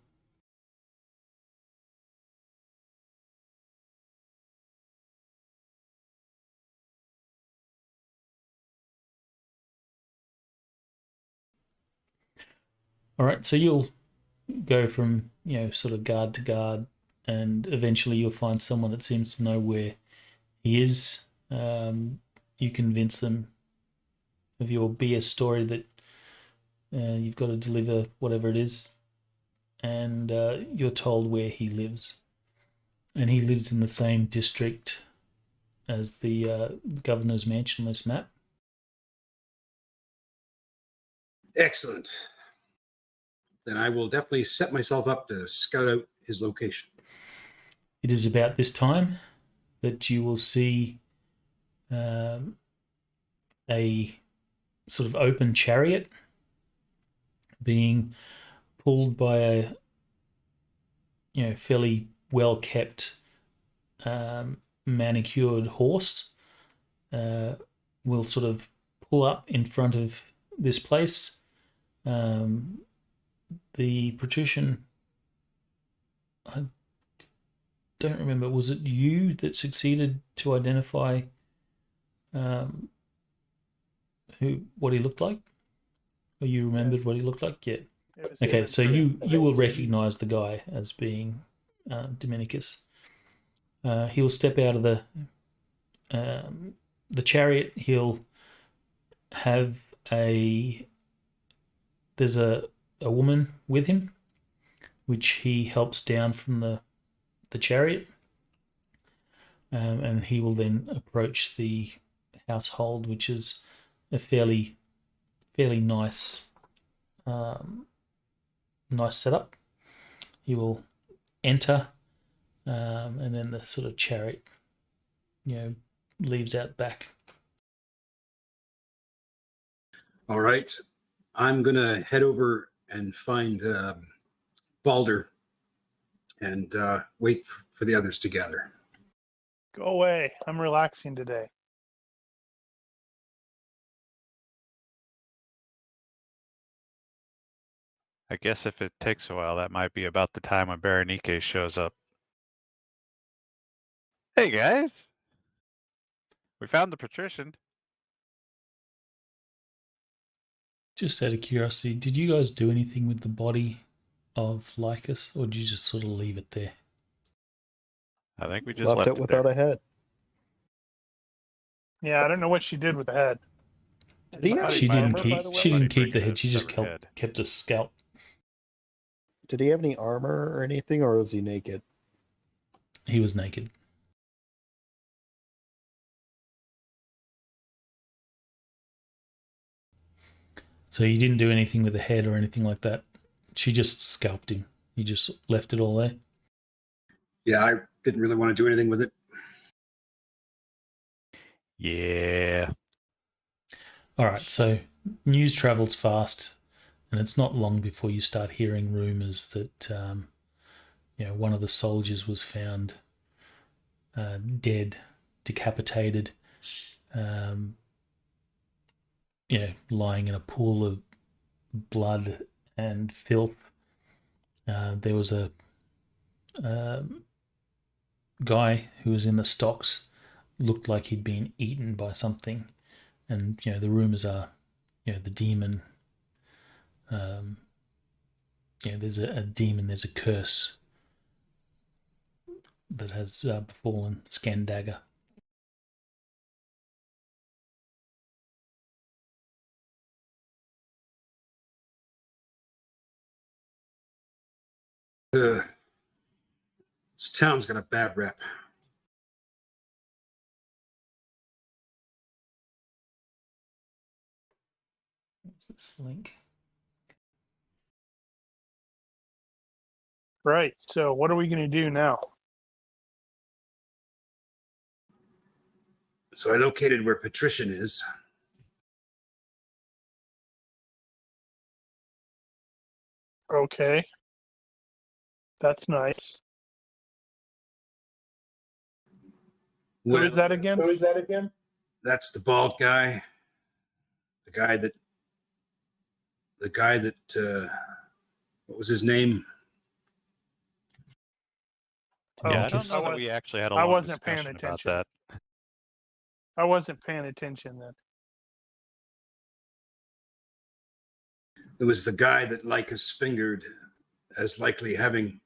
All right, so you'll go from, sort of guard to guard, and eventually you'll find someone that seems to know where he is. You convince them of your BS story that you've got to deliver whatever it is, and you're told where he lives. And he lives in the same district as the governor's mansion on this map. Excellent. Then I will definitely set myself up to scout out his location. It is about this time that you will see a sort of open chariot being pulled by a fairly well kept manicured horse. Will sort of pull up in front of this place. The patrician, I don't remember, was it you that succeeded to identify what he looked like? Or you remembered what he looked like? Yeah. Okay, so you will recognize the guy as being Dominicus. He will step out of the chariot. He'll have there's a woman with him, which he helps down from the chariot, and he will then approach the household, which is a fairly nice nice setup. He will enter, and then the sort of chariot, leaves out back. All right. I'm going to head over and find Balder and wait for the others to gather. Go away. I'm relaxing today. I guess if it takes a while, that might be about the time when Berenike shows up. Hey guys! We found the patrician. Just out of curiosity, did you guys do anything with the body of Lycus, or did you just sort of leave it there? I think we just Left it without there. a head. Yeah, I don't know what she did with the head. Did he have She any didn't armor, keep. by the way? She didn't keep the Bring head. the She just severed head. kept a scalp. Did he have any armor or anything, or was he naked? He was naked. So you didn't do anything with the head or anything like that. She just scalped him. You just left it all there. Yeah, I didn't really want to do anything with it. Yeah. All right. So news travels fast, and it's not long before you start hearing rumors that one of the soldiers was found dead, decapitated, lying in a pool of blood and filth. There was a guy who was in the stocks, looked like he'd been eaten by something, and the rumors are, the demon. There's a demon. There's a curse that has befallen Scandaga. This town's got a bad rep. What's this link? Right. So what are we going to do now? So I located where Patrician is. Okay. That's nice. Who is that again? That's the bald guy. The guy that what was his name? Yeah, I Dominicus. don't know that we actually had a I long wasn't paying discussion about attention. that. I wasn't paying attention then. It was the guy that Lycus fingered as likely having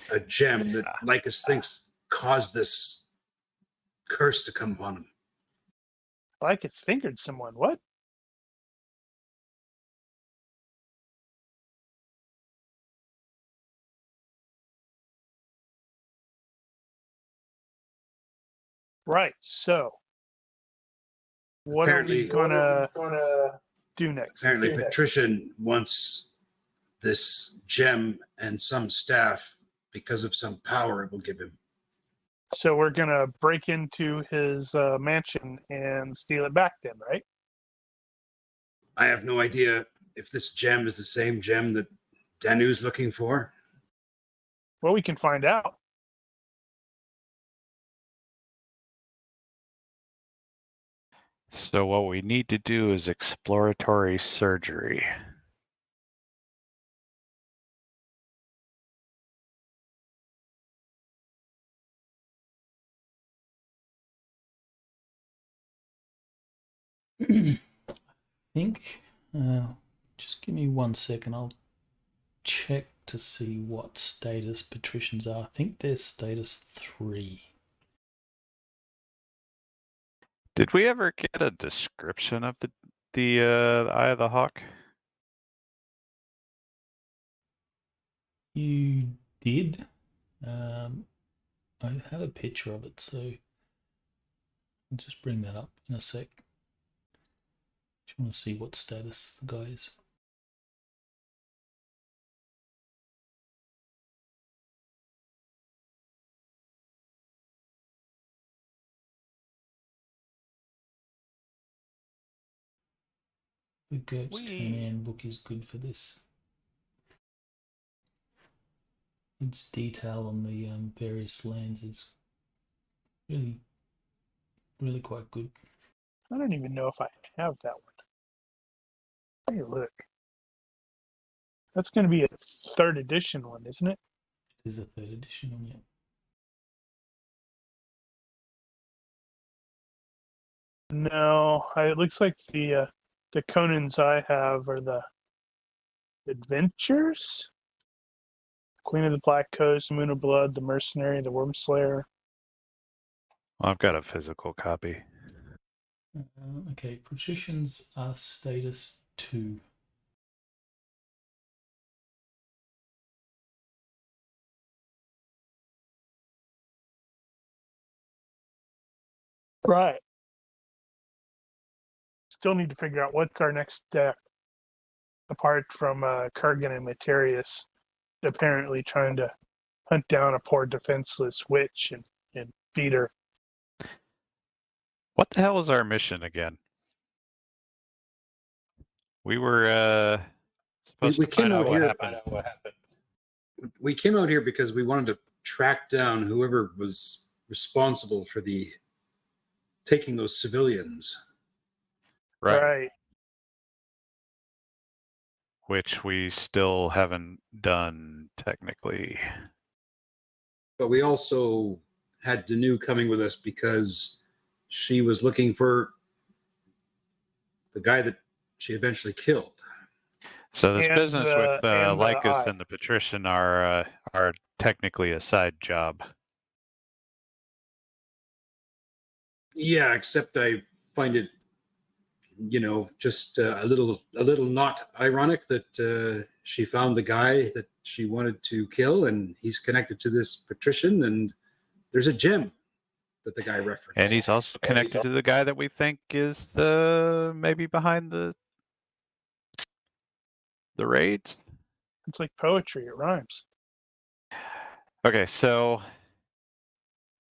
a gem that Lycus thinks caused this curse to come upon him. Like it's fingered someone. What? Right. So, what are we gonna do next? Apparently, Patrician wants this gem and some staff because of some power it will give him. So we're gonna break into his mansion and steal it back, then, right? I have no idea if this gem is the same gem that Danu's looking for. Well, we can find out. So what we need to do is exploratory surgery. I think, just give me 1 second. I'll check to see what status patricians are. I think they're status 3. Did we ever get a description of the Eye of the Hawk? You did. I have a picture of it, so I'll just bring that up in a sec. Just want to see what status the guy is. The GURPS Conan book is good for this. Its detail on the various lands is really quite good. I don't even know if I have that one. Hey, look. That's going to be a 3rd edition one, isn't it? It is a 3rd edition on it. No, it looks like the Conans I have are the Adventures, Queen of the Black Coast, Moon of Blood, the Mercenary, the Worm Slayer. Well, I've got a physical copy. Okay, patricians are status 2. Right. Still need to figure out what's our next step, apart from Kurgan and Materius apparently trying to hunt down a poor defenseless witch and beat her. What the hell was our mission again? We were supposed We to find came out out what here. happened. We came out here because we wanted to track down whoever was responsible for the taking those civilians. Right. Which we still haven't done technically. But we also had Danu coming with us because she was looking for the guy that she eventually killed. So this And business with and the Lycus eye. and the Patrician are technically a side job. Yeah, except I find it, just a little not ironic that she found the guy that she wanted to kill, and he's connected to this patrician, and there's a gem that the guy referenced. And he's also connected to the guy that we think is maybe behind the raids. It's like poetry, it rhymes. Okay, so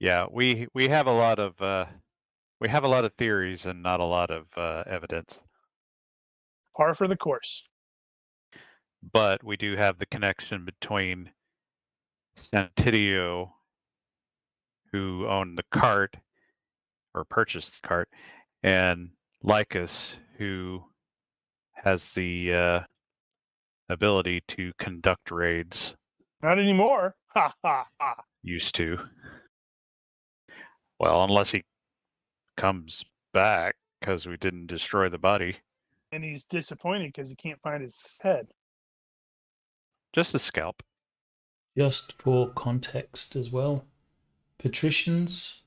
yeah, we have a lot of theories and not a lot of evidence. Par for the course. But we do have the connection between Santiddio, who owned the cart or purchased the cart, and Lycus, who has the ability to conduct raids. Not anymore. Ha ha ha. Used to. Well, unless he comes back because we didn't destroy the body. And he's disappointed because he can't find his head. Just a scalp. Just for context as well, patricians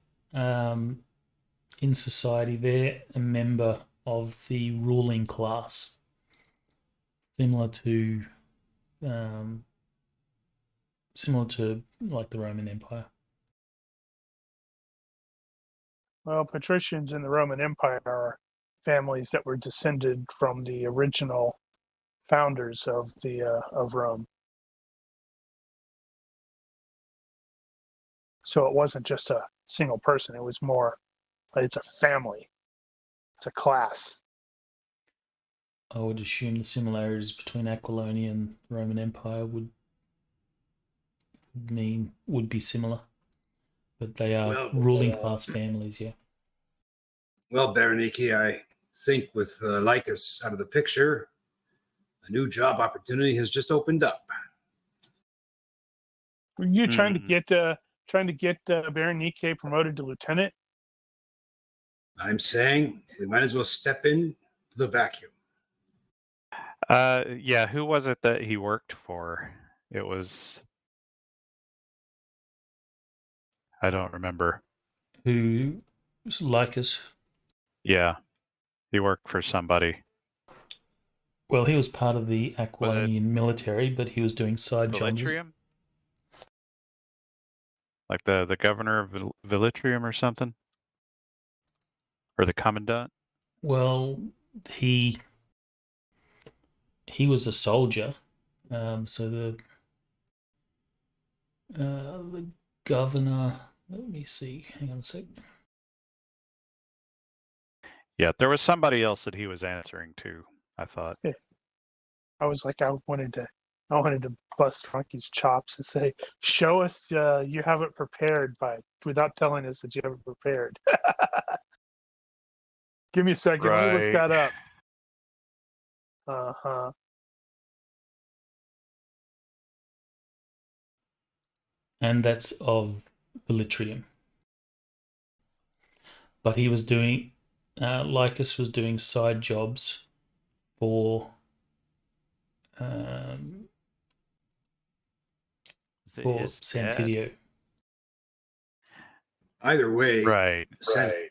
in society. They're a member of the ruling class, similar to like the Roman Empire. Well, patricians in the Roman Empire are families that were descended from the original founders of Rome. So it wasn't just a single person; it was more. It's a family. It's a class. I would assume the similarities between Aquilonia and the Roman Empire would be similar, but they are ruling class families. Yeah. Well, Berenike, I think with Lycus out of the picture, a new job opportunity has just opened up. Were you trying to get Berenike promoted to lieutenant? I'm saying we might as well step in to the vacuum. Yeah, who was it that he worked for? It was... I don't remember. Who, Lycus? Yeah, he worked for somebody. Well, he was part of the Aquilonian military, but he was doing side jobs. Velitrium? Like the governor of Velitrium or something? Or the commandant? Well, he was a soldier, so the governor. Let me see. Hang on a sec. Yeah, there was somebody else that he was answering to, I thought. Yeah. I was like, I wanted to bust Ronnke's chops and say, "Show us you have it prepared," without telling us that you have it prepared. Give me a second. Let me look that up. Uh-huh. And that's of Velitrium. But he was doing, Lycus was doing side jobs for Santiddio. Either way, Right.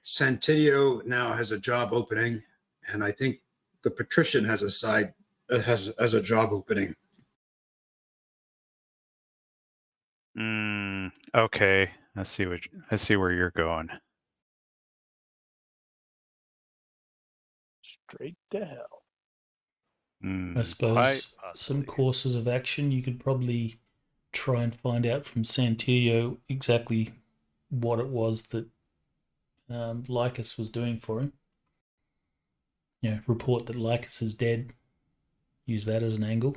Santiddio now has a job opening, and I think the patrician has a job opening. Okay. I see where you're going. Straight to hell. I suppose some courses of action you could probably try and find out from Santiddio exactly what it was that Lycus was doing for him. Report that Lycus is dead. Use that as an angle.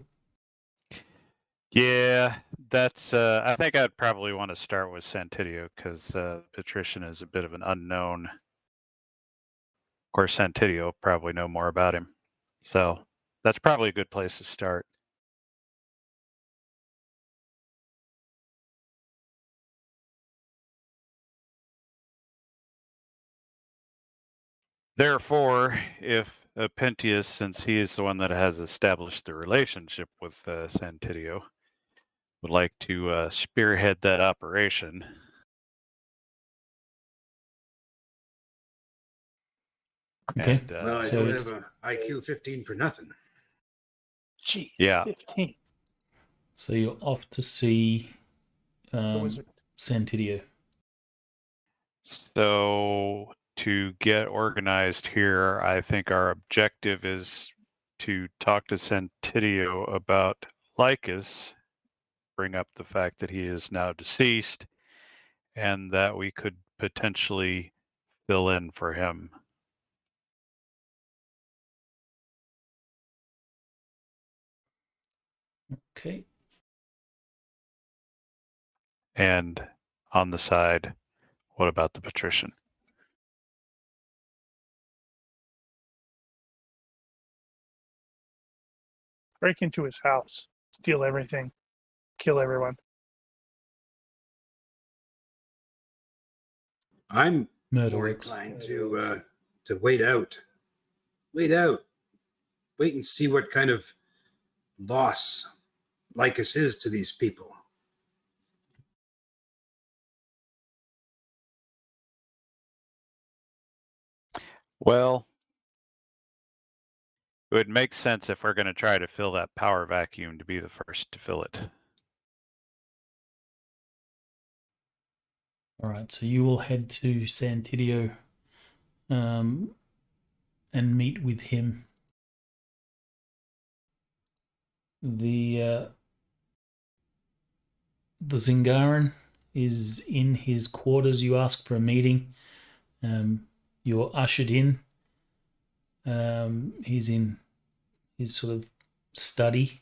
Yeah, that's. I think I'd probably want to start with Santiddio because patrician is a bit of an unknown. Of course, Santiddio will probably know more about him, so that's probably a good place to start. Therefore, if Pentius, since he is the one that has established the relationship with Santiddio, would like to spearhead that operation. Okay. And, Well, I so don't it's- have an IQ 15 for nothing. Gee, Yeah. 15. So you're off to see The wizard. Santiddio. So to get organized here, I think our objective is to talk to Santiddio about Lycus, bring up the fact that he is now deceased, and that we could potentially fill in for him. Okay. And on the side, what about the patrician? Break into his house, steal everything, kill everyone. I'm Murder more works. inclined to wait out, wait and see what kind of loss Lycus is to these people. Well, it would make sense if we're going to try to fill that power vacuum to be the first to fill it. All right, so you will head to Santiddio and meet with him. The Zingaran is in his quarters. You ask for a meeting. You're ushered in. He's in his sort of study.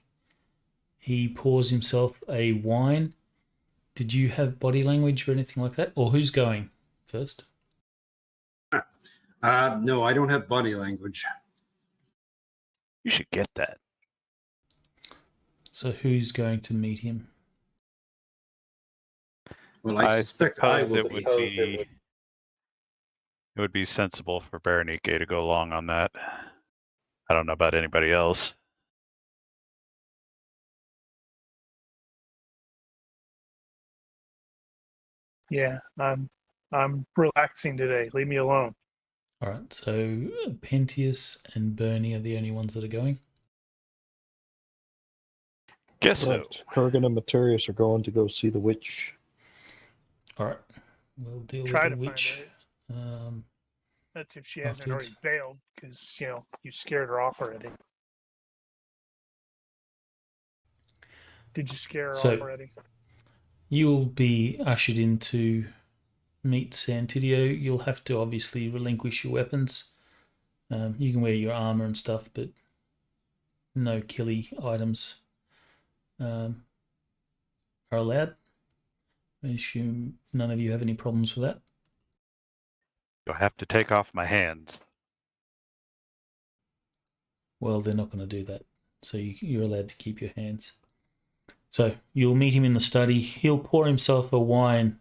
He pours himself a wine. Did you have body language or anything like that? Or who's going first? No, I don't have body language. You should get that. So who's going to meet him? Well, I suspect I suppose will it be. would be sensible for Ronnke to go along on that. I don't know about anybody else. Yeah, I'm relaxing today. Leave me alone. All right, so Pentius and Bernie are the only ones that are going. Guess so. Right. Kurgan and Materius are going to go see the witch. All right, we'll deal Try with to the find witch. That's if she hasn't already Afterwards. bailed, because you scared her off already. Did you scare her So- off already? You'll be ushered in to meet Santiddio. You'll have to obviously relinquish your weapons. You can wear your armor and stuff, but no killy items are allowed. I assume none of you have any problems with that. You'll have to take off my hands. Well, they're not going to do that. So you're allowed to keep your hands. So you'll meet him in the study. He'll pour himself a wine.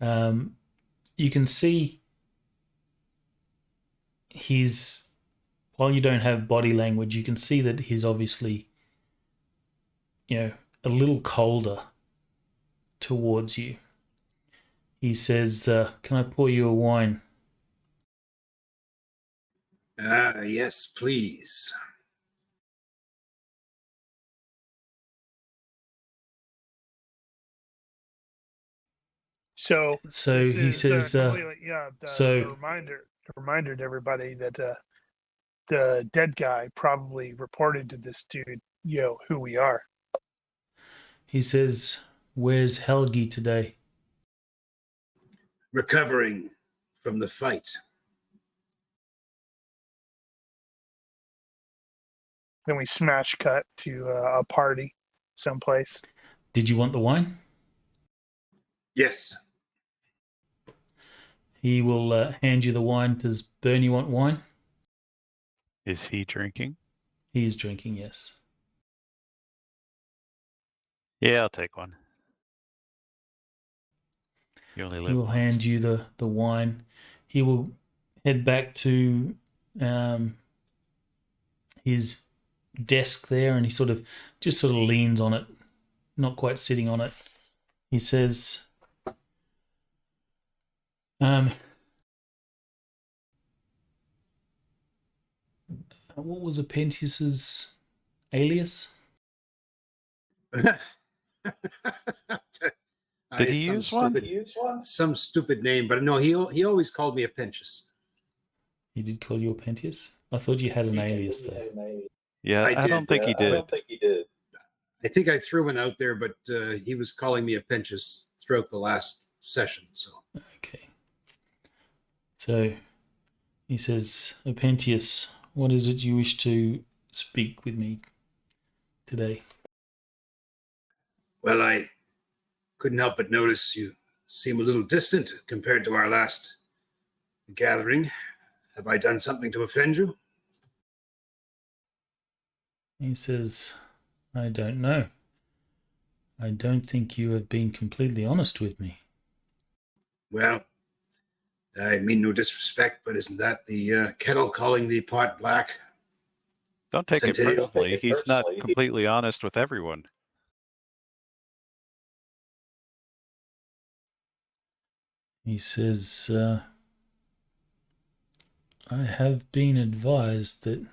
You can see while you don't have body language, you can see that he's obviously, a little colder towards you. He says, can I pour you a wine? Yes, please. So So he this is, says, completely, so- a reminder to everybody that the dead guy probably reported to this dude, who we are. where's Helgi today? Recovering from the fight. Then we smash cut to a party someplace. Did you want the wine? Yes. He will hand you the wine. Does Bernie want wine? Is he drinking? He is drinking, yes. Yeah, I'll take one. You only He live will once. hand you the wine. He will head back to his desk there, and he sort of leans on it, not quite sitting on it. He says, what was Apentius's alias? Did he use one? Some stupid name, but no, he always called me Apentius. He did call you Apentius? I thought you had an alias, though. Yeah, I I don't think he did. I think I threw one out there, but he was calling me Apentius throughout the last session. So Okay. So he says, Apentius, what is it you wish to speak with me today? well, I couldn't help but notice you seem a little distant compared to our last gathering. Have I done something to offend you? He says, I don't know. I don't think you have been completely honest with me. Well, I mean no disrespect, but isn't that the kettle calling the pot black? Don't take it Santiddio. personally. He's not completely honest with everyone. He says, I have been advised that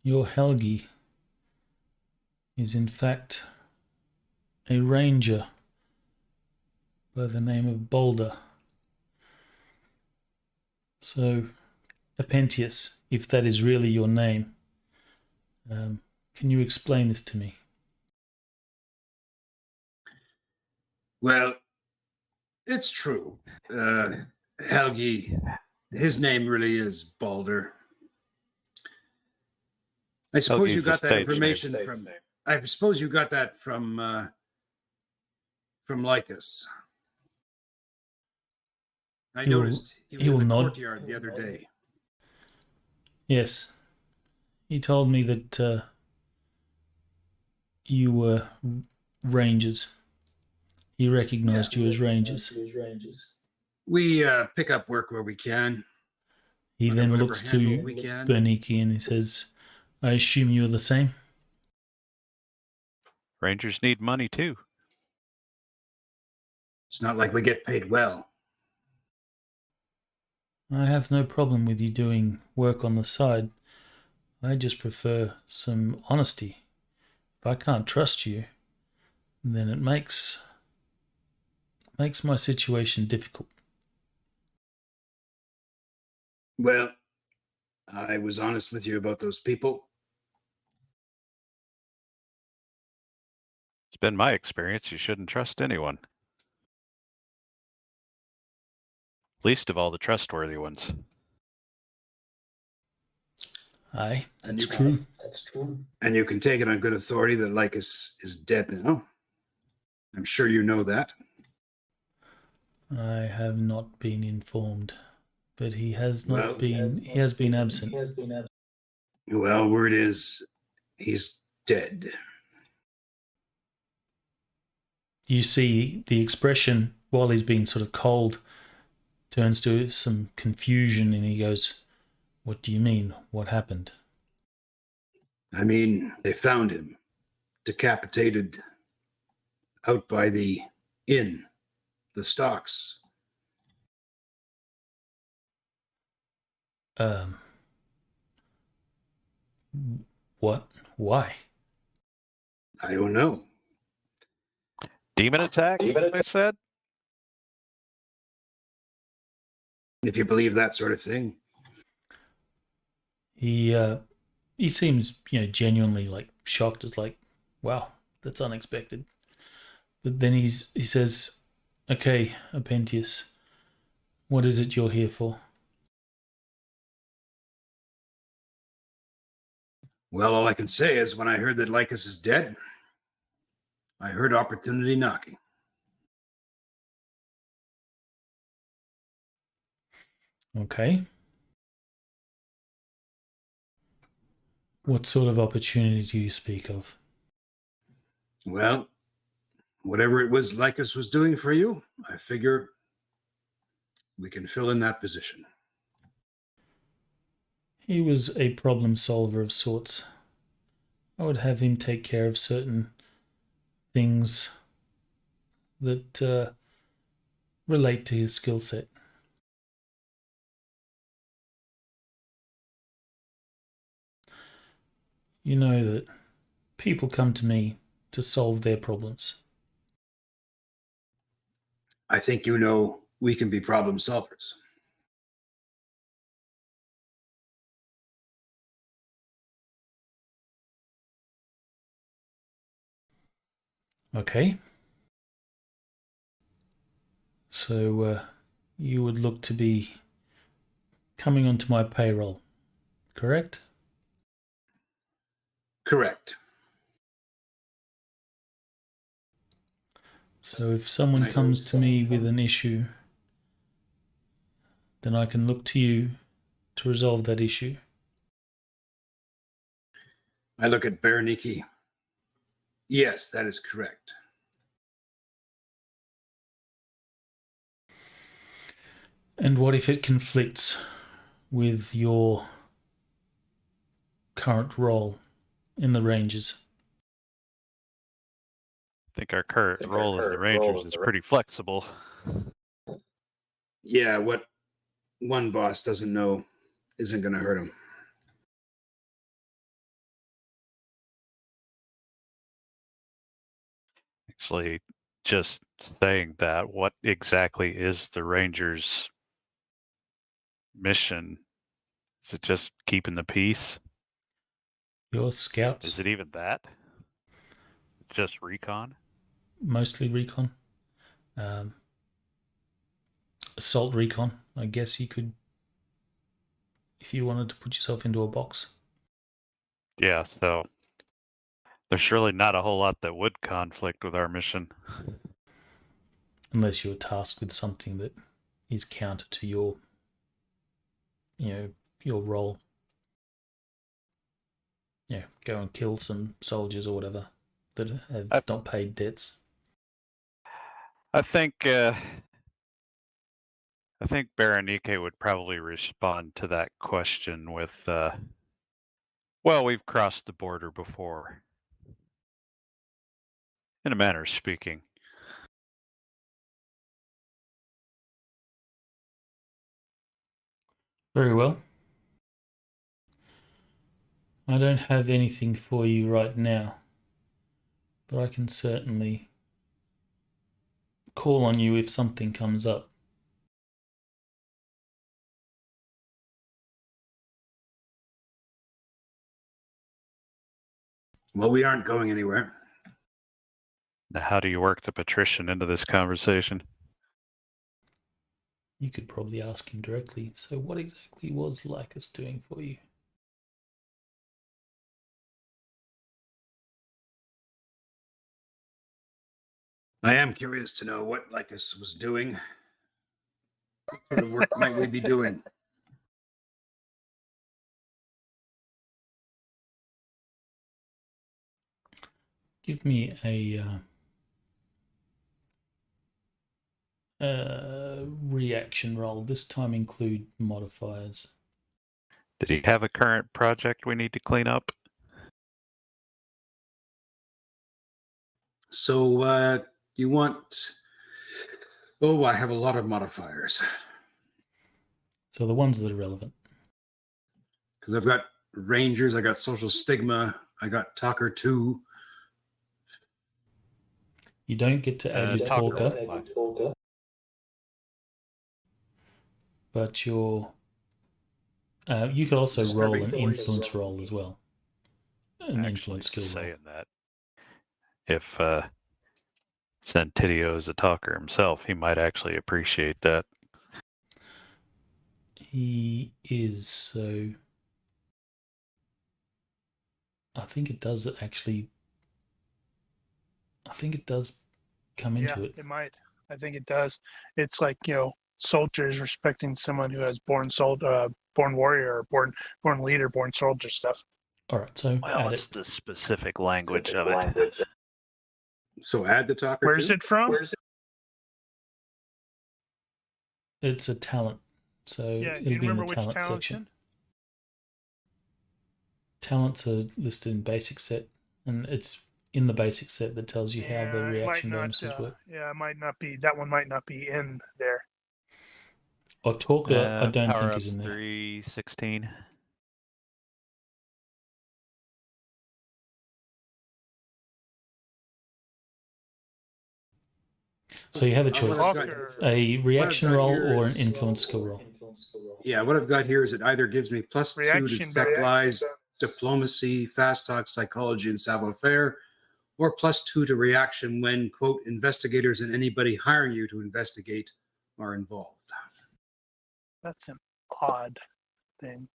your Helgi is in fact a ranger by the name of Boulder. So, Apentius, if that is really your name, can you explain this to me? Well, it's true. Helgi, his name really is Balder. I suppose Helgi's you a got that stage information name. from. I suppose you got that from Lycus. I He will- noticed he was he in will the nod. courtyard the other day. Yes. He told me that you were rangers. He recognized you as rangers. We pick up work where we can. He under then whatever looks handle to we can. Berniki and he says, I assume you're the same? Rangers need money too. It's not like we get paid well. I have no problem with you doing work on the side. I just prefer some honesty. If I can't trust you, then it makes my situation difficult. Well, I was honest with you about those people. It's been my experience you shouldn't trust anyone. Least of all the trustworthy ones. Aye, that's you- true. And you can take it on good authority that Lycus is dead now. I'm sure you know that. I have not been informed, but he has not Well, been. He has been absent. Well, word is he's dead. You see the expression while he's being sort of cold turns to some confusion, and he goes, "What do you mean? What happened?" I mean, they found him decapitated out by the inn, the stocks. What? Why? I don't know. Demon attack, they said? If you believe that sort of thing. He seems, genuinely like shocked. It's like, wow, that's unexpected. But then he says, "Okay, Apentius, what is it you're here for?" Well, all I can say is when I heard that Lycus is dead, I heard opportunity knocking. Okay. What sort of opportunity do you speak of? Well, whatever it was Lycus was doing for you, I figure we can fill in that position. He was a problem solver of sorts. I would have him take care of certain things that relate to his skill set. You know that people come to me to solve their problems. I think you know we can be problem solvers. Okay. So you would look to be coming onto my payroll, correct? Correct. So if someone comes to me with an issue, then I can look to you to resolve that issue. I look at Bereniki. Yes, that is correct. And what if it conflicts with your current role in the Rangers? I think our current role in the Rangers is pretty flexible. Yeah, what one boss doesn't know, isn't going to hurt him. Actually, just saying that, what exactly is the Rangers' mission? Is it just keeping the peace? Your scouts, Is it even that? Just recon? mostly recon. Assault recon, I guess you could, if you wanted to put yourself into a box. Yeah, so there's really not a whole lot that would conflict with our mission. Unless you're tasked with something that is counter to your, your role. Yeah, go and kill some soldiers or whatever that have not paid debts. I think Ronnke would probably respond to that question with, well, we've crossed the border before. In a manner of speaking. Very well. I don't have anything for you right now, but I can certainly call on you if something comes up. Well, we aren't going anywhere. Now, how do you work the patrician into this conversation? You could probably ask him directly. So what exactly was Lycus doing for you? I am curious to know what Lycus was doing. What sort of work might we be doing? Give me a reaction roll. This time include modifiers. Did he have a current project we need to clean up? So you want... Oh, I have a lot of modifiers. So the ones that are relevant. Because I've got Rangers, I got Social Stigma, I got Talker 2. You don't get to add your talker, but you could also roll an influence roll as well. An influence skill roll. Saying that. If Santiddio is a talker himself, he might actually appreciate that. He is, so I think it does actually. I think it does come into it. It might. I think it does. It's like, soldiers respecting someone who has born warrior, or born leader, born soldier stuff. All right, so add it's it. the specific language of it. So add the Talker 2? Where's it from? It's a talent, so Yeah, do it'll you be in remember the which talent talent it's section. in? Talents are listed in basic set, and it's in the basic set that tells you how the it might reaction not, bonuses work. Yeah, it might not be. That one might not be in there. Or talker, I don't Power think up is in there. 316. So you have a What choice: I've got- a reaction got roll here or an is- influence skill roll. Yeah, what I've got here is it either gives me +2 to Reaction detect bonus. lies, diplomacy, fast talk, psychology, and savoir-faire, or +2 to reaction when, quote, investigators and anybody hiring you to investigate are involved. That's an odd thing.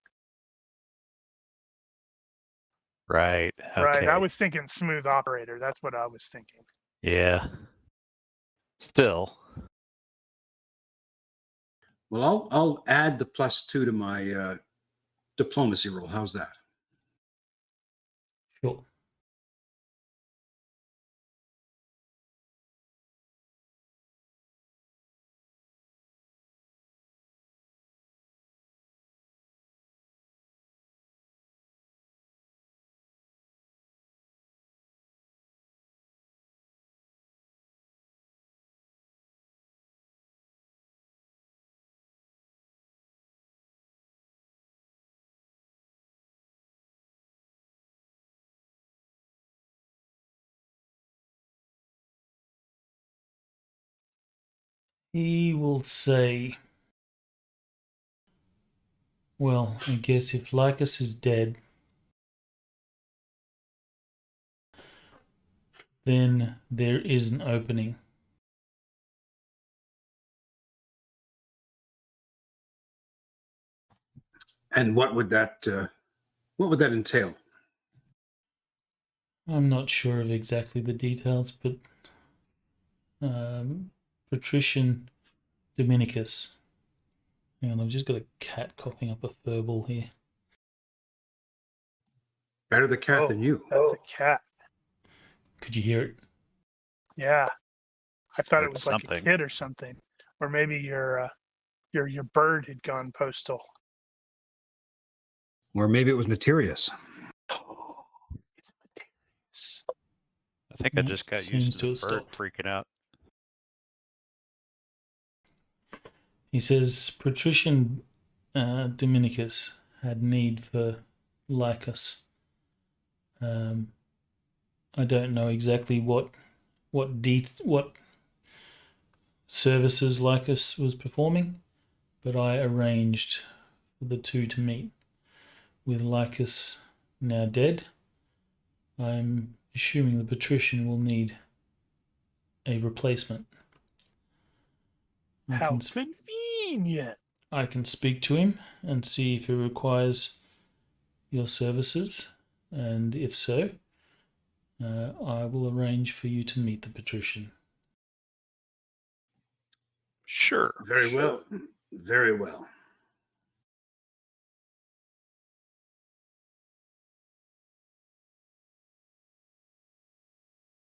Right. Okay. Right. I was thinking smooth operator. That's what I was thinking. Yeah. Still. Well, I'll add the +2 to my diplomacy roll. How's that? Sure. He will say, well, I guess if Lycus is dead, then there is an opening. And what would that entail? I'm not sure of exactly the details, but Patrician Dominicus. Hang on, I've just got a cat coughing up a furball here. Better the cat than you. That's a cat. Could you hear it? Yeah. I thought Heard it was like a something. kid or something. Or maybe your bird had gone postal. Or maybe it was Materius. I think I No, just got seems used to to have the bird stopped. freaking out. He says Patrician Dominicus had need for Lycus. I don't know exactly what services Lycus was performing, but I arranged for the two to meet. With Lycus now dead, I'm assuming the Patrician will need a replacement. How convenient. I can speak to him and see if he requires your services, and if so, I will arrange for you to meet the Patrician. Sure. Very well. Very well.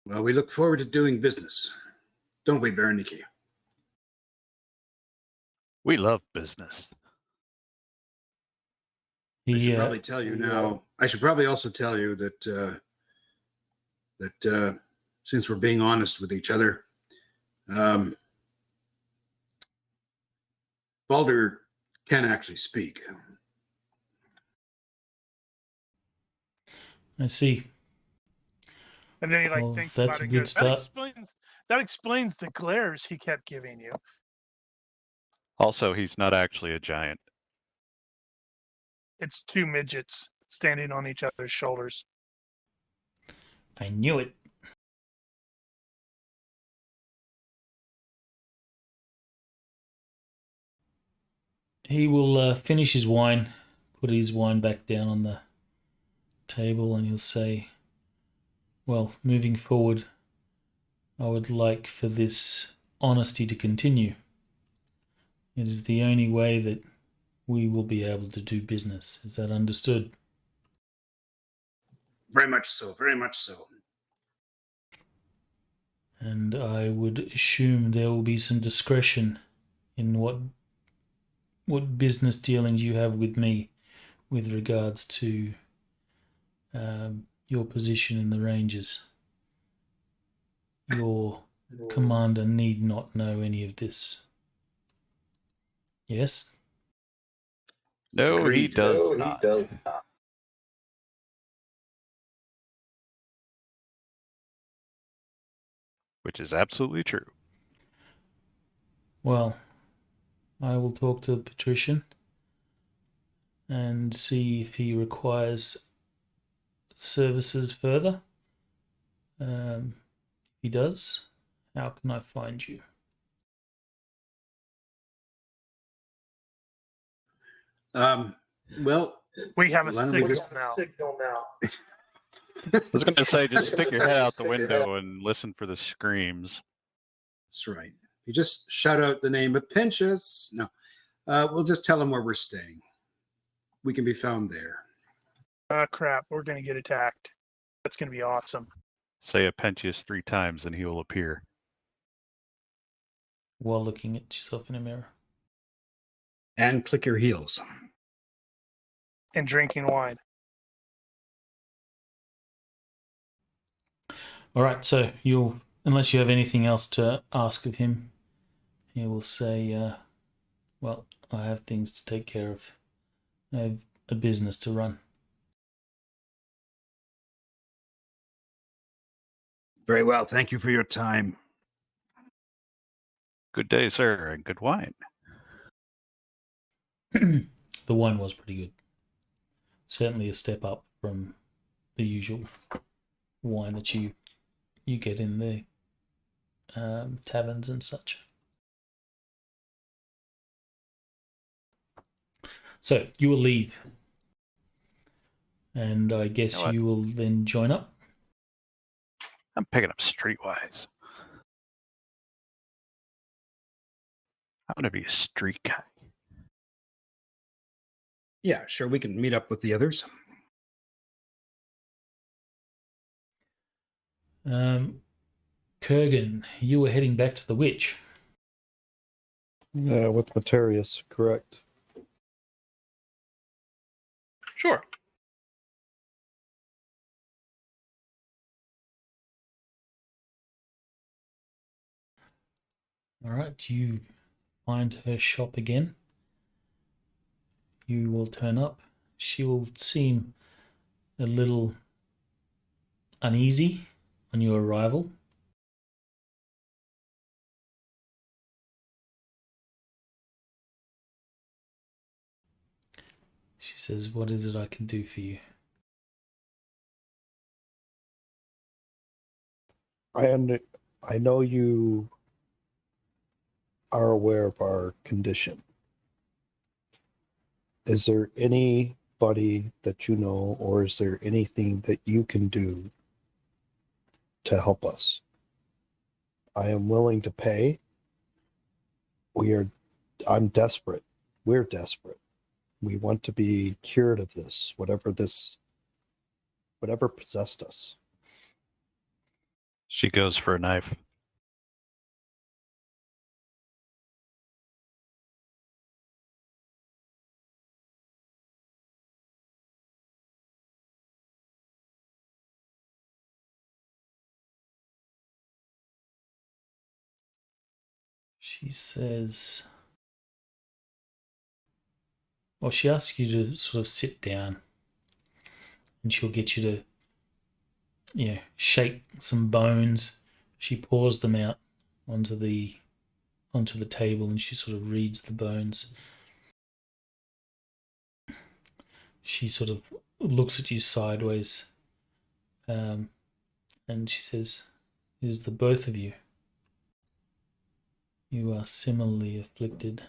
Well, we look forward to doing business. Don't we, Ronnke? We love business. I should He, probably tell you now. I should probably also tell you that since we're being honest with each other, Balder can actually speak. I see. And then he Well, thinks that's about a it and good goes, start. that explains the glares he kept giving you. Also, he's not actually a giant. It's two midgets standing on each other's shoulders. I knew it. He will finish his wine, put his wine back down on the table, and he'll say, well, moving forward, I would like for this honesty to continue. It is the only way that we will be able to do business. Is that understood? Very much so. Very much so. And I would assume there will be some discretion in what business dealings you have with me with regards to your position in the Rangers. Your commander need not know any of this. Yes? No, he Agreed. does not. Which is absolutely true. Well, I will talk to the Patrician and see if he requires services further. If he does, how can I find you? Well, We have a why don't we signal just- now. I was going to say, just stick your head out the window and listen for the screams. That's right. You just shout out the name of Pinchus. No, we'll just tell him where we're staying. We can be found there. Crap, we're going to get attacked. That's going to be awesome. Say Apentius 3 times and he will appear. While looking at yourself in a mirror. And click your heels. And drinking wine. All right, so unless you have anything else to ask of him, he will say, well, I have things to take care of. I have a business to run. Very well. Thank you for your time. Good day, sir, and good wine. The wine was pretty good. Certainly a step up from the usual wine that you get in the taverns and such. So you will leave, and I guess You know what? you will then join up. I'm picking up Streetwise. I'm going to be a street guy. Yeah, sure. We can meet up with the others. Kurgan, you were heading back to the witch. Yeah, with Materius, correct. Sure. All right, you find her shop again. You will turn up. She will seem a little uneasy on your arrival. She says, "What is it I can do for you?" I know you are aware of our condition. Is there anybody that you know, or is there anything that you can do to help us? I am willing to pay. I'm desperate. We're desperate. We want to be cured of this, whatever possessed us. She goes for a knife. She says, well, she asks you to sort of sit down, and she'll get you to, shake some bones. She pours them out onto the table, and she sort of reads the bones. She sort of looks at you sideways, and she says, "It is the both of you. You are similarly afflicted."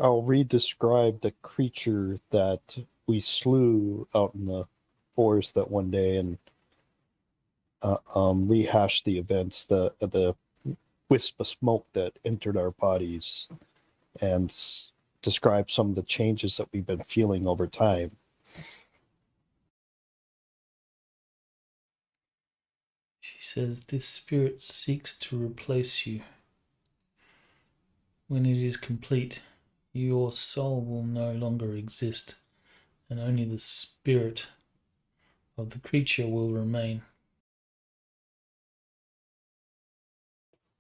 I'll re-describe the creature that we slew out in the forest that one day, and rehash the events, the wisp of smoke that entered our bodies, and describe some of the changes that we've been feeling over time. She says, "This spirit seeks to replace you. When it is complete, your soul will no longer exist, and only the spirit of the creature will remain."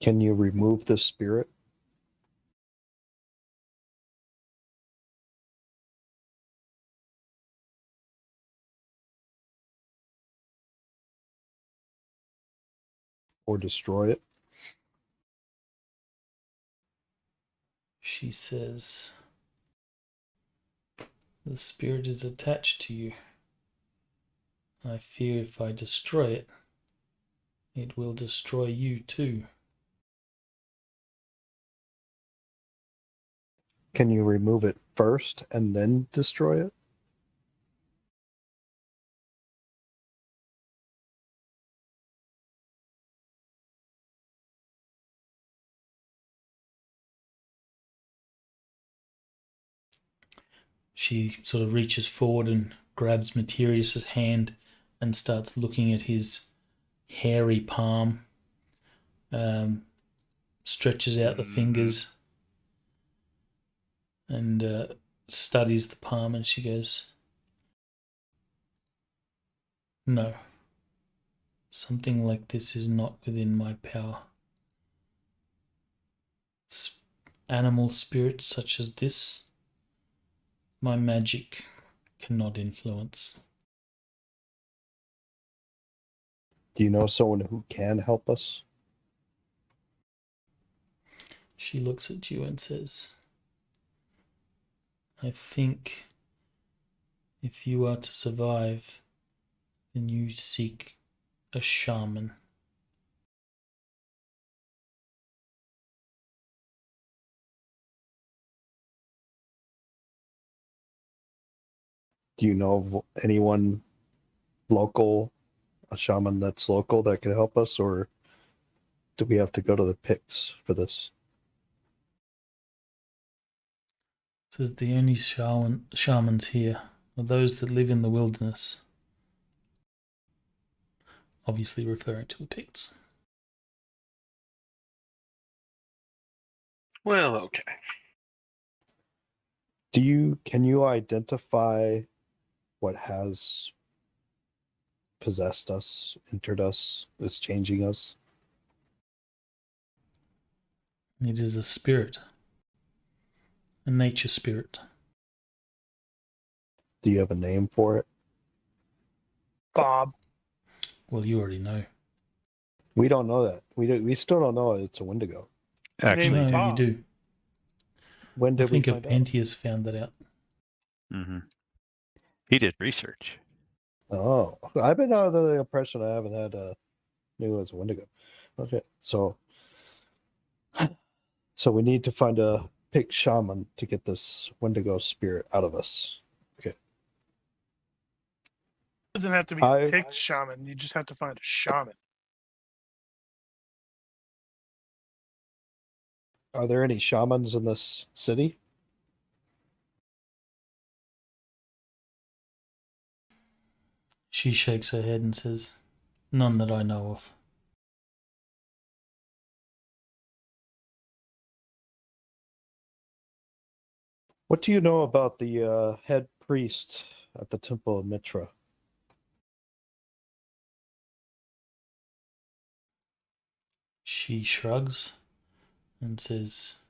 Can you remove the spirit? Or destroy it? She says, "The spirit is attached to you. I fear if I destroy it, it will destroy you too." Can you remove it first and then destroy it? She sort of reaches forward and grabs Materius's hand and starts looking at his hairy palm, stretches out the fingers, and studies the palm, and she goes, "No, something like this is not within my power. Animal spirits such as this, my magic cannot influence." Do you know someone who can help us? She looks at you and says, I think if you are to survive, then you seek a shaman. Do you know of anyone local, a shaman that's local that could help us, or do we have to go to the picks for this? It says the only shamans here are those that live in the wilderness. Obviously referring to the Picts. Well, okay. Can you identify what has possessed us, entered us, is changing us? It is a spirit. A nature spirit. Do you have a name for it? Bob. Well, you already know. We don't know that. We still don't know it's a Wendigo. Actually, Name No, you Bob. do. When I did we think a find out? Pentius found that out. he did research. Oh, I've been under the impression I haven't had a knew it was a Wendigo. Okay, so we need to find a pick shaman to get this Wendigo spirit out of us. Okay. Doesn't have to be a picked shaman. You just have to find a shaman. Are there any shamans in this city? She shakes her head and says, none that I know of. What do you know about the head priest at the Temple of Mitra? She shrugs and says,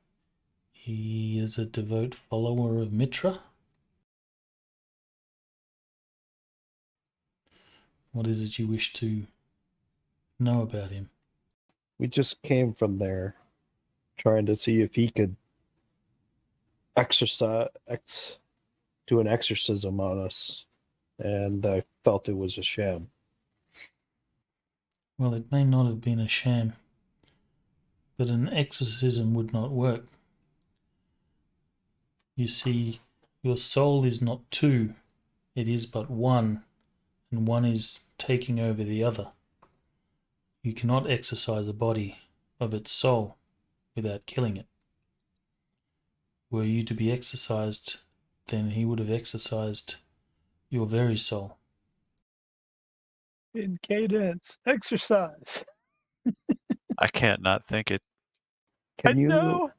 he is a devout follower of Mitra. What is it you wish to know about him? We just came from there trying to see if he could do an exorcism on us, and I felt it was a sham. Well, it may not have been a sham, but an exorcism would not work. You see, your soul is not two, it is but one, and one is taking over the other. You cannot exorcise a body of its soul without killing it. Were you to be exorcised, then he would have exorcised your very soul. In cadence. Exercise. I can't not think it. Can you know.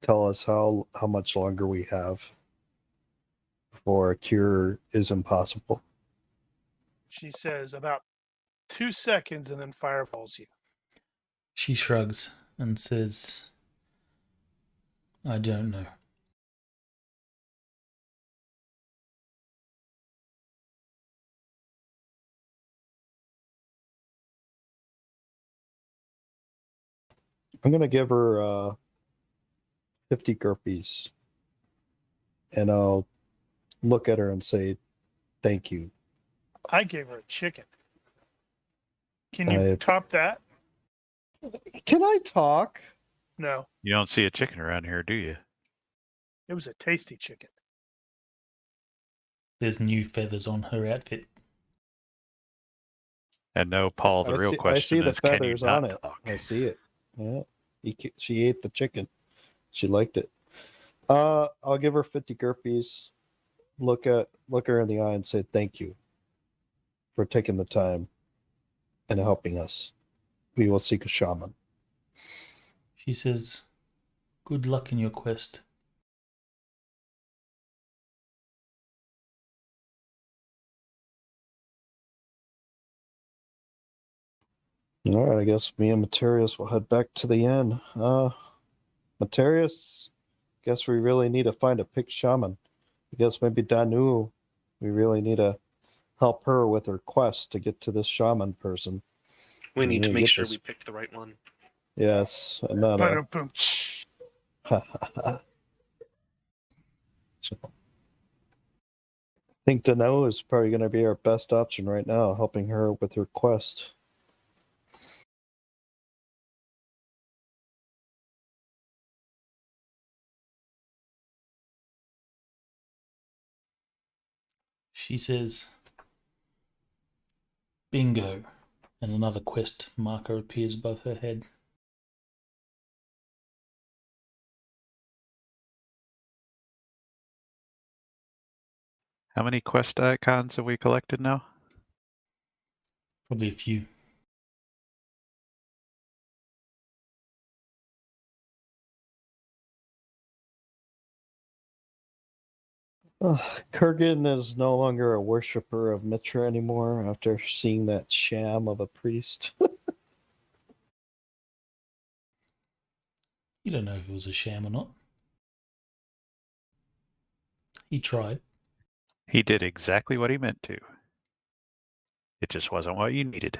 tell us how much longer we have before a cure is impossible? She says about 2 seconds and then fireballs you. She shrugs and says, I don't know. I'm going to give her 50 GURPS, and I'll look at her and say, thank you. I gave her a chicken. Can you top that? Can I talk? No. You don't see a chicken around here, do you? It was a tasty chicken. There's new feathers on her outfit. And no, Paul, the real question I see the is, can you feathers not on it. talk? I see it. Yeah. She ate the chicken. She liked it. I'll give her 50 GURPS. Look her in the eye and say thank you for taking the time and helping us. We will seek a shaman. She says, good luck in your quest. All right, I guess me and Materius will head back to the inn. Materius, guess we really need to find a picked shaman. I guess maybe Danu, we really need to help her with her quest to get to this shaman person. We need Yeah, to make get sure this- we pick the right one. Yes, and not a. Ba-dum-bum. So, I think Dano is probably going to be our best option right now, helping her with her quest. She says, bingo, and another quest marker appears above her head. How many quest icons have we collected now? Probably a few. Kurgan is no longer a worshiper of Mitra anymore after seeing that sham of a priest. You don't know if it was a sham or not. He tried. He did exactly what he meant to. It just wasn't what you needed.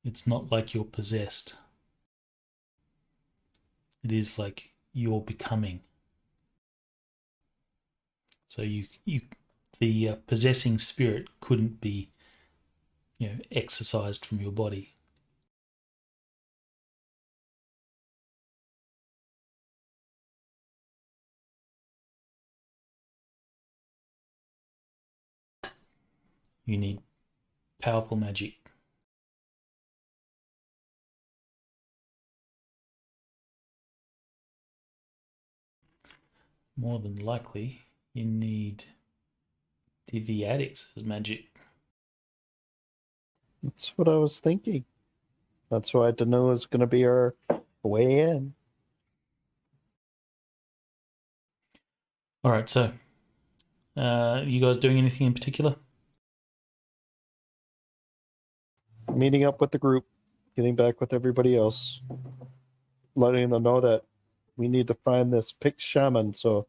It's not like you're possessed. It is like you're becoming. So the possessing spirit couldn't be, exorcised from your body. You need powerful magic. More than likely, you need Diviadix as magic. That's what I was thinking. That's why Dano is going to be our way in. All right, so you guys doing anything in particular? Meeting up with the group, getting back with everybody else, letting them know that we need to find this picked shaman, so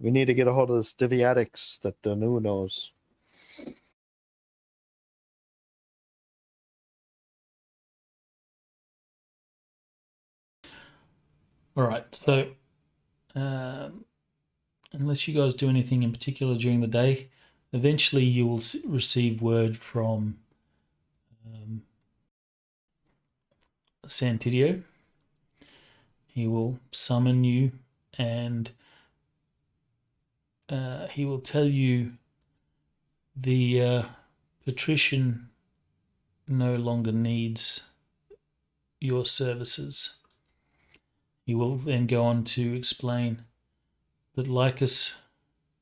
we need to get a hold of this Diviadix that Danu knows. All right, so unless you guys do anything in particular during the day, eventually you will receive word from Santiddio. He will summon you and he will tell you the patrician no longer needs your services. He will then go on to explain that Lycus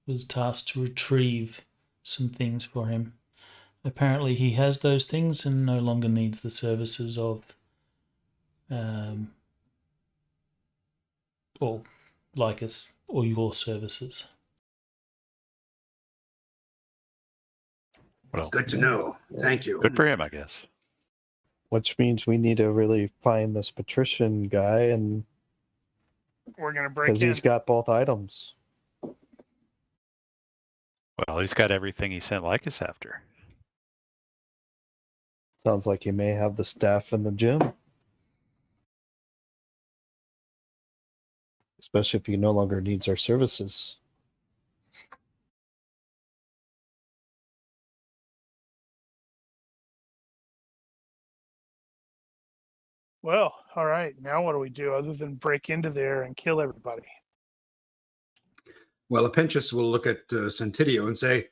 was tasked to retrieve some things for him. Apparently he has those things and no longer needs the services of or Lycus or your services. Well, Good to know. Thank you. good for him, I guess. Which means we need to really find this patrician guy, and We're gonna break because in. he's got both items. Well, he's got everything he sent Lycus after. Sounds like he may have the staff in the gym. Especially if he no longer needs our services. Well, all right. Now what do we do other than break into there and kill everybody? Well, Apentius will look at Santiddio and say,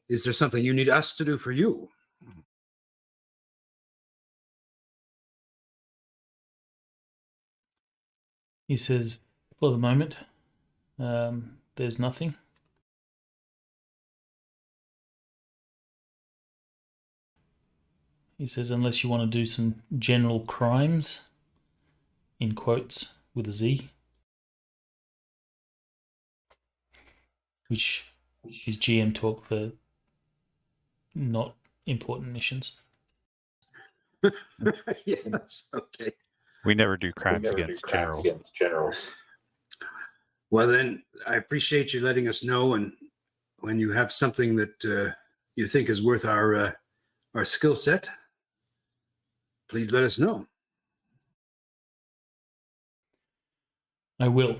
is there something you need us to do for you? He says, for the moment, there's nothing. He says, unless you want to do some general crimes, in quotes, with a Z, which is GM talk for not important missions. Yes, okay. We never do crimes against generals. Well, then, I appreciate you letting us know, and when you have something that you think is worth our our skill set, please let us know. I will.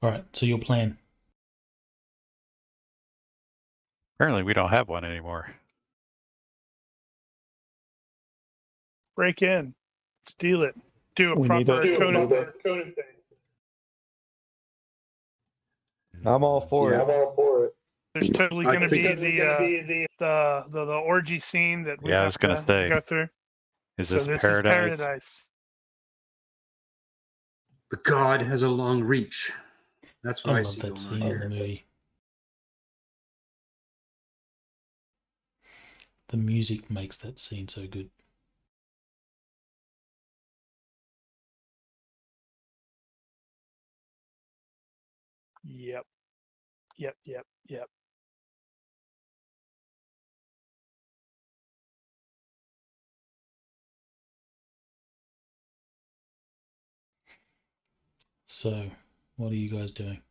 All right, so your plan. Apparently, we don't have one anymore. Break in, steal it, do a We need proper a- Conan thing. I'm all for it. There's totally I going to be think- the orgy scene that we Yeah, I have was gonna to say, go through. Is So this this paradise? is paradise. The god has a long reach. That's what I I love see going that on scene in the here. movie. The music makes that scene so good. Yep. So, what are you guys doing?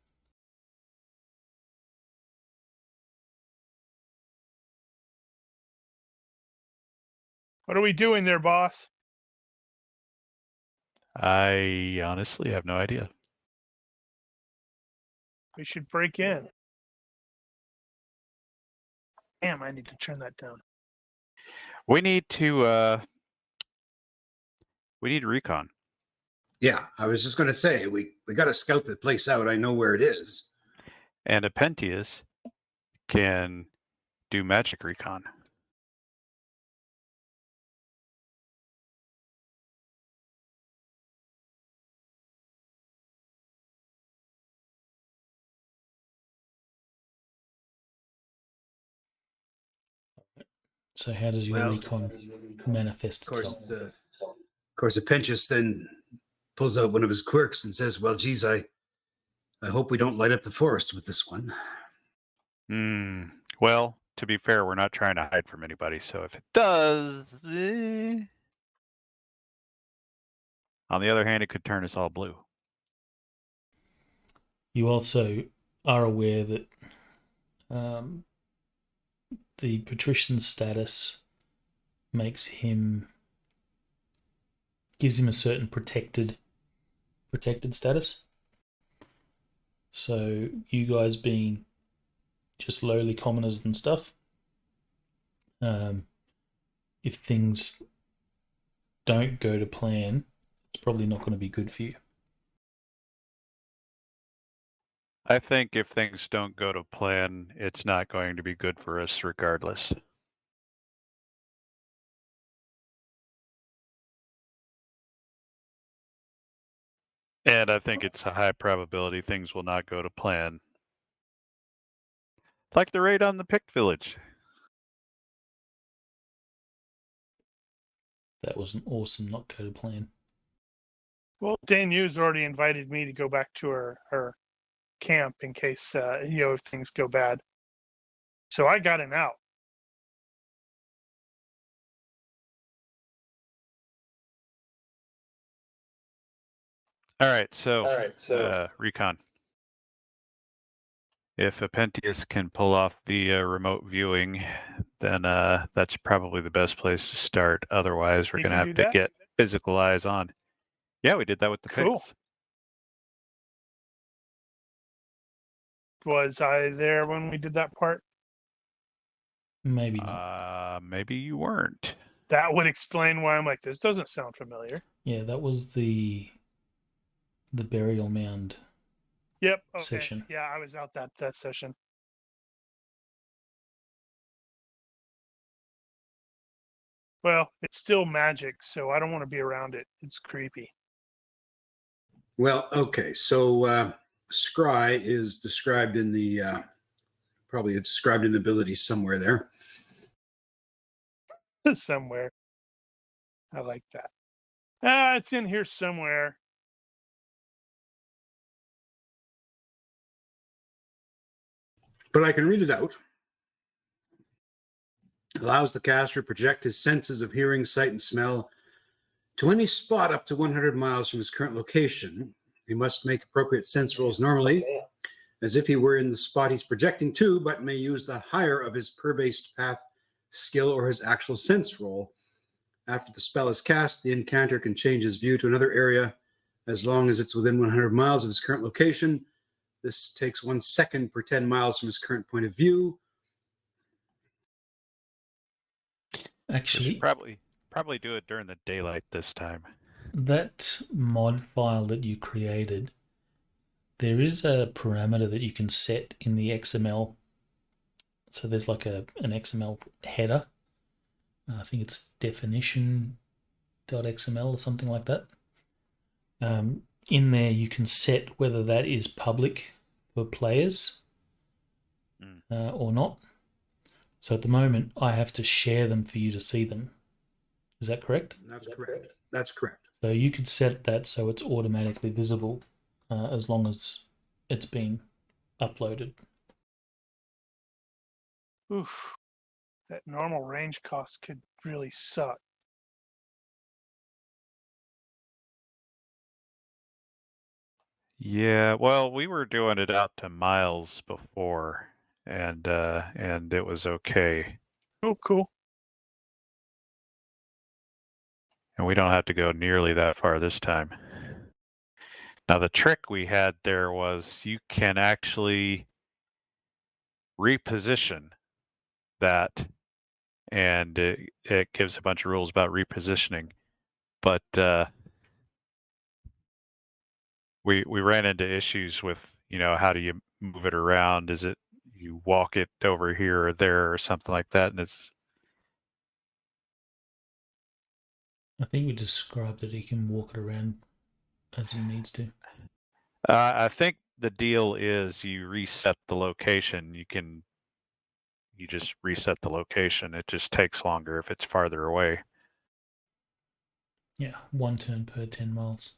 What are we doing there, boss? I honestly have no idea. We should break in. Damn, I need to turn that down. We need to recon. Yeah, I was just going to say, we got to scout the place out. I know where it is. And Apentius can do magic recon. So, how does your Well, recon manifest Of course, itself? Apentius then pulls out one of his quirks and says, well, geez, I hope we don't light up the forest with this one. Well, to be fair, we're not trying to hide from anybody, so if it does... On the other hand, it could turn us all blue. You also are aware that the patrician status gives him a certain protected status. So you guys being just lowly commoners and stuff, if things don't go to plan, it's probably not going to be good for you. I think if things don't go to plan, it's not going to be good for us regardless. And I think it's a high probability things will not go to plan. Like the raid on the Pict village. That was an awesome not go to plan. Well, Danu's already invited me to go back to her camp in case if things go bad. So I got him out. All right, so recon. If Apentius can pull off the remote viewing, then that's probably the best place to start. Otherwise, we're He going to can have do to that? get physical eyes on. Yeah, we did that with the Cool. Picts. Was I there when we did that part? Maybe not. Maybe you weren't. That would explain why I'm like, this doesn't sound familiar. Yeah, that was the burial mound Yep. Okay. session. Yeah, I was out that session. Well, it's still magic, so I don't want to be around it. It's creepy. Well, okay. So Scry is described in the probably it's described in the ability somewhere there. Somewhere. I like that. It's in here somewhere. But I can read it out. Allows the caster to project his senses of hearing, sight, and smell to any spot up to 100 miles from his current location. He must make appropriate sense rolls normally, as if he were in the spot he's projecting to, but may use the higher of his per-based path skill or his actual sense roll. After the spell is cast, the incanter can change his view to another area as long as it's within 100 miles of his current location. This takes 1 second per 10 miles from his current point of view. We Actually, should probably do it during the daylight this time. that mod file that you created, there is a parameter that you can set in the XML. So there's like an XML header. I think it's definition.xml or something like that. In there, you can set whether that is public for players or not. So at the moment, I have to share them for you to see them. Is that correct? That's correct. That's correct. So you could set that so it's automatically visible as long as it's been uploaded. Oof. That normal range cost could really suck. Yeah, well, we were doing it out to miles before, and it was okay. Oh, cool. And we don't have to go nearly that far this time. Now, the trick we had there was you can actually reposition that, and it gives a bunch of rules about repositioning. But we ran into issues with, how do you move it around? Is it you walk it over here or there or something like that? And it's I think we described that he can walk it around as he needs to. I think the deal is you reset the location. You just reset the location. It just takes longer if it's farther away. Yeah, 1 turn per 10 miles.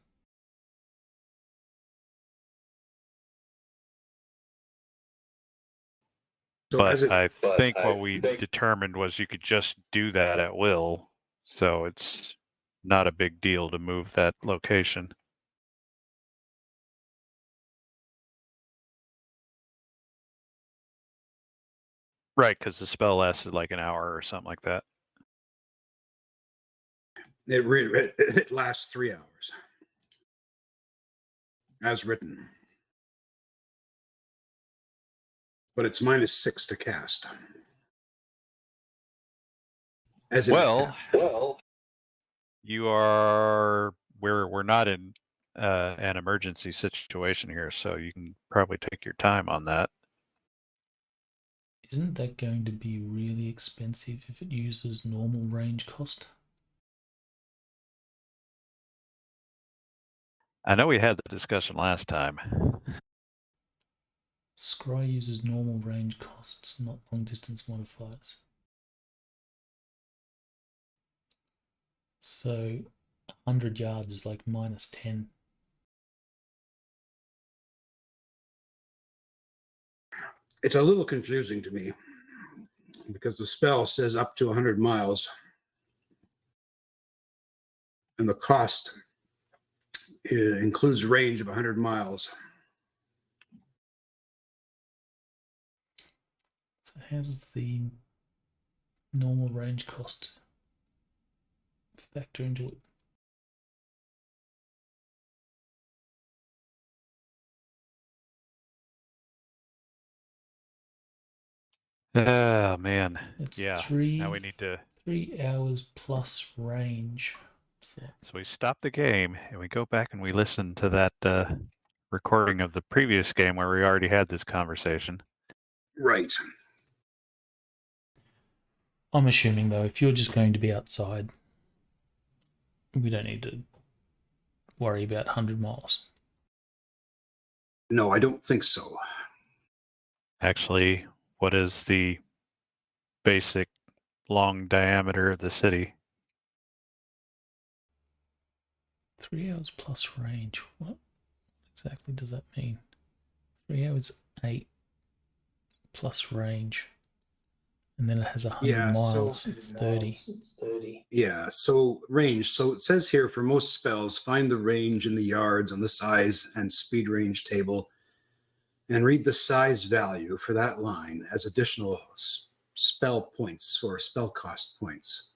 So But I think what we determined was you could just do that at will. So it's not a big deal to move that location. Right, because the spell lasted like an hour or something like that. it lasts 3 hours, as written. But it's -6 to cast. As in attached. You are we're not in an emergency situation here, so you can probably take your time on that. Isn't that going to be really expensive if it uses normal range cost? I know we had the discussion last time. Scry uses normal range costs, not long distance modifiers. So 100 yards is like -10. It's a little confusing to me because the spell says up to 100 miles. And the cost includes range of 100 miles. So how does the normal range cost factor into it? Oh man. It's Yeah. 3 Now we need to 3 hours plus range. So we stop the game and we go back and we listen to that recording of the previous game where we already had this conversation. Right. I'm assuming though, if you're just going to be outside, we don't need to worry about 100 miles. No, I don't think so. Actually, what is the basic long diameter of the city? 3 hours plus range. What exactly does that mean? 3 hours 8 plus range. And then it has 100 Yeah, miles. so- It's 30. Yeah, so range. So it says here for most spells, find the range in the yards on the size and speed range table and read the size value for that line as additional spell points or spell cost points.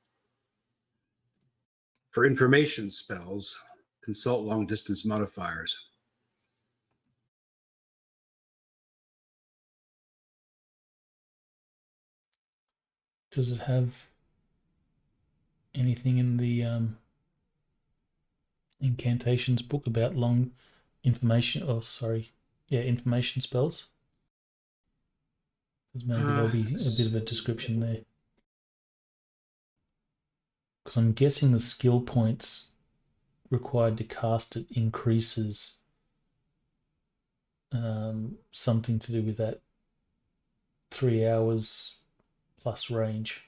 For information spells, consult long distance modifiers. Does it have anything in the incantations book about long information? Oh, sorry. Yeah, information spells. Because maybe there'll be a bit of a description there. Because I'm guessing the skill points required to cast it increases something to do with that 3 hours plus range.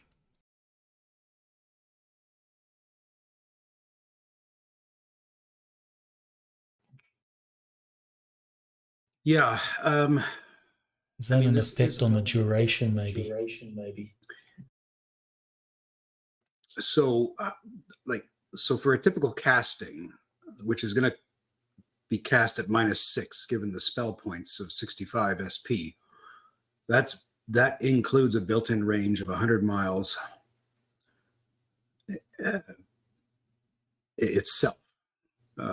Yeah. Is that I mean, an this effect is on the about duration, maybe? So, so for a typical casting, which is going to be cast at -6, given the spell points of 65 SP, that includes a built-in range of 100 miles itself,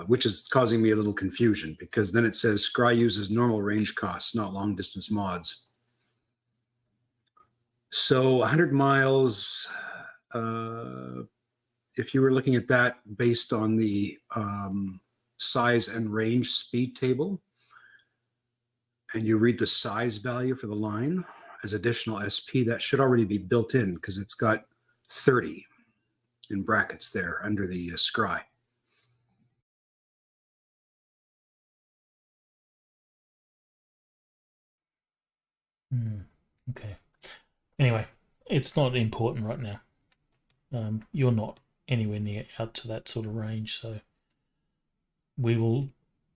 which is causing me a little confusion because then it says Scry uses normal range costs, not long distance mods. So 100 miles, if you were looking at that based on the size and range speed table, and you read the size value for the line as additional SP, that should already be built in because it's got 30 in brackets there under the Scry. Okay. Anyway, it's not important right now. You're not anywhere near out to that sort of range, so we will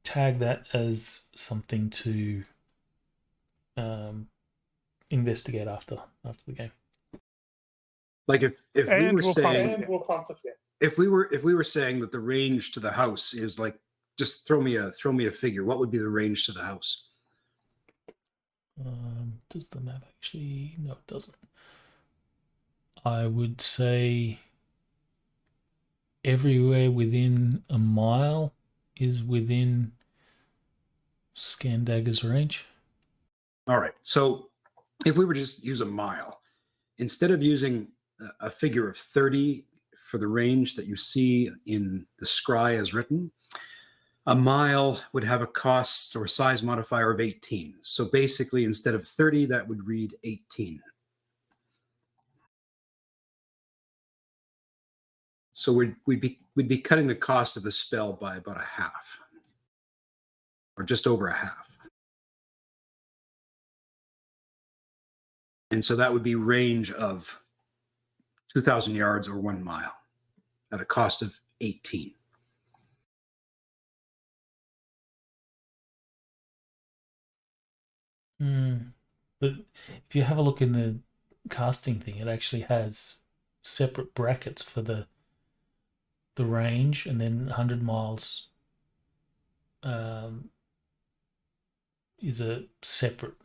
tag that as something to investigate after the game. Like if we And were we'll saying conflict. if we were saying that the range to the house is like, just throw me a figure, what would be the range to the house? Does the map actually? No, it doesn't. I would say everywhere within a mile is within Scandaga's range. All right. So if we were to just use a mile, instead of using a figure of 30 for the range that you see in the Scry as written, a mile would have a cost or size modifier of 18. So basically, instead of 30, that would read 18. So we'd be cutting the cost of the spell by about a half, or just over a half. And so that would be range of 2,000 yards or 1 mile at a cost of 18. But if you have a look in the casting thing, it actually has separate brackets for the range, and then 100 miles is a separate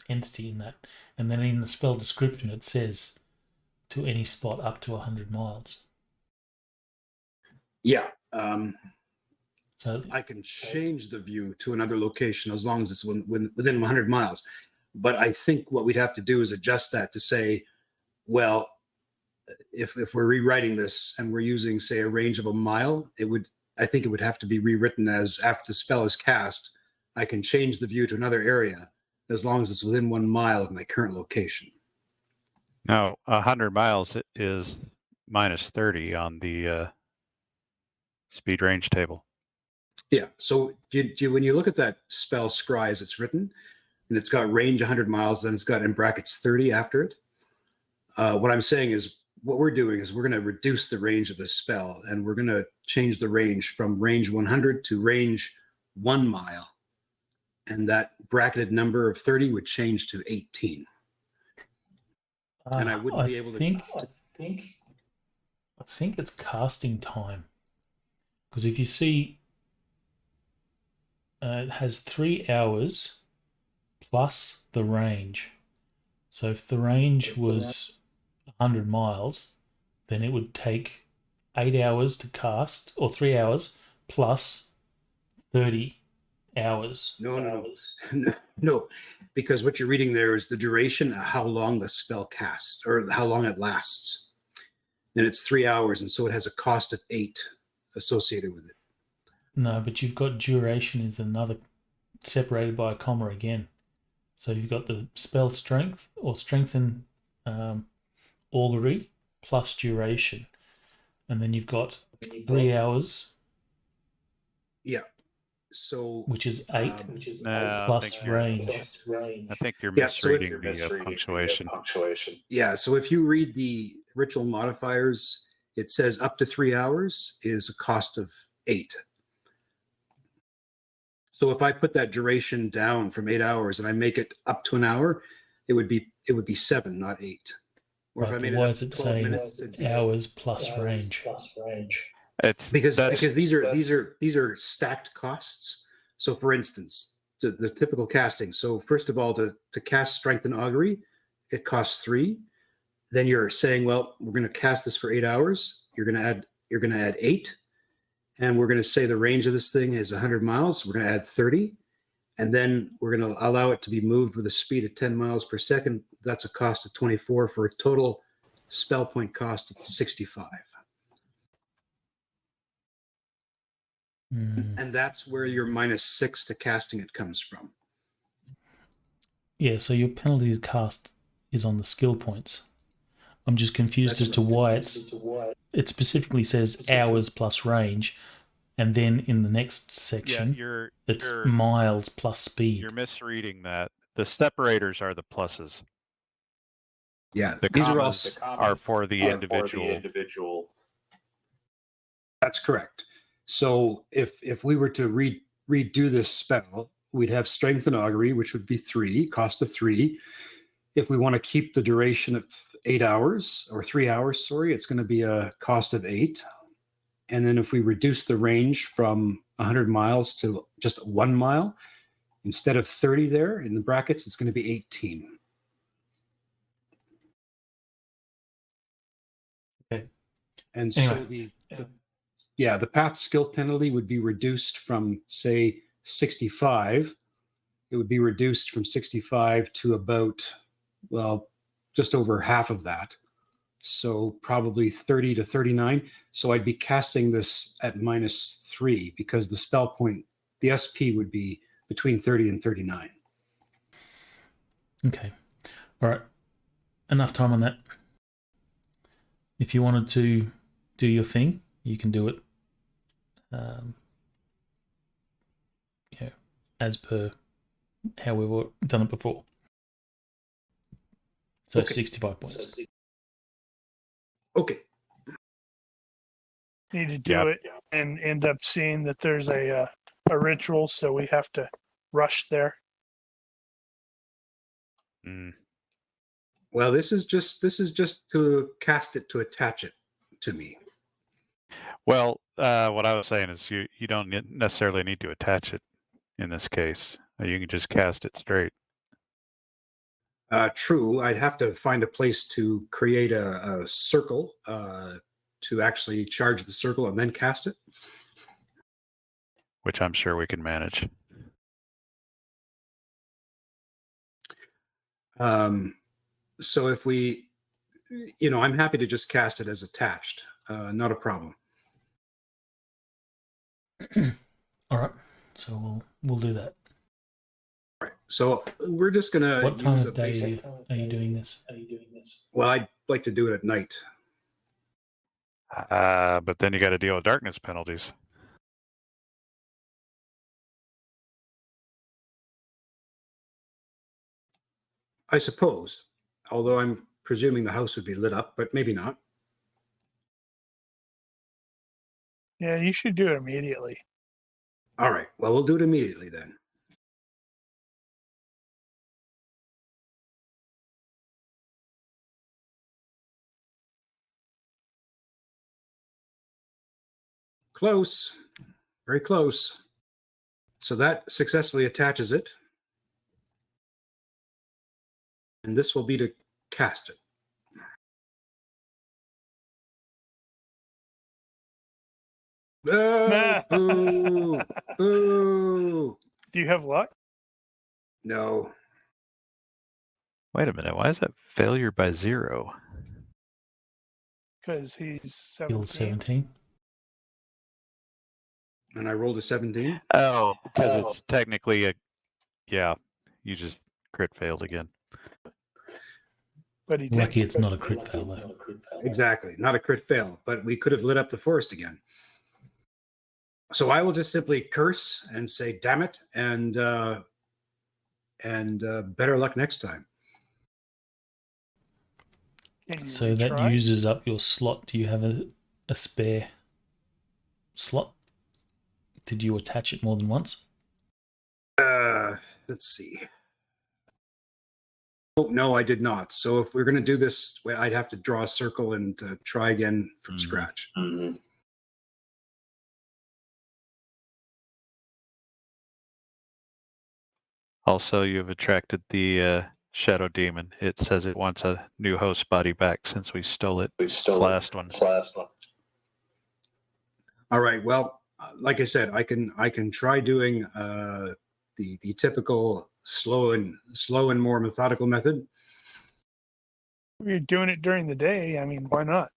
entity in that. And then in the spell description, it says to any spot up to 100 miles. Yeah. So I can change the view to another location as long as it's within 100 miles. But I think what we'd have to do is adjust that to say, well, if we're rewriting this and we're using, say, a range of a mile, I think it would have to be rewritten as after the spell is cast, I can change the view to another area as long as it's within 1 mile of my current location. Now, 100 miles is -30 on the speed range table. Yeah. So when you look at that spell Scry as it's written, and it's got range 100 miles, then it's got in brackets 30 after it. What I'm saying is, what we're doing is we're going to reduce the range of the spell, and we're going to change the range from range 100 to range 1 mile. And that bracketed number of 30 would change to 18. And I wouldn't be able to. I think it's casting time. Because if you see, it has 3 hours plus the range. So if the range was 100 miles, then it would take 8 hours to cast, or 3 hours plus 30 hours. No, because what you're reading there is the duration, how long the spell casts, or how long it lasts. Then it's 3 hours, and so it has a cost of 8 associated with it. No, but you've got duration is another, separated by a comma again. So you've got the spell strength or strengthen augury plus duration. And then you've got 3 hours. Yeah. So which is 8 No, plus range. I think you're Yeah, so if misreading the punctuation. yeah, so if you read the ritual modifiers, it says up to 3 hours is a cost of 8. So if I put that duration down from 8 hours and I make it up to an hour, it would be 7, not 8. Or if I Right, made but why it up is to it 12 saying minutes, it'd be- hours plus range? It's because that's- these are stacked costs. So for instance, the typical casting. So first of all, to cast Strength and Augury, it costs 3. Then you're saying, well, we're going to cast this for 8 hours. You're going to add 8, and we're going to say the range of this thing is 100 miles. We're going to add 30, and then we're going to allow it to be moved with a speed of 10 miles per second. That's a cost of 24 for a total spell point cost of 65. And that's where your -6 to casting it comes from. Yeah, so your penalty to cast is on the skill points. I'm just confused That's as to why it specifically says hours plus range, and then in the next section it's miles plus speed. You're misreading that. The separators are the pluses. Yeah, The these commas are for the individual. That's correct. So if we were to redo this spell, we'd have Strength and Augury, which would be 3, cost of 3. If we want to keep the duration of 8 hours or 3 hours, sorry, it's going to be a cost of 8. And then if we reduce the range from 100 miles to just 1 mile, instead of 30 there in the brackets, it's going to be 18. Okay. And Anyway. so the path skill penalty would be reduced from, say, 65. It would be reduced from 65 to about, well, just over half of that. So probably 30 to 39. So I'd be casting this at -3 because the spell point, the SP would be between 30 and 39. Okay. All right. Enough time on that. If you wanted to do your thing, you can do it. As per how we've done it before. So Okay. 65 points. Okay. Need to do it and end up seeing that there's a ritual, so we have to rush there. Well, this is just to cast it to attach it to me. Well, what I was saying is you don't necessarily need to attach it in this case. You can just cast it straight. True, I'd have to find a place to create a circle to actually charge the circle and then cast it. Which I'm sure we can manage. So if we, I'm happy to just cast it as attached. Not a problem. All right. So we'll do that. All right. So we're just gonna. What time use of day are you doing this? Well, I'd like to do it at night. But then you got to deal with darkness penalties. I suppose, although I'm presuming the house would be lit up, but maybe not. Yeah, you should do it immediately. All right. Well, we'll do it immediately then. close. Very close. So that successfully attaches it. And this will be to cast it. Oh, boo! Boo! Do you have luck? No. Wait a minute. Why is that failure by 0? Because he's Skill 17. 17. And I rolled a 17. Oh, because it's technically a. Yeah, you just crit failed again. But he did. Lucky it's not a crit fail, though. Exactly. Not a crit fail, but we could have lit up the forest again. So I will just simply curse and say, damn it, and better luck next time. Can you So that retry? uses up your slot. Do you have a spare slot? Did you attach it more than once? Let's see. Oh, no, I did not. So if we're going to do this, I'd have to draw a circle and try again from scratch. Also, you've attracted the Shadow Demon. It says it wants a new host body back since we stole it. Last one. All right. Well, like I said, I can try doing the typical slow and more methodical method. If you're doing it during the day, I mean, why not?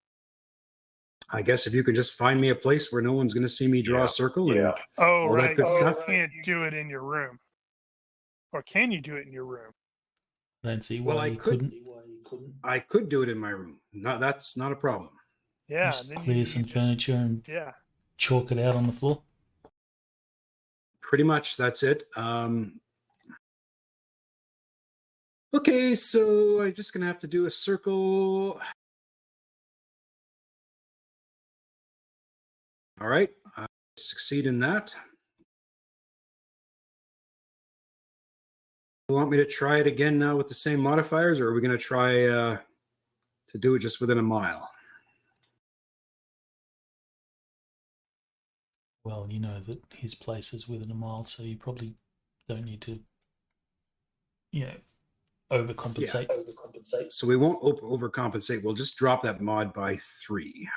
I guess if you could just find me a place where no one's going to see me draw a circle. And Oh, all that right. good You stuff. can't do it in your room. Or can you do it in your room? I don't see Well, why I you could- couldn't. I could do it in my room. No, that's not a problem. Yeah. Just then clear you some just- furniture and Yeah. chalk it out on the floor. Pretty much, that's it. Okay, so I'm just going to have to do a circle. All right, I succeed in that. You want me to try it again now with the same modifiers, or are we going to try to do it just within a mile? Well, you know that his place is within a mile, so you probably don't need to, overcompensate. So we won't overcompensate. We'll just drop that mod by 3.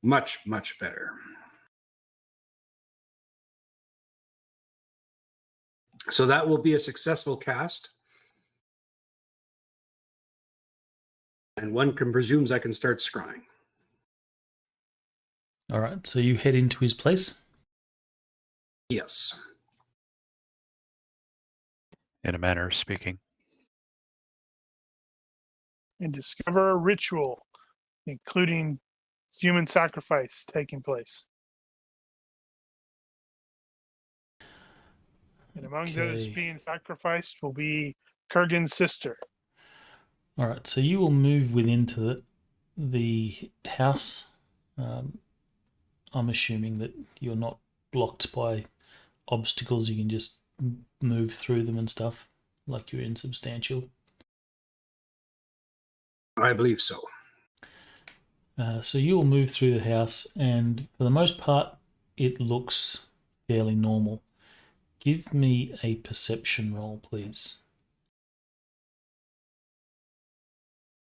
Much, much better. So that will be a successful cast. And one can presumes I can start scrying. All right, so you head into his place. Yes. In a manner of speaking. And discover a ritual, including human sacrifice taking place. And among those Okay. being sacrificed will be Kurgan's sister. All right, so you will move within to the house. I'm assuming that you're not blocked by obstacles. You can just move through them and stuff, like you're insubstantial. I believe so. So you will move through the house, and for the most part, it looks fairly normal. Give me a perception roll, please.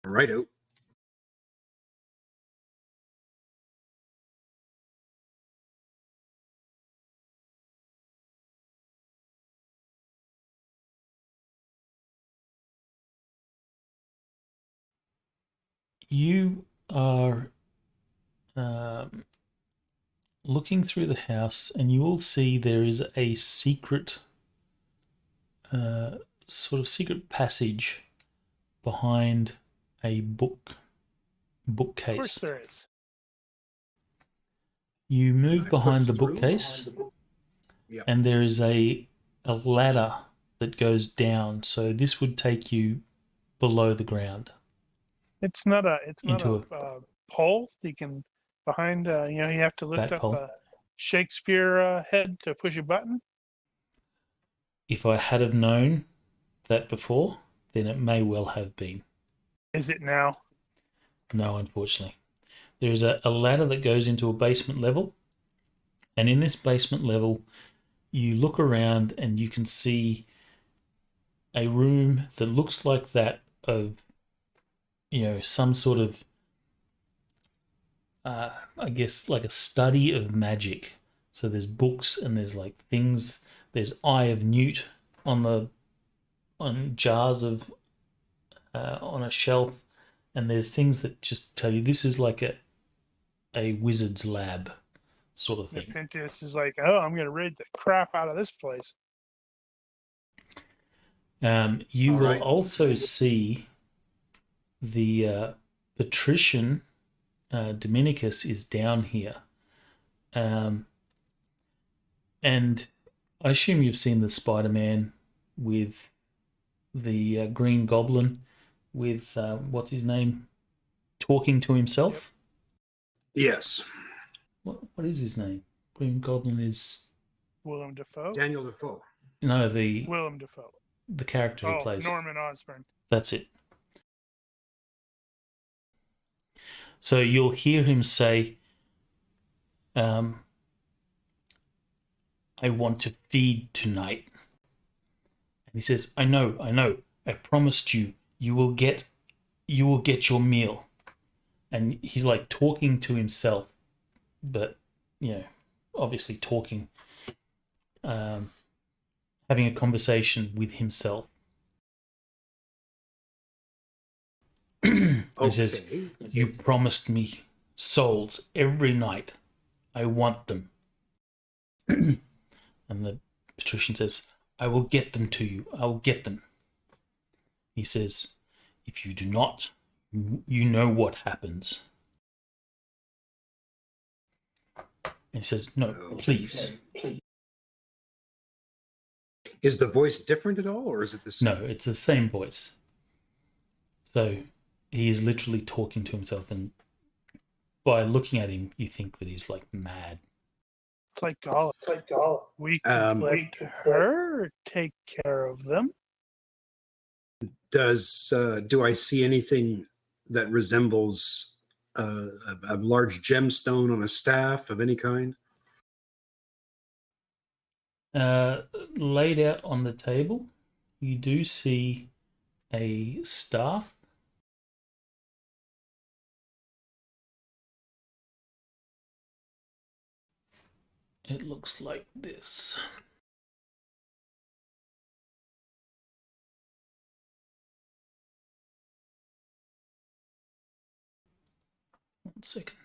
Righto. You are looking through the house, and you will see there is a secret, sort of secret passage behind a bookcase. Of course there is. You move I behind the push through? bookcase, Yeah. and there is a ladder that goes down. So this would take you below the ground. It's not a Into pole. You can behind. You have to lift Back up pole. a Shakespeare head to push a button. if I had have known that before, then it may well have been. Is it now? No, unfortunately. There is a ladder that goes into a basement level, and in this basement level, you look around and you can see a room that looks like that of, some sort of, I guess, like a study of magic. So there's books and there's like things. There's Eye of Newt on jars of on a shelf, and there's things that just tell you this is like a wizard's lab sort of thing. Nepenthes is like, oh, I'm going to raid the crap out of this place. You All will right. also see the patrician Dominicus is down here. And I assume you've seen the Spider-Man with the Green Goblin with, what's his name, talking to himself. Yes. What is his name? Green Goblin is... Willem Dafoe? Daniel Defoe. No, the Willem Dafoe. character he Oh, plays. Norman Osborn. That's it. So you'll hear him say, I want to feed tonight. And he says, I know. I promised you, you will get your meal. And he's like talking to himself, but, obviously talking, having a conversation with himself. He says, you promised me souls every night. I want them. And the patrician says, I will get them to you. I'll get them. He says, if you do not, you know what happens. And he says, no, please. Is the voice different at all, or is it the same? No, it's the same voice. So he is literally talking to himself, and by looking at him, you think that he's like mad. It's like Gollum. We can let her take care of them. Do I see anything that resembles a large gemstone on a staff of any kind? Laid out on the table, you do see a staff. It looks like this. One second.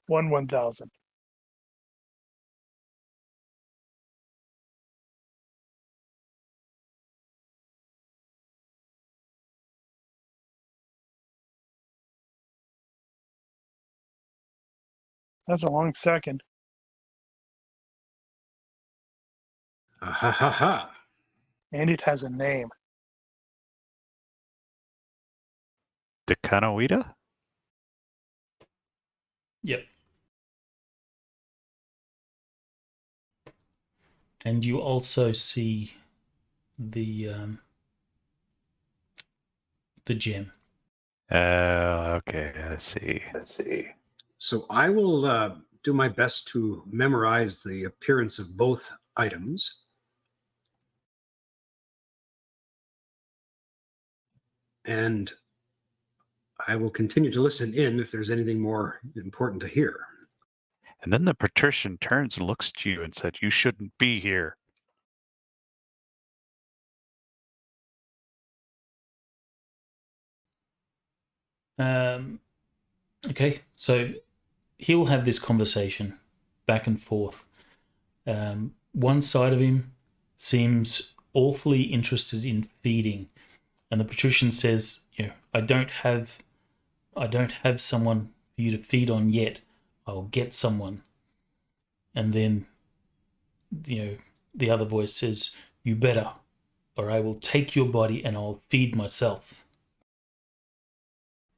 1,000. That's a long second. Ha ha ha. And it has a name. Decanoida? Yep. And you also see the gem. Okay, I see. So I will do my best to memorize the appearance of both items. And I will continue to listen in if there's anything more important to hear. And then the patrician turns and looks at you and said, you shouldn't be here. Okay, so he'll have this conversation back and forth. One side of him seems awfully interested in feeding, and the patrician says, I don't have someone for you to feed on yet. I'll get someone. And then, the other voice says, you better, or I will take your body and I'll feed myself.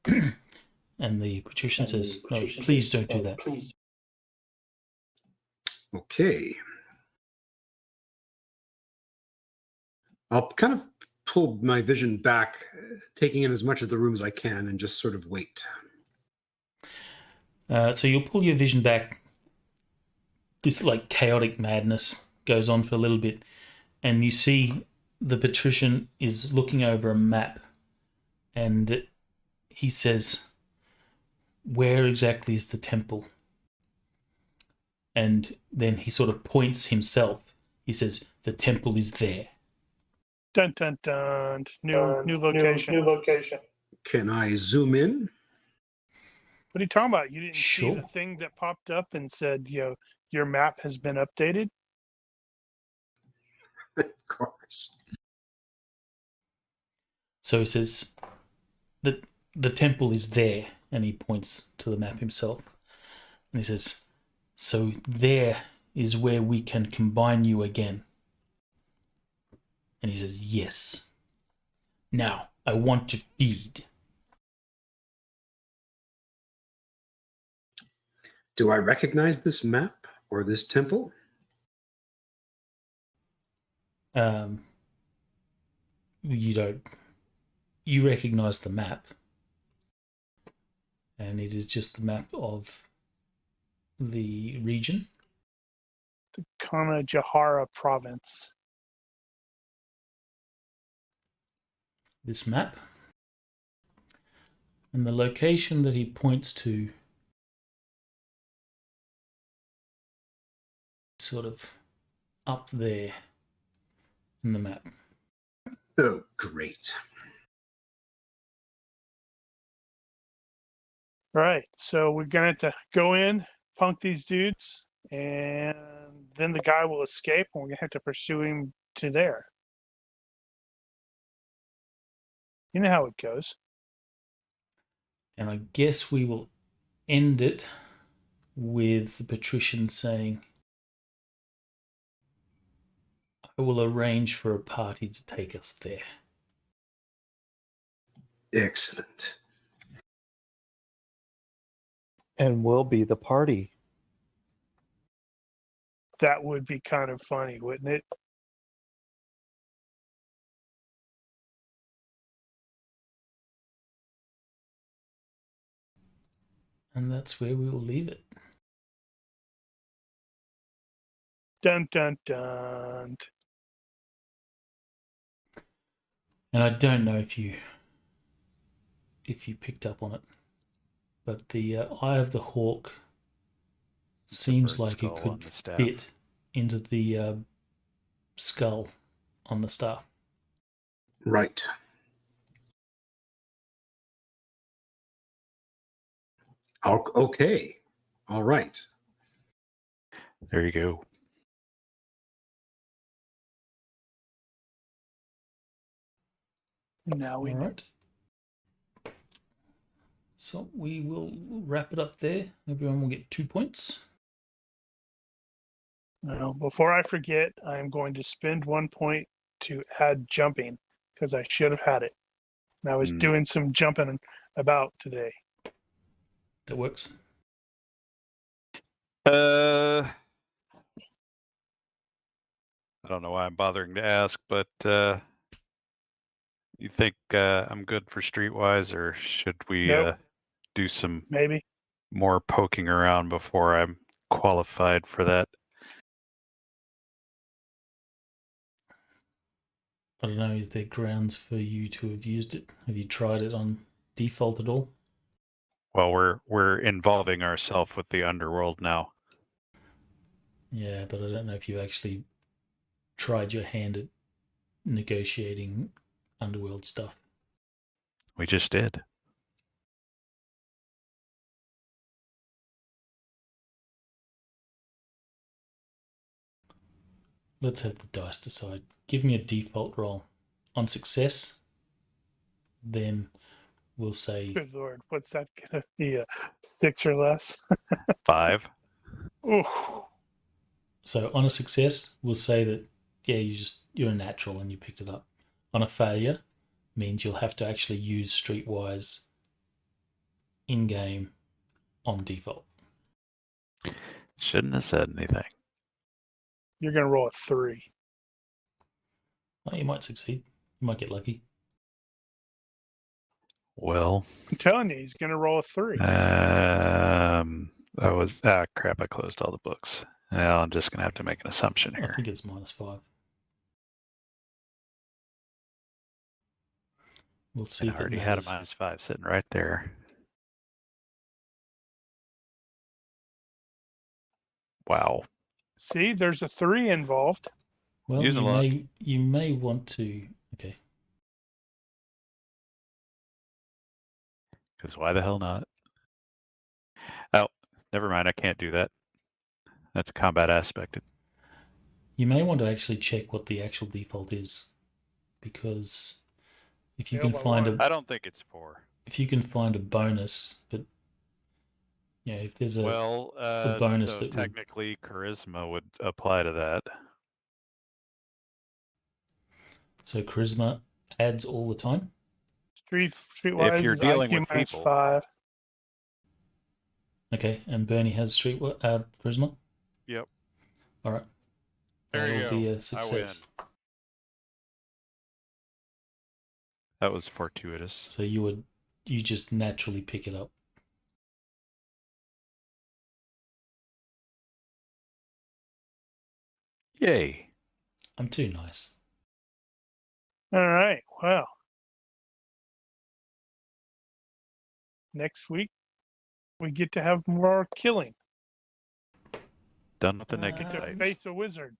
And the patrician says, no, please don't do that. Okay. I'll kind of pull my vision back, taking in as much of the room as I can, and just sort of wait. So you'll pull your vision back. This like chaotic madness goes on for a little bit, and you see the patrician is looking over a map, and he says, "Where exactly is the temple?" And then he sort of points himself. He says, "The temple is there." Dun dun dun. New location. New location. Can I zoom in? What are you talking about? You didn't see Sure. the thing that popped up and said, your map has been updated? Of course. So he says, the temple is there, and he points to the map himself. And he says, "So there is where we can combine you again." And he says, "Yes. Now, I want to feed." Do I recognize this map or this temple? You don't. You recognize the map. And it is just the map of the region. The Kanajahara province. This map. And the location that he points to sort of up there in the map. Oh, great. All right, so we're going to have to go in, punk these dudes, and then the guy will escape, and we're going to have to pursue him to there. You know how it goes. And I guess we will end it with the patrician saying, "I will arrange for a party to take us there." Excellent. And will be the party. That would be kind of funny, wouldn't it? And that's where we will leave it. Dun dun dun. And I don't know if you picked up on it, but the eye of the hawk seems bird like it skull on could the staff. fit into the skull on the staff. Right. Okay. All right. There you go. Now we All know. right. So we will wrap it up there. Everyone will get 2 points. Now, before I forget, I'm going to spend 1 point to add jumping because I should have had it. And I was doing some jumping about today. That works. I don't know why I'm bothering to ask, but you think I'm good for Streetwise, or should we Nope. do some Maybe. more poking around before I'm qualified for that? I don't know, is there grounds for you to have used it? Have you tried it on default at all? Well, we're involving ourselves with the underworld now. Yeah, but I don't know if you actually tried your hand at negotiating underworld stuff. We just did. Let's have the dice decide. Give me a default roll. On success, then we'll say, Good Lord. What's that going to be? 6 or less? 5. Ooh. so on a success, we'll say that, yeah, you're a natural and you picked it up. On a failure, means you'll have to actually use Streetwise in-game on default. Shouldn't have said anything. You're going to roll a 3. Well, you might succeed. You might get lucky. Well, I'm telling you, he's gonna roll a 3. I was crap. I closed all the books. Well, I'm just gonna have to make an assumption I here. think it's -5. We'll see I if it already had a matters. -5 sitting right there. Wow. See, there's a 3 involved. Well, Using luck. you may want to. Okay. Because why the hell not? Oh, never mind. I can't do that. That's combat aspected. You may want to actually check what the actual default is, because if you Fail can by find one. I don't think it's 4. if you can find a bonus, but yeah, if there's a Well, bonus so that would, technically charisma would apply to that. so charisma adds all the time. Streetwise you're is dealing IQ with people. -5. Okay, and Bernie has charisma. Yep. All right. There you That'll go. be a I win. success. That was fortuitous. So you just naturally pick it up. Yay. I'm too nice. All right. Well, next week we get to have more killing. Done with the Get naked Get to types. face a wizard.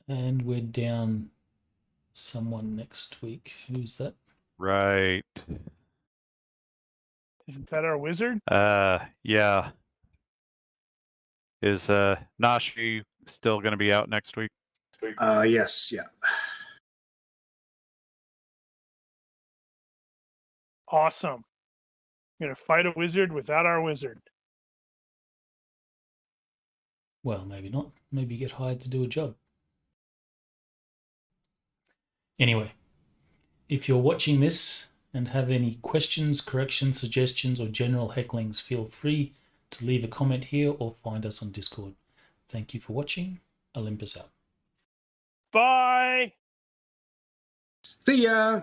And we're down someone next week. Who's that? Right. Isn't that our wizard? Yeah. Is Nashi still going to be out next week? Yes, yeah. Awesome. Gonna fight a wizard without our wizard. Well, maybe not. Maybe you get hired to do a job. Anyway, if you're watching this and have any questions, corrections, suggestions, or general hecklings, feel free to leave a comment here or find us on Discord. Thank you for watching. Olympus out. Bye. See ya.